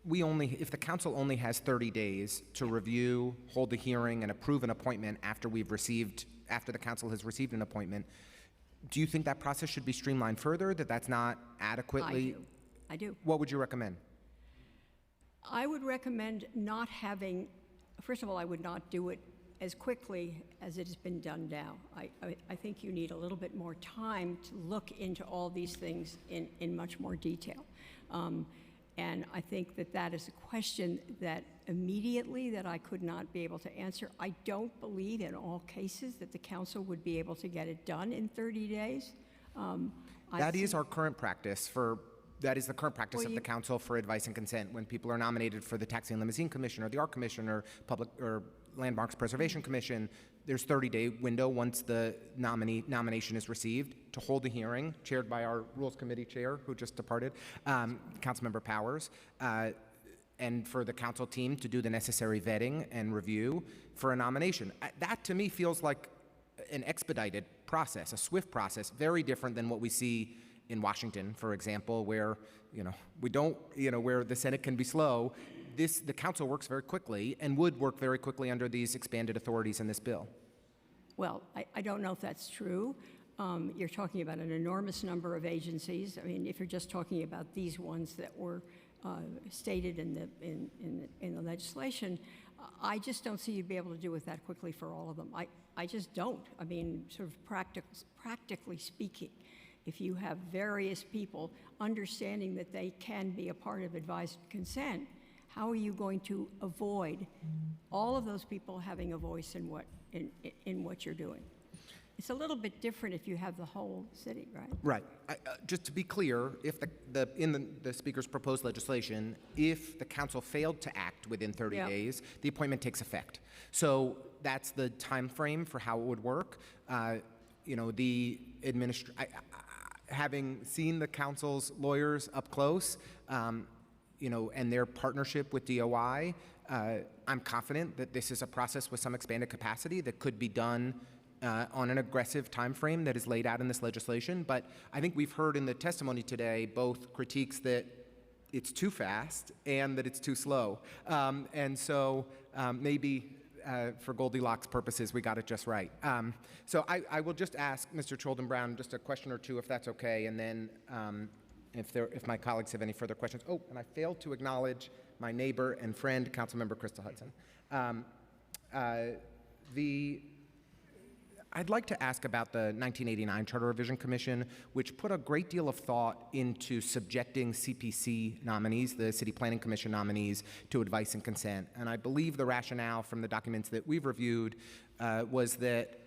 the council only has 30 days to review, hold a hearing, and approve an appointment after the council has received an appointment, do you think that process should be streamlined further, that's not adequately? I do. What would you recommend? I would recommend not having, first of all, I would not do it as quickly as it has been done now. I think you need a little bit more time to look into all these things in much more detail. And I think that is a question that immediately that I could not be able to answer. I don't believe in all cases that the council would be able to get it done in 30 days. That is our current practice that is the current practice of the council for advice and consent when people are nominated for the Taxi and Limousine Commission or the Art Commission or Public or Landmarks Preservation Commission. There's 30-day window once the nomination is received to hold a hearing, chaired by our Rules Committee chair, who just departed, Councilmember Powers. and for the council team to do the necessary vetting and review for a nomination. That to me feels like an expedited process, a swift process, very different than what we see in Washington, for example, where we don't, where the Senate can be slow. The council works very quickly and would work very quickly under these expanded authorities in this bill. Well, I don't know if that's true. You're talking about an enormous number of agencies. I mean, if you're just talking about these ones that were stated in the legislation, I just don't see you'd be able to do it that quickly for all of them. I just don't. I mean, sort of practically speaking, if you have various people understanding that they can be a part of advised consent, how are you going to avoid all of those people having a voice in what you're doing? It's a little bit different if you have the whole city, right? Right. Just to be clear, if in the Speaker's proposed legislation, if the council failed to act within 30 days, the appointment takes effect. So that's the time frame for how it would work. Having seen the council's lawyers up close, and their partnership with DOI, I'm confident that this is a process with some expanded capacity that could be done on an aggressive time frame that is laid out in this legislation. But I think we've heard in the testimony today both critiques that it's too fast and that it's too slow. And so maybe for Goldilocks purposes, we got it just right. So I will just ask Mr. Cholden-Brown just a question or two, if that's okay, and then if my colleagues have any further questions. Oh, and I failed to acknowledge my neighbor and friend, Councilmember Krista Hudson. I'd like to ask about the 1989 Charter Revision Commission, which put a great deal of thought into subjecting CPC nominees, the City Planning Commission nominees, to advice and consent. And I believe the rationale from the documents that we've reviewed was that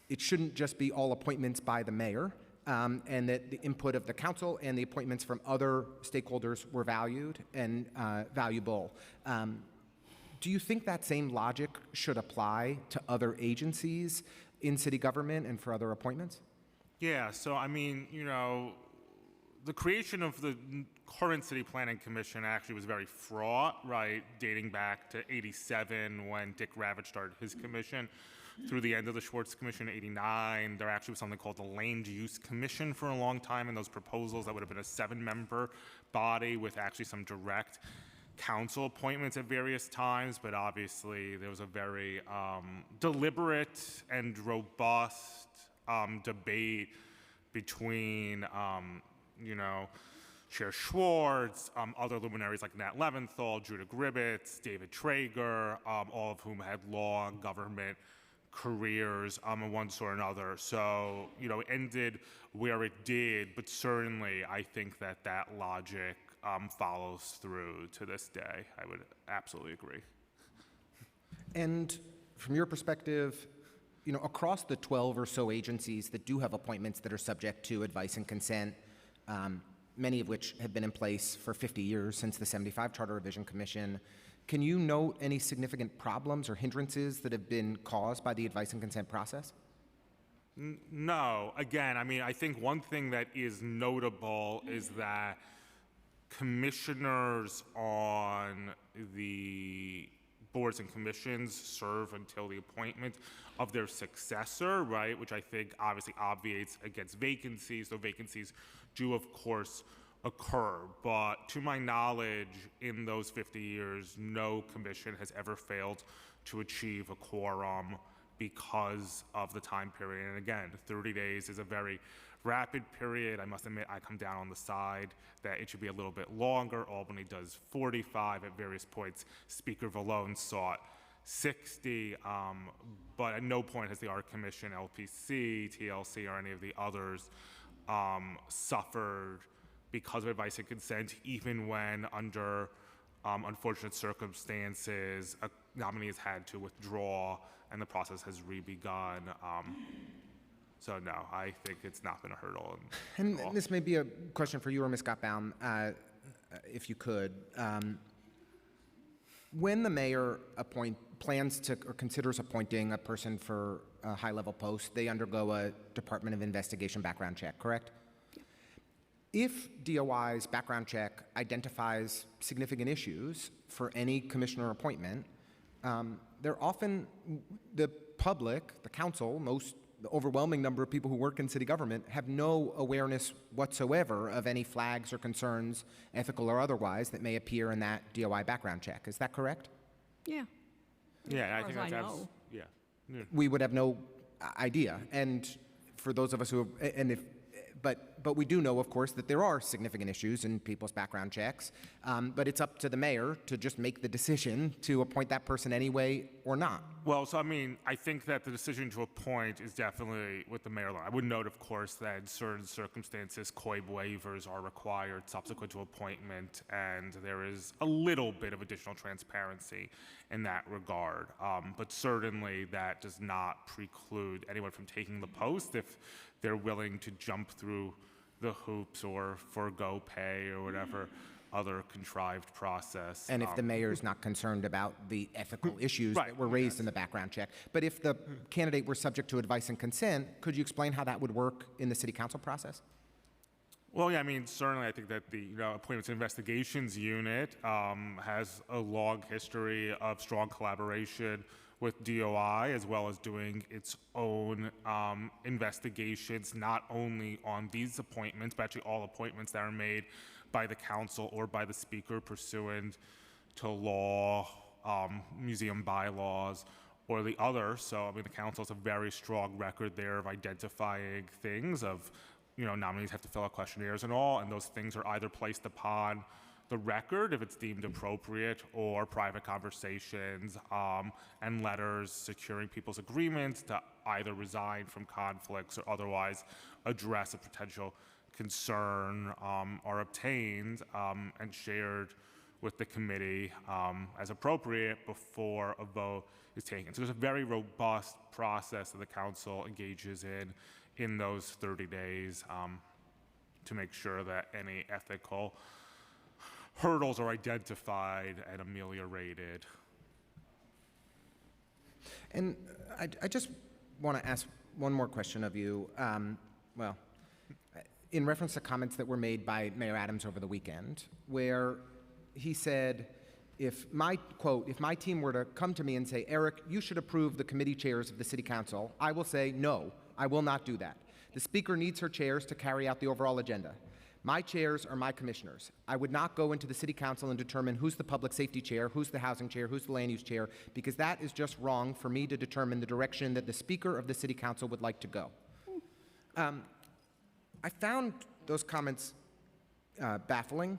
it shouldn't just be all appointments by the mayor, and that the input of the council and the appointments from other stakeholders were valued and valuable. Do you think that same logic should apply to other agencies in city government and for other appointments? Yeah, so I mean, the creation of the current City Planning Commission actually was very fraught, right, dating back to '87 when Dick Ravitch started his commission. Through the end of the Schwartz Commission in '89, there actually was something called the Land Use Commission for a long time, and those proposals that would have been a 7-member body with actually some direct council appointments at various times, but obviously there was a very deliberate and robust debate between, Chair Schwartz, other luminaries like Nat Leventhal, Judah Gribbetts, David Traeger, all of whom had long government careers of one sort or another. So, it ended where it did, but certainly I think that logic follows through to this day. I would absolutely agree. And from your perspective, across the 12 or so agencies that do have appointments that are subject to advice and consent, many of which have been in place for 50 years since the '75 Charter Revision Commission, can you note any significant problems or hindrances that have been caused by the advice and consent process? No. Again, I think one thing that is notable is that commissioners on the boards and commissions serve until the appointment of their successor, right, which I think obviously obviates against vacancies, though vacancies do, of course, occur. But to my knowledge, in those 50 years, no commission has ever failed to achieve a quorum because of the time period. And again, 30 days is a very rapid period. I must admit, I come down on the side that it should be a little bit longer. Albany does 45 at various points. Speaker Vallone sought 60, but at no point has the Art Commission, LPC, TLC, or any of the others suffered because of advice and consent, even when under unfortunate circumstances, a nominee has had to withdraw and the process has re-begun. So no, I think it's not been a hurdle. And this may be a question for you or Ms. Gottbaum, if you could. When the mayor plans to or considers appointing a person for a high-level post, they undergo a Department of Investigation background check, correct? If DOI's background check identifies significant issues for any commissioner appointment, they're often, the public, the council, the overwhelming number of people who work in city government have no awareness whatsoever of any flags or concerns, ethical or otherwise, that may appear in that DOI background check. Is that correct? Yeah. Yeah, I far think as that's I know. yeah. We would have no idea. And for those of us who, but we do know, of course, that there are significant issues in people's background checks. But it's up to the mayor to just make the decision to appoint that person anyway or not. Well, so I mean, I think that the decision to appoint is definitely with the mayor alone. I would note, of course, that in certain circumstances, COIB waivers are required subsequent to appointment, and there is a little bit of additional transparency in that regard. But certainly that does not preclude anyone from taking the post if they're willing to jump through the hoops or forego pay or whatever other contrived process. And if the mayor's not concerned about the ethical issues Right, that were raised in the background check. But if the candidate were subject to advice and consent, could you explain how that would work in the city council process? Well, yeah, I mean, certainly I think that the Appointments and Investigations Unit has a long history of strong collaboration with DOI, as well as doing its own investigations, not only on these appointments, but actually all appointments that are made by the council or by the speaker pursuant to law, museum bylaws, or the other. So, I mean, the council has a very strong record there of identifying things of, nominees have to fill out questionnaires and all, and those things are either placed upon the record if it's deemed appropriate, or private conversations and letters securing people's agreements to either resign from conflicts or otherwise address a potential concern are obtained and shared with the committee as appropriate before a vote is taken. So there's a very robust process that the council engages in those 30 days to make sure that any ethical hurdles are identified and ameliorated. And I just want to ask one more question of you. In reference to comments that were made by Mayor Adams over the weekend, where he said, if my team were to come to me and say, Eric, you should approve the committee chairs of the city council, I will say, no, I will not do that. The speaker needs her chairs to carry out the overall agenda. My chairs are my commissioners. I would not go into the city council and determine who's the public safety chair, who's the housing chair, who's the land use chair, because that is just wrong for me to determine the direction that the speaker of the city council would like to go. I found those comments baffling,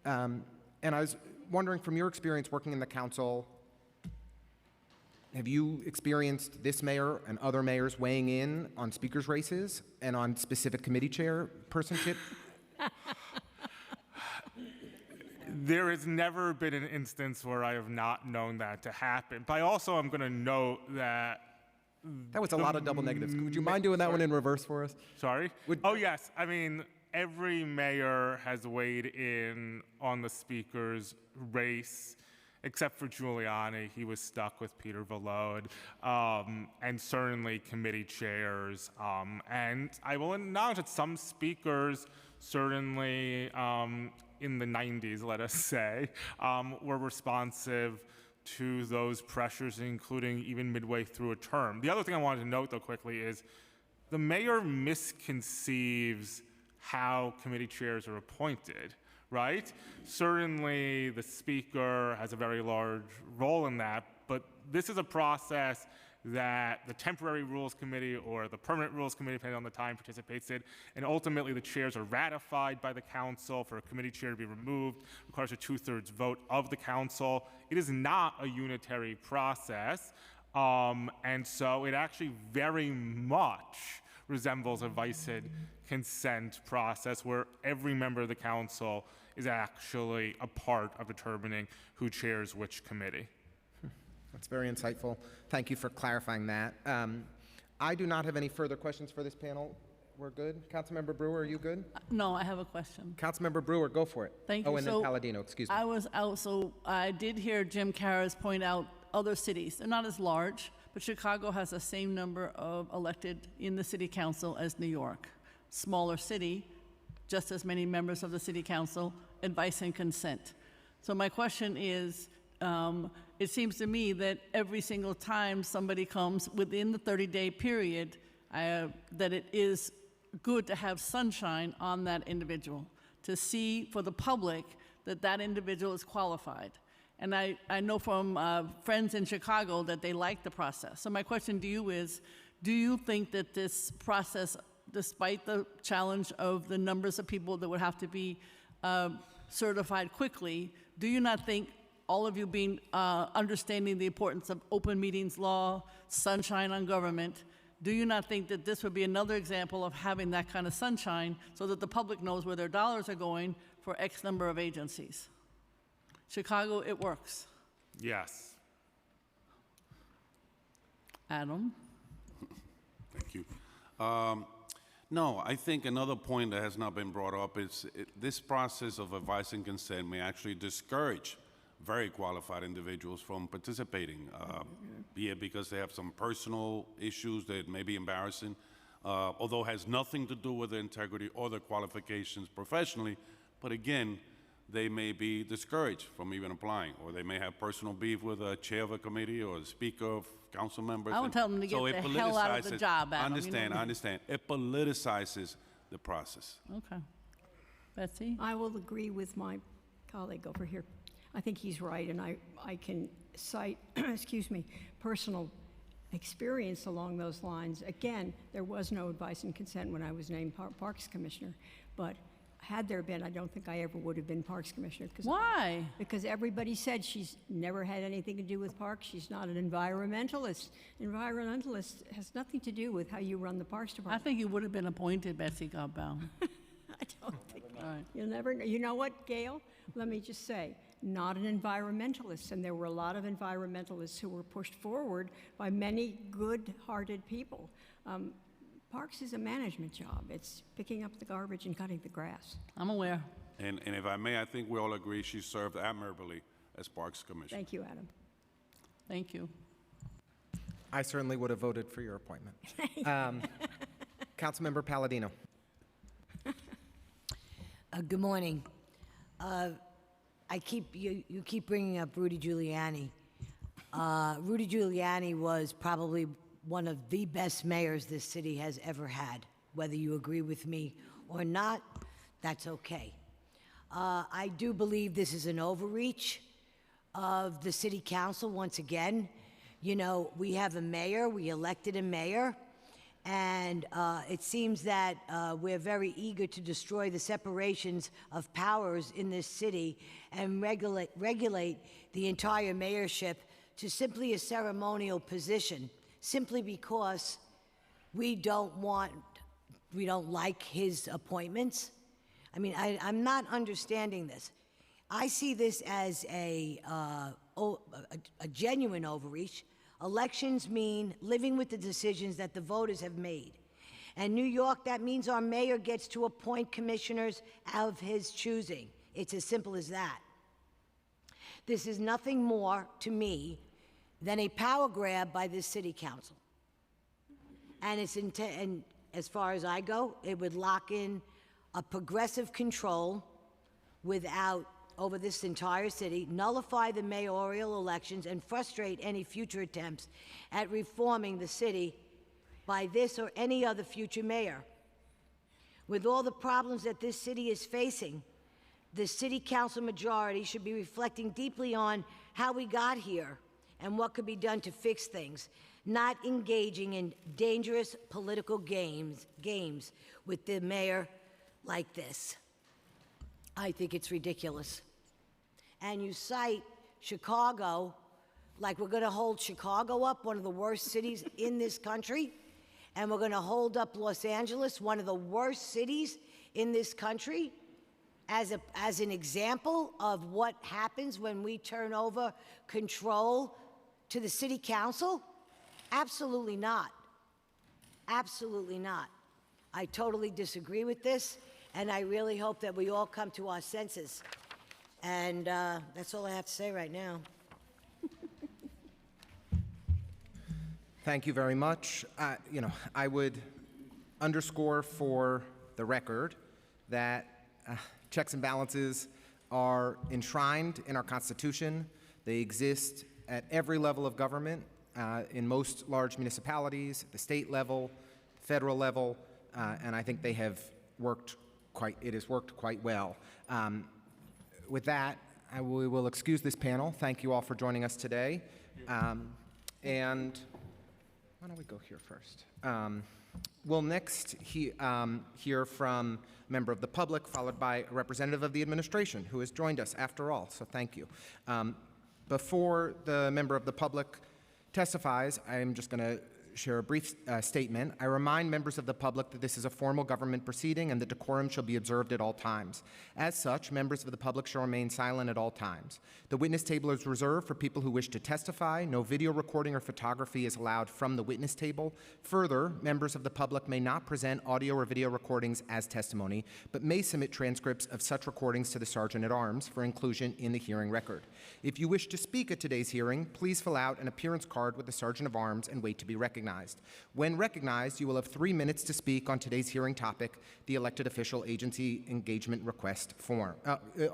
and I was wondering, from your experience working in the council, have you experienced this mayor and other mayors weighing in on speakers' races and on specific committee chair personship? There has never been an instance where I have not known that to happen. But I also am going to note that that was a lot of double negatives. Would you mind doing that one in reverse for us? Sorry? Yes. I mean, every mayor has weighed in on the speaker's race, except for Giuliani. He was stuck with Peter Volode, and certainly committee chairs. And I will acknowledge that some speakers, certainly in the 90s, let us say, were responsive to those pressures, including even midway through a term. The other thing I wanted to note, though, quickly is the mayor misconceives how committee chairs are appointed, right? Certainly, the speaker has a very large role in that, but this is a process that the temporary rules committee or the permanent rules committee, depending on the time, participates in, and ultimately the chairs are ratified by the council. For a committee chair to be removed requires a 2/3 vote of the council. It is not a unitary process, and so it actually very much resembles a vice consent process where every member of the council is actually a part of determining who chairs which committee. That's very insightful. Thank you for clarifying that. I do not have any further questions for this panel. We're good? Councilmember Brewer, are you good? No, I have a question. Councilmember Brewer, go for it. Thank you. Oh, and then Palladino, excuse me. I was out, so I did hear Jim Karras point out other cities. They're not as large, but Chicago has the same number of elected in the city council as New York. Smaller city, just as many members of the city council, advice and consent. So my question is, it seems to me that every single time somebody comes within the 30-day period, that it is good to have sunshine on that individual, to see for the public that that individual is qualified. And I know from friends in Chicago that they like the process. So my question to you is, do you think that this process, despite the challenge of the numbers of people that would have to be certified quickly, do you not think all of you being understanding the importance of open meetings law, sunshine on government, do you not think that this would be another example of having that kind of sunshine so that the public knows where their dollars are going for X number of agencies? Chicago, it works. Yes. Adam? Thank you. No, I think another point that has not been brought up is this process of advice and consent may actually discourage very qualified individuals from participating, be it because they have some personal issues that may be embarrassing, although it has nothing to do with their integrity or their qualifications professionally, but again, they may be discouraged from even applying, or they may have personal beef with a chair of a committee or the speaker of council members. I would tell them to get the hell out of the job, Adam. I understand. It politicizes the process. Okay. Betsy? I will agree with my colleague over here. I think he's right, and I can cite, excuse me, personal experience along those lines. Again, there was no advice and consent when I was named Parks Commissioner, but had there been, I don't think I ever would have been Parks Commissioner. Why? Because everybody said she's never had anything to do with parks. She's not an environmentalist. Environmentalist has nothing to do with how you run the Parks I Department. think you would have been appointed, Betsy Gobbow. I don't think. All right. You'll never know. You know what, Gail? Let me just say, not an environmentalist, and there were a lot of environmentalists who were pushed forward by many good-hearted people. Parks is a management job. It's picking up the garbage and cutting the grass. I'm aware. And if I may, I think we all agree she served admirably as Parks Commissioner. Thank you, Adam. Thank you. I certainly would have voted for your appointment. Councilmember Palladino. Good morning. You keep bringing up Rudy Giuliani. Rudy Giuliani was probably one of the best mayors this city has ever had. Whether you agree with me or not, that's okay. I do believe this is an overreach of the city council once again. You know, we have a mayor, we elected a mayor, and it seems that we're very eager to destroy the separations of powers in this city and regulate the entire mayorship to simply a ceremonial position, simply because we don't like his appointments. I mean, I'm not understanding this. I see this as a genuine overreach. Elections mean living with the decisions that the voters have made. And New York, that means our mayor gets to appoint commissioners of his choosing. It's as simple as that. This is nothing more, to me, than a power grab by this city council. And and as far as I go, it would lock in a progressive control over this entire city, nullify the mayoral elections, and frustrate any future attempts at reforming the city by this or any other future mayor. With all the problems that this city is facing, the city council majority should be reflecting deeply on how we got here and what could be done to fix things, not engaging in dangerous political games with the mayor like this. I think it's ridiculous. And you cite Chicago like we're going to hold Chicago up, one of the worst cities in this country, and we're going to hold up Los Angeles, one of the worst cities in this country, as an example of what happens when we turn over control to the city council? Absolutely not. Absolutely not. I totally disagree with this, and I really hope that we all come to our senses. And that's all I have to say right now. Thank you very much. I would underscore for the record that checks and balances are enshrined in our Constitution. They exist at every level of government, in most large municipalities, at the state level, federal level, and I think they have it has worked quite well. With that, we will excuse this panel. Thank you all for joining us today. And why don't we go here first? We'll next hear from a member of the public, followed by a representative of the administration, who has joined us after all, so thank you. Before the member of the public testifies, I'm just going to share a brief statement. I remind members of the public that this is a formal government proceeding and that decorum shall be observed at all times. As such, members of the public shall remain silent at all times. The witness table is reserved for people who wish to testify. No video recording or photography is allowed from the witness table. Further, members of the public may not present audio or video recordings as testimony, but may submit transcripts of such recordings to the Sergeant-at-Arms for inclusion in the hearing record. If you wish to speak at today's hearing, please fill out an appearance card with the Sergeant-at-Arms and wait to be recognized. When recognized, you will have 3 minutes to speak on today's hearing topic, the elected official agency engagement request form. You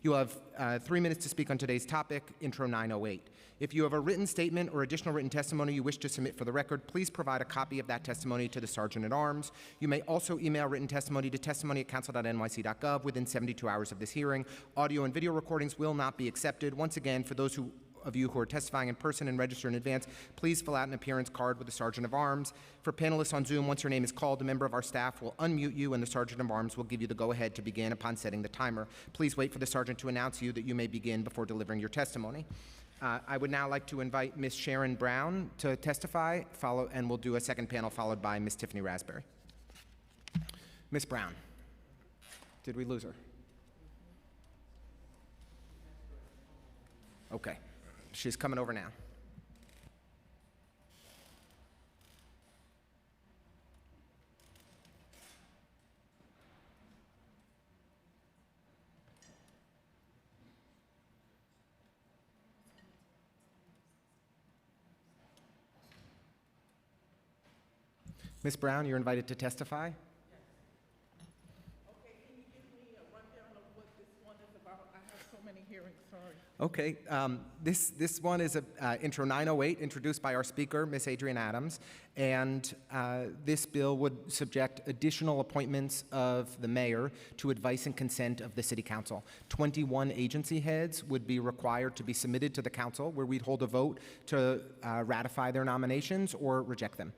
will have 3 minutes to speak on today's topic, Intro 908. If you have a written statement or additional written testimony you wish to submit for the record, please provide a copy of that testimony to the Sergeant-at-Arms. You may also email written testimony to testimony@council.nyc.gov within 72 hours of this hearing. Audio and video recordings will not be accepted. Once again, for those of you who are testifying in person and register in advance, please fill out an appearance card with the Sergeant-at-Arms. For panelists on Zoom, once your name is called, a member of our staff will unmute you and the Sergeant-at-Arms will give you the go-ahead to begin upon setting the timer. Please wait for the Sergeant to announce you that you may begin before delivering your testimony. I would now like to invite Ms. Sharon Brown to testify, and we'll do a second panel followed by Ms. Tiffany Raspberry. Ms. Brown, did we lose her? Okay. She's coming over now. Ms. Brown, you're invited to testify. Okay, this one is Intro 908, introduced by our speaker, Ms. Adrienne Adams, and this bill would subject additional appointments of the mayor to advice and consent of the city council. 21 agency heads would be required to be submitted to the council, where we'd hold a vote to ratify their nominations or reject them.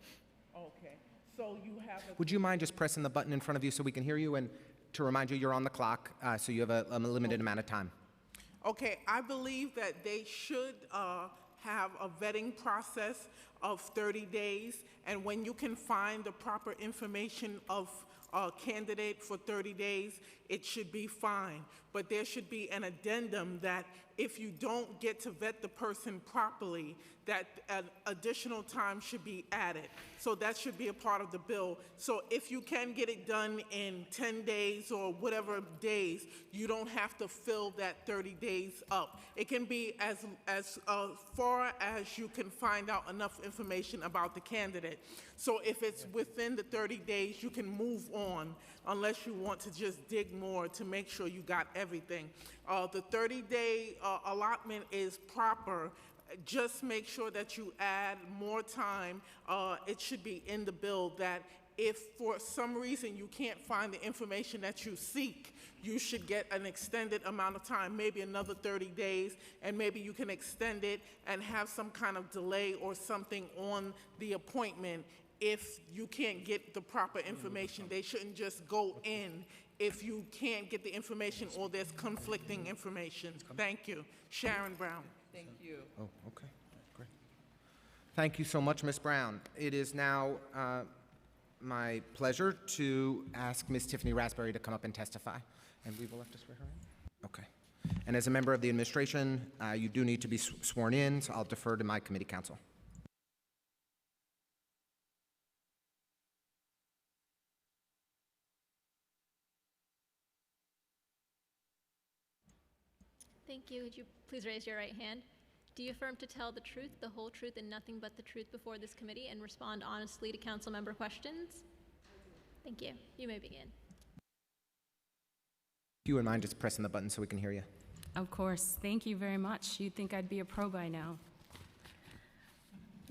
Okay, so you have Would you mind just pressing the button in front of you so we can hear you, and to remind you you're on the clock, so you have a limited amount of time. Okay, I believe that they should have a vetting process of 30 days, and when you can find the proper information of a candidate for 30 days, it should be fine. But there should be an addendum that if you don't get to vet the person properly, that an additional time should be added. So that should be a part of the bill. So if you can get it done in 10 days or whatever days, you don't have to fill that 30 days up. It can be as far as you can find out enough information about the candidate. So if it's within the 30 days, you can move on, unless you want to just dig more to make sure you got everything. The 30-day allotment is proper. Just make sure that you add more time. It should be in the bill that if for some reason you can't find the information that you seek, you should get an extended amount of time, maybe another 30 days, and maybe you can extend it and have some kind of delay or something on the appointment. If you can't get the proper information, they shouldn't just go in if you can't get the information or there's conflicting information. Thank you. Sharon Brown. Thank you. Oh, okay, great. Thank you so much, Ms. Brown. It is now my pleasure to ask Ms. Tiffany Raspberry to come up and testify. And we will have to swear her in? Okay. And as a member of the administration, you do need to be sworn in, so I'll defer to my committee counsel. Thank you. Would you please raise your right hand? Do you affirm to tell the truth, the whole truth, and nothing but the truth before this committee and respond honestly to council member questions? Thank you. You may begin. If you wouldn't mind just pressing the button so we can hear you. Of course. Thank you very much. You'd think I'd be a pro by now.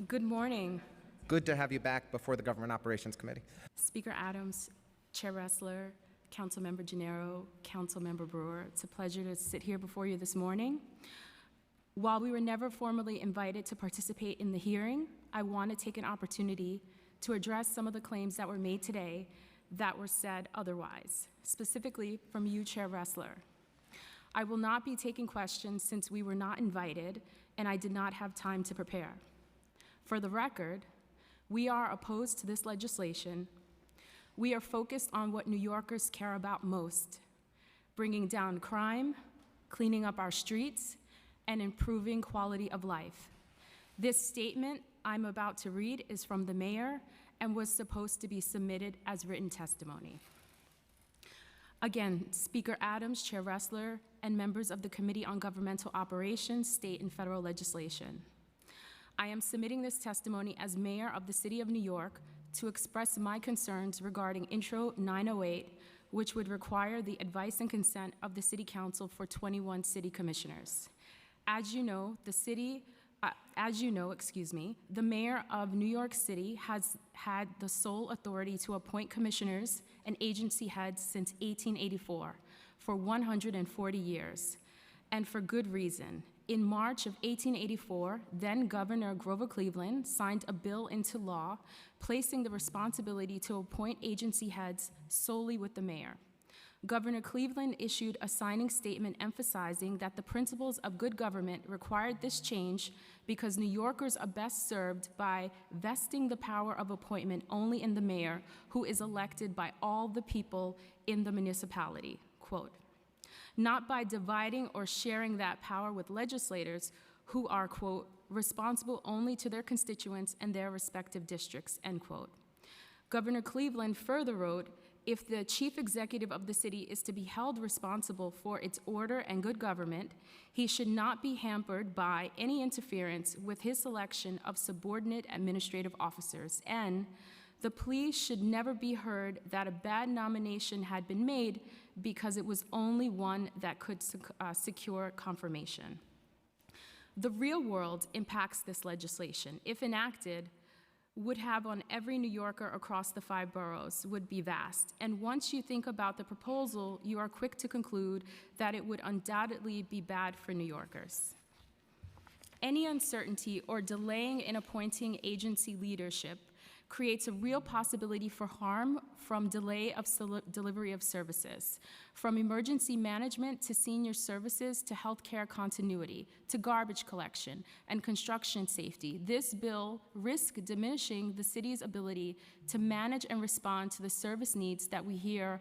Good morning, Good to have you back before the Government Operations Committee. Speaker Adams, Chair Ressler, Councilmember Gennaro, Councilmember Brewer. It's a pleasure to sit here before you this morning. While we were never formally invited to participate in the hearing, I want to take an opportunity to address some of the claims that were made today that were said otherwise, specifically from you, Chair Ressler. I will not be taking questions since we were not invited and I did not have time to prepare. For the record, we are opposed to this legislation. We are focused on what New Yorkers care about most: bringing down crime, cleaning up our streets, and improving quality of life. This statement I'm about to read is from the mayor and was supposed to be submitted as written testimony. Again, Speaker Adams, Chair Ressler, and members of the Committee on Governmental Operations, State and Federal Legislation. I am submitting this testimony as mayor of the City of New York to express my concerns regarding Intro 908, which would require the advice and consent of the City Council for 21 city commissioners. As you know, the mayor of New York City has had the sole authority to appoint commissioners and agency heads since 1884, for 140 years, and for good reason. In March of 1884, then Governor Grover Cleveland signed a bill into law placing the responsibility to appoint agency heads solely with the mayor. Governor Cleveland issued a signing statement emphasizing that the principles of good government required this change because New Yorkers are best served by vesting the power of appointment only in the mayor, who is elected by all the people in the municipality, quote, not by dividing or sharing that power with legislators who are, quote, responsible only to their constituents and their respective districts, end quote. Governor Cleveland further wrote, if the chief executive of the city is to be held responsible for its order and good government, he should not be hampered by any interference with his selection of subordinate administrative officers, and the plea should never be heard that a bad nomination had been made because it was only one that could secure confirmation. The real world impacts this legislation, if enacted, would have on every New Yorker across the 5 boroughs would be vast. And once you think about the proposal, you are quick to conclude that it would undoubtedly be bad for New Yorkers. Any uncertainty or delaying in appointing agency leadership creates a real possibility for harm from delay of delivery of services, from emergency management to senior services to healthcare continuity, to garbage collection and construction safety. This bill risks diminishing the city's ability to manage and respond to the service needs that we hear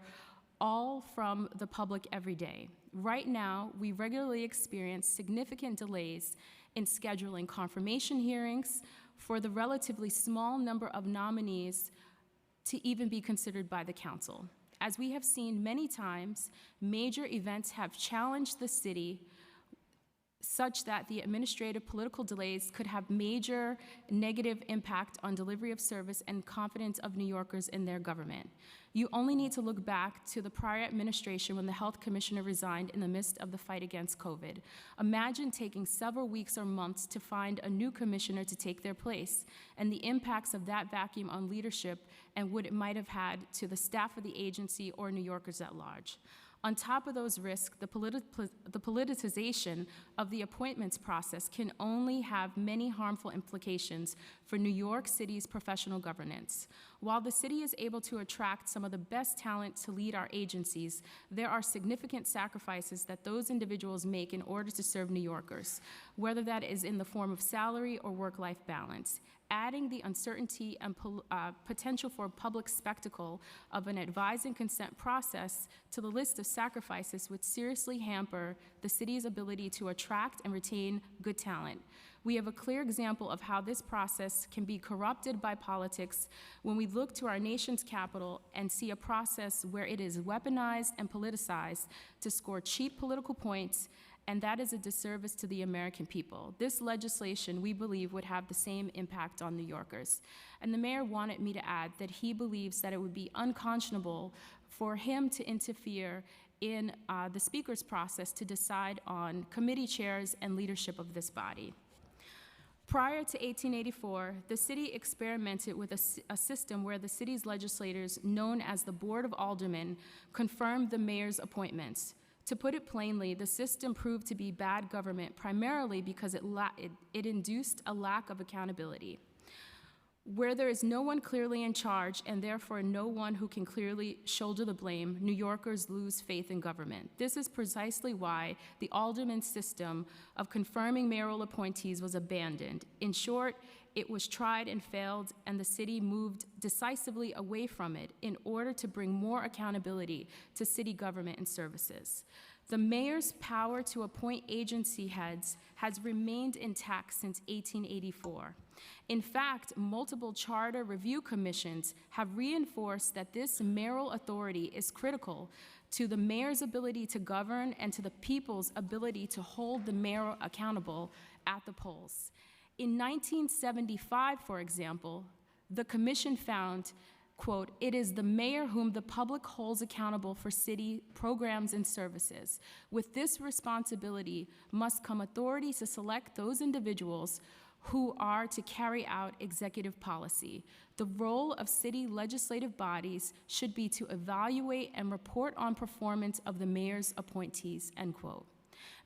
all from the public every day. Right now, we regularly experience significant delays in scheduling confirmation hearings for the relatively small number of nominees to even be considered by the council. As we have seen many times, major events have challenged the city such that the administrative political delays could have major negative impact on delivery of service and confidence of New Yorkers in their government. You only need to look back to the prior administration when the health commissioner resigned in the midst of the fight against COVID. Imagine taking several weeks or months to find a new commissioner to take their place, and the impacts of that vacuum on leadership and what it might have had to the staff of the agency or New Yorkers at large. On top of those risks, the politicization of the appointments process can only have many harmful implications for New York City's professional governance. While the city is able to attract some of the best talent to lead our agencies, there are significant sacrifices that those individuals make in order to serve New Yorkers, whether that is in the form of salary or work-life balance. Adding the uncertainty and potential for public spectacle of an advise and consent process to the list of sacrifices would seriously hamper the city's ability to attract and retain good talent. We have a clear example of how this process can be corrupted by politics when we look to our nation's capital and see a process where it is weaponized and politicized to score cheap political points, and that is a disservice to the American people. This legislation, we believe, would have the same impact on New Yorkers. And the mayor wanted me to add that he believes that it would be unconscionable for him to interfere in the speaker's process to decide on committee chairs and leadership of this body. Prior to 1884, the city experimented with a system where the city's legislators, known as the Board of Aldermen, confirmed the mayor's appointments. To put it plainly, the system proved to be bad government primarily because it induced a lack of accountability. Where there is no one clearly in charge and therefore no one who can clearly shoulder the blame, New Yorkers lose faith in government. This is precisely why the alderman system of confirming mayoral appointees was abandoned. In short, it was tried and failed, and the city moved decisively away from it in order to bring more accountability to city government and services. The mayor's power to appoint agency heads has remained intact since 1884. In fact, multiple charter review commissions have reinforced that this mayoral authority is critical to the mayor's ability to govern and to the people's ability to hold the mayor accountable at the polls. In 1975, for example, the commission found, quote, "It is the mayor whom the public holds accountable for city programs and services. With this responsibility must come authority to select those individuals who are to carry out executive policy. The role of city legislative bodies should be to evaluate and report on performance of the mayor's appointees," end quote.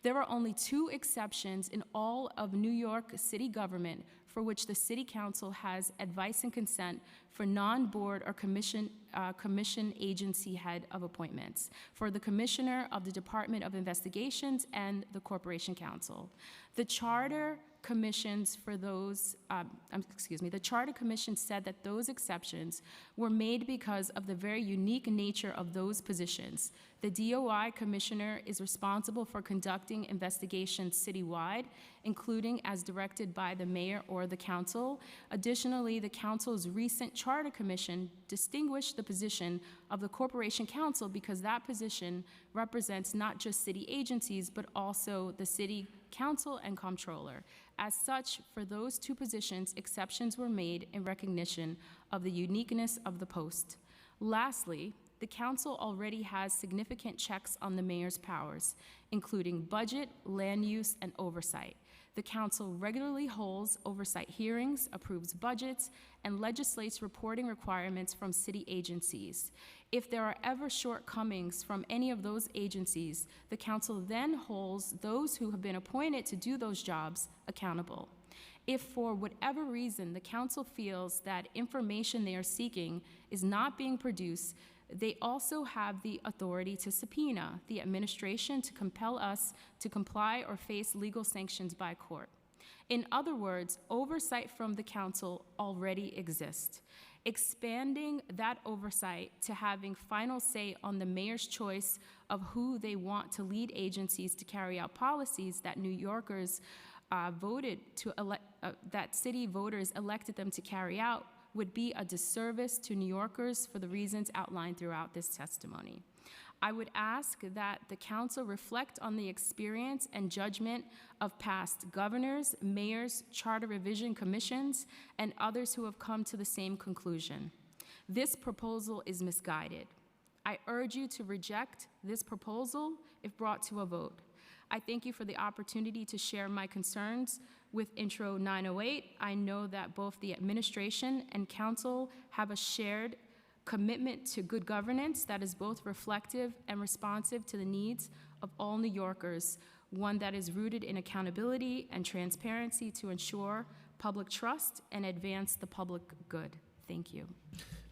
There are only 2 exceptions in all of New York City government for which the City Council has advice and consent for non-board or commission agency head of appointments, for the Commissioner of the Department of Investigations and the Corporation Council. The Charter Commissions for those, the Charter Commission said that those exceptions were made because of the very unique nature of those positions. The DOI Commissioner is responsible for conducting investigations citywide, including as directed by the mayor or the council. Additionally, the council's recent Charter Commission distinguished the position of the Corporation Council because that position represents not just city agencies, but also the City Council and Comptroller. As such, for those 2 positions, exceptions were made in recognition of the uniqueness of the post. Lastly, the council already has significant checks on the mayor's powers, including budget, land use, and oversight. The council regularly holds oversight hearings, approves budgets, and legislates reporting requirements from city agencies. If there are ever shortcomings from any of those agencies, the council then holds those who have been appointed to do those jobs accountable. If for whatever reason the council feels that information they are seeking is not being produced, they also have the authority to subpoena the administration to compel us to comply or face legal sanctions by court. In other words, oversight from the council already exists. Expanding that oversight to having final say on the mayor's choice of who they want to lead agencies to carry out policies that New Yorkers that city voters elected them to carry out would be a disservice to New Yorkers for the reasons outlined throughout this testimony. I would ask that the council reflect on the experience and judgment of past governors, mayors, charter revision commissions, and others who have come to the same conclusion. This proposal is misguided. I urge you to reject this proposal if brought to a vote. I thank you for the opportunity to share my concerns with Intro 908. I know that both the administration and council have a shared commitment to good governance that is both reflective and responsive to the needs of all New Yorkers, one that is rooted in accountability and transparency to ensure public trust and advance the public good. Thank you.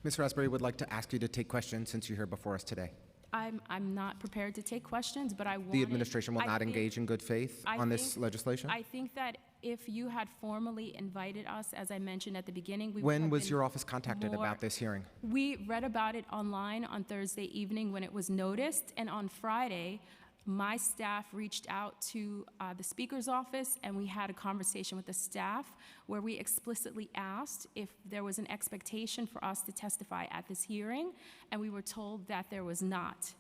Ms. Raspberry would like to ask you to take questions since you're here before us today. I'm not prepared to take questions, but I want The administration will not engage in good faith on this legislation? I think that if you had formally invited us, as I mentioned at the beginning, we would When have was been your office contacted more- about this hearing? We read about it online on Thursday evening when it was noticed, and on Friday, my staff reached out to the Speaker's office, and we had a conversation with the staff where we explicitly asked if there was an expectation for us to testify at this hearing, and we were told that there was not.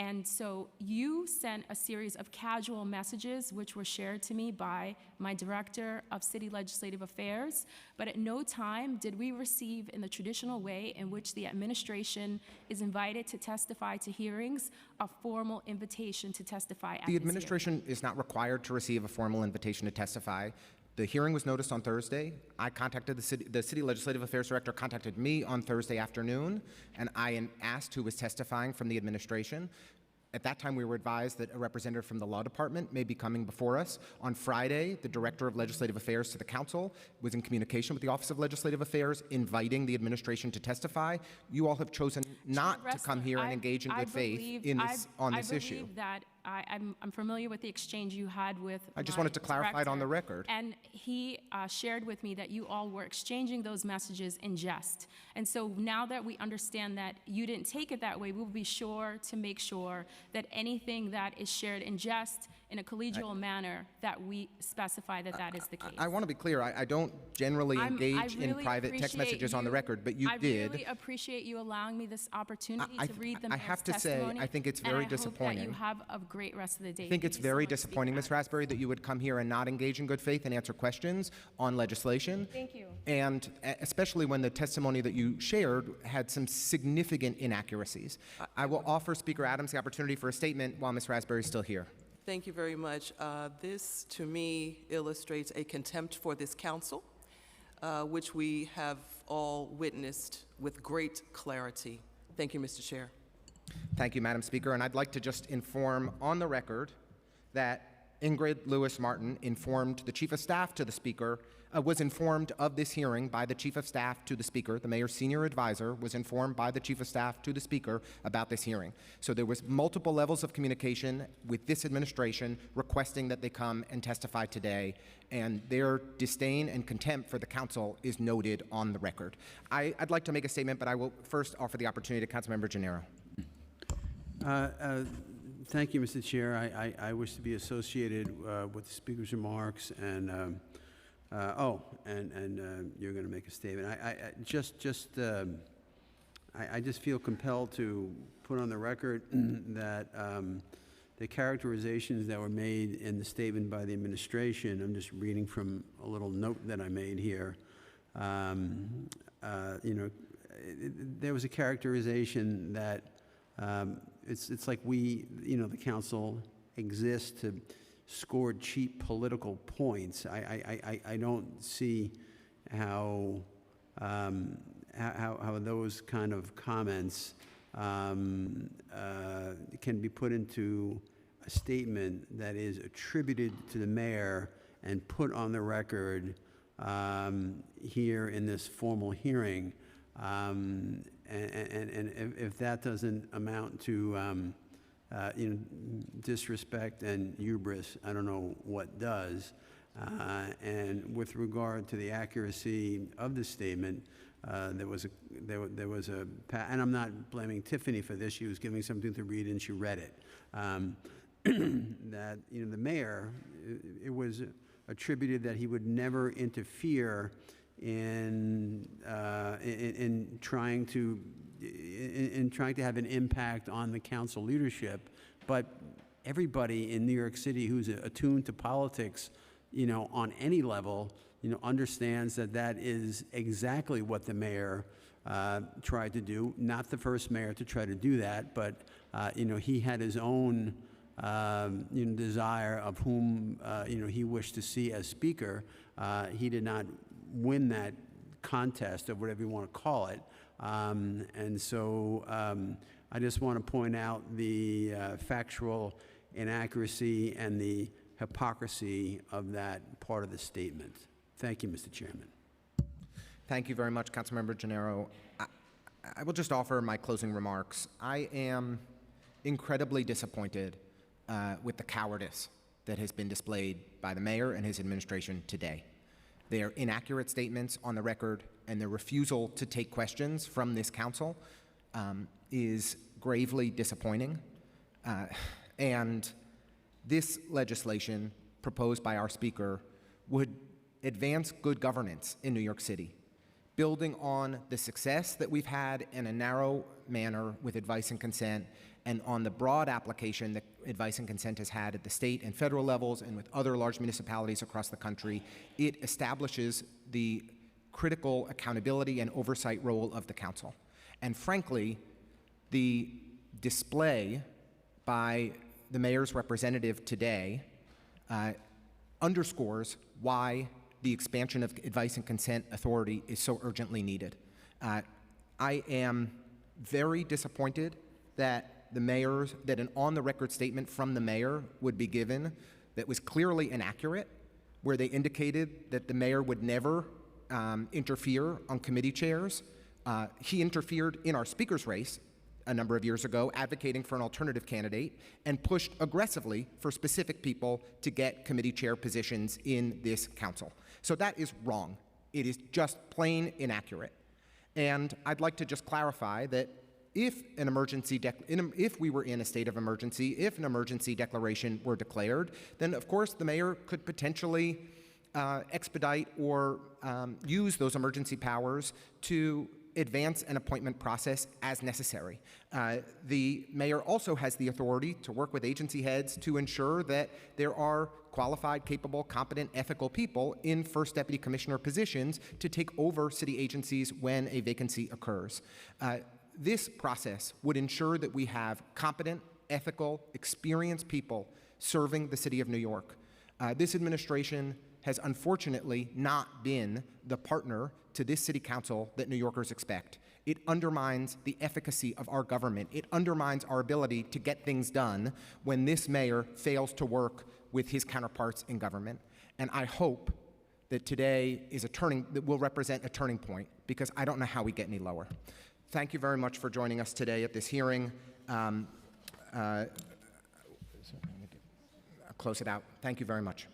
And so you sent a series of casual messages which were shared to me by my Director of City Legislative Affairs, but at no time did we receive, in the traditional way in which the administration is invited to testify to hearings, a formal invitation to testify at The this hearing. administration is not required to receive a formal invitation to testify. The hearing was noticed on Thursday. I contacted the city Legislative Affairs Director contacted me on Thursday afternoon, and I asked who was testifying from the administration. At that time, we were advised that a representative from the Law Department may be coming before us. On Friday, the Director of Legislative Affairs to the Council was in communication with the Office of Legislative Affairs, inviting the administration to testify. You all have chosen not to come here and engage in good faith on this issue. I believe that I'm familiar with the exchange you had with I just my wanted to clarify it on the director, record. And he shared with me that you all were exchanging those messages in jest. And so now that we understand that you didn't take it that way, we'll be sure to make sure that anything that is shared in jest in a collegial manner, that we specify that that is the case. I want to be clear. I don't generally engage in really private text appreciate messages on the you- record, but you I did. really appreciate you allowing me this opportunity I- to read the I mayor's have to say, testimony, I think it's and very I hope that disappointing. you have a great rest of the day. I think it's Thank you so very much, Speaker disappointing, Ms. Adams. Raspberry, that you would come here and not engage in good faith and answer questions on legislation. Thank you. And especially when the testimony that you shared had some significant inaccuracies. I will offer Speaker Adams the opportunity for a statement while Ms. Raspberry is still here. Thank you very much. This, to me, illustrates a contempt for this council, which we have all witnessed with great clarity. Thank you, Mr. Chair. Thank you, Madam Speaker. And I'd like to just inform on the record that Ingrid Lewis Martin informed the Chief of Staff to the Speaker, was informed of this hearing by the Chief of Staff to the Speaker. The Mayor's senior advisor was informed by the Chief of Staff to the Speaker about this hearing. So there was multiple levels of communication with this administration requesting that they come and testify today, and their disdain and contempt for the council is noted on the record. I'd like to make a statement, but I will first offer the opportunity to Councilmember Gennaro. Thank you, Mr. Chair. I wish to be associated with the Speaker's remarks, and you're going to make a statement. I just feel compelled to put on the record that the characterizations that were made in the statement by the administration, I'm just reading from a little note that I made here. There was a characterization that it's like we, the council exists to score cheap political points. I don't see how those kind of comments can be put into a statement that is attributed to the mayor and put on the record here in this formal hearing. And if that doesn't amount to disrespect and hubris, I don't know what does. And with regard to the accuracy of the statement, there was a, and I'm not blaming Tiffany for this. She was giving something to read and she read it. That the mayor, it was attributed that he would never interfere in trying to have an impact on the council leadership, but everybody in New York City who's attuned to politics, on any level, understands that that is exactly what the mayor tried to do. Not the first mayor to try to do that, but he had his own desire of whom he wished to see as speaker. He did not win that contest, or whatever you want to call it. And so I just want to point out the factual inaccuracy and the hypocrisy of that part of the statement. Thank you, Mr. Chairman. Thank you very much, Councilmember Gennaro. I will just offer my closing remarks. I am incredibly disappointed with the cowardice that has been displayed by the mayor and his administration today. Their inaccurate statements on the record and their refusal to take questions from this council is gravely disappointing. And this legislation proposed by our speaker would advance good governance in New York City, building on the success that we've had in a narrow manner with advice and consent, and on the broad application that advice and consent has had at the state and federal levels and with other large municipalities across the country, it establishes the critical accountability and oversight role of the council. And frankly, the display by the mayor's representative today underscores why the expansion of advice and consent authority is so urgently needed. I am very disappointed that an on-the-record statement from the mayor would be given that was clearly inaccurate, where they indicated that the mayor would never interfere on committee chairs. He interfered in our speaker's race a number of years ago, advocating for an alternative candidate, and pushed aggressively for specific people to get committee chair positions in this council. So that is wrong. It is just plain inaccurate. And I'd like to just clarify that if we were in a state of emergency, if an emergency declaration were declared, then of course the mayor could potentially expedite or use those emergency powers to advance an appointment process as necessary. The mayor also has the authority to work with agency heads to ensure that there are qualified, capable, competent, ethical people in first deputy commissioner positions to take over city agencies when a vacancy occurs. This process would ensure that we have competent, ethical, experienced people serving the city of New York. This administration has unfortunately not been the partner to this city council that New Yorkers expect. It undermines the efficacy of our government. It undermines our ability to get things done when this mayor fails to work with his counterparts in government. And I hope that today that will represent a turning point, because I don't know how we get any lower. Thank you very much for joining us today at this hearing. I'll close it out. Thank you very much.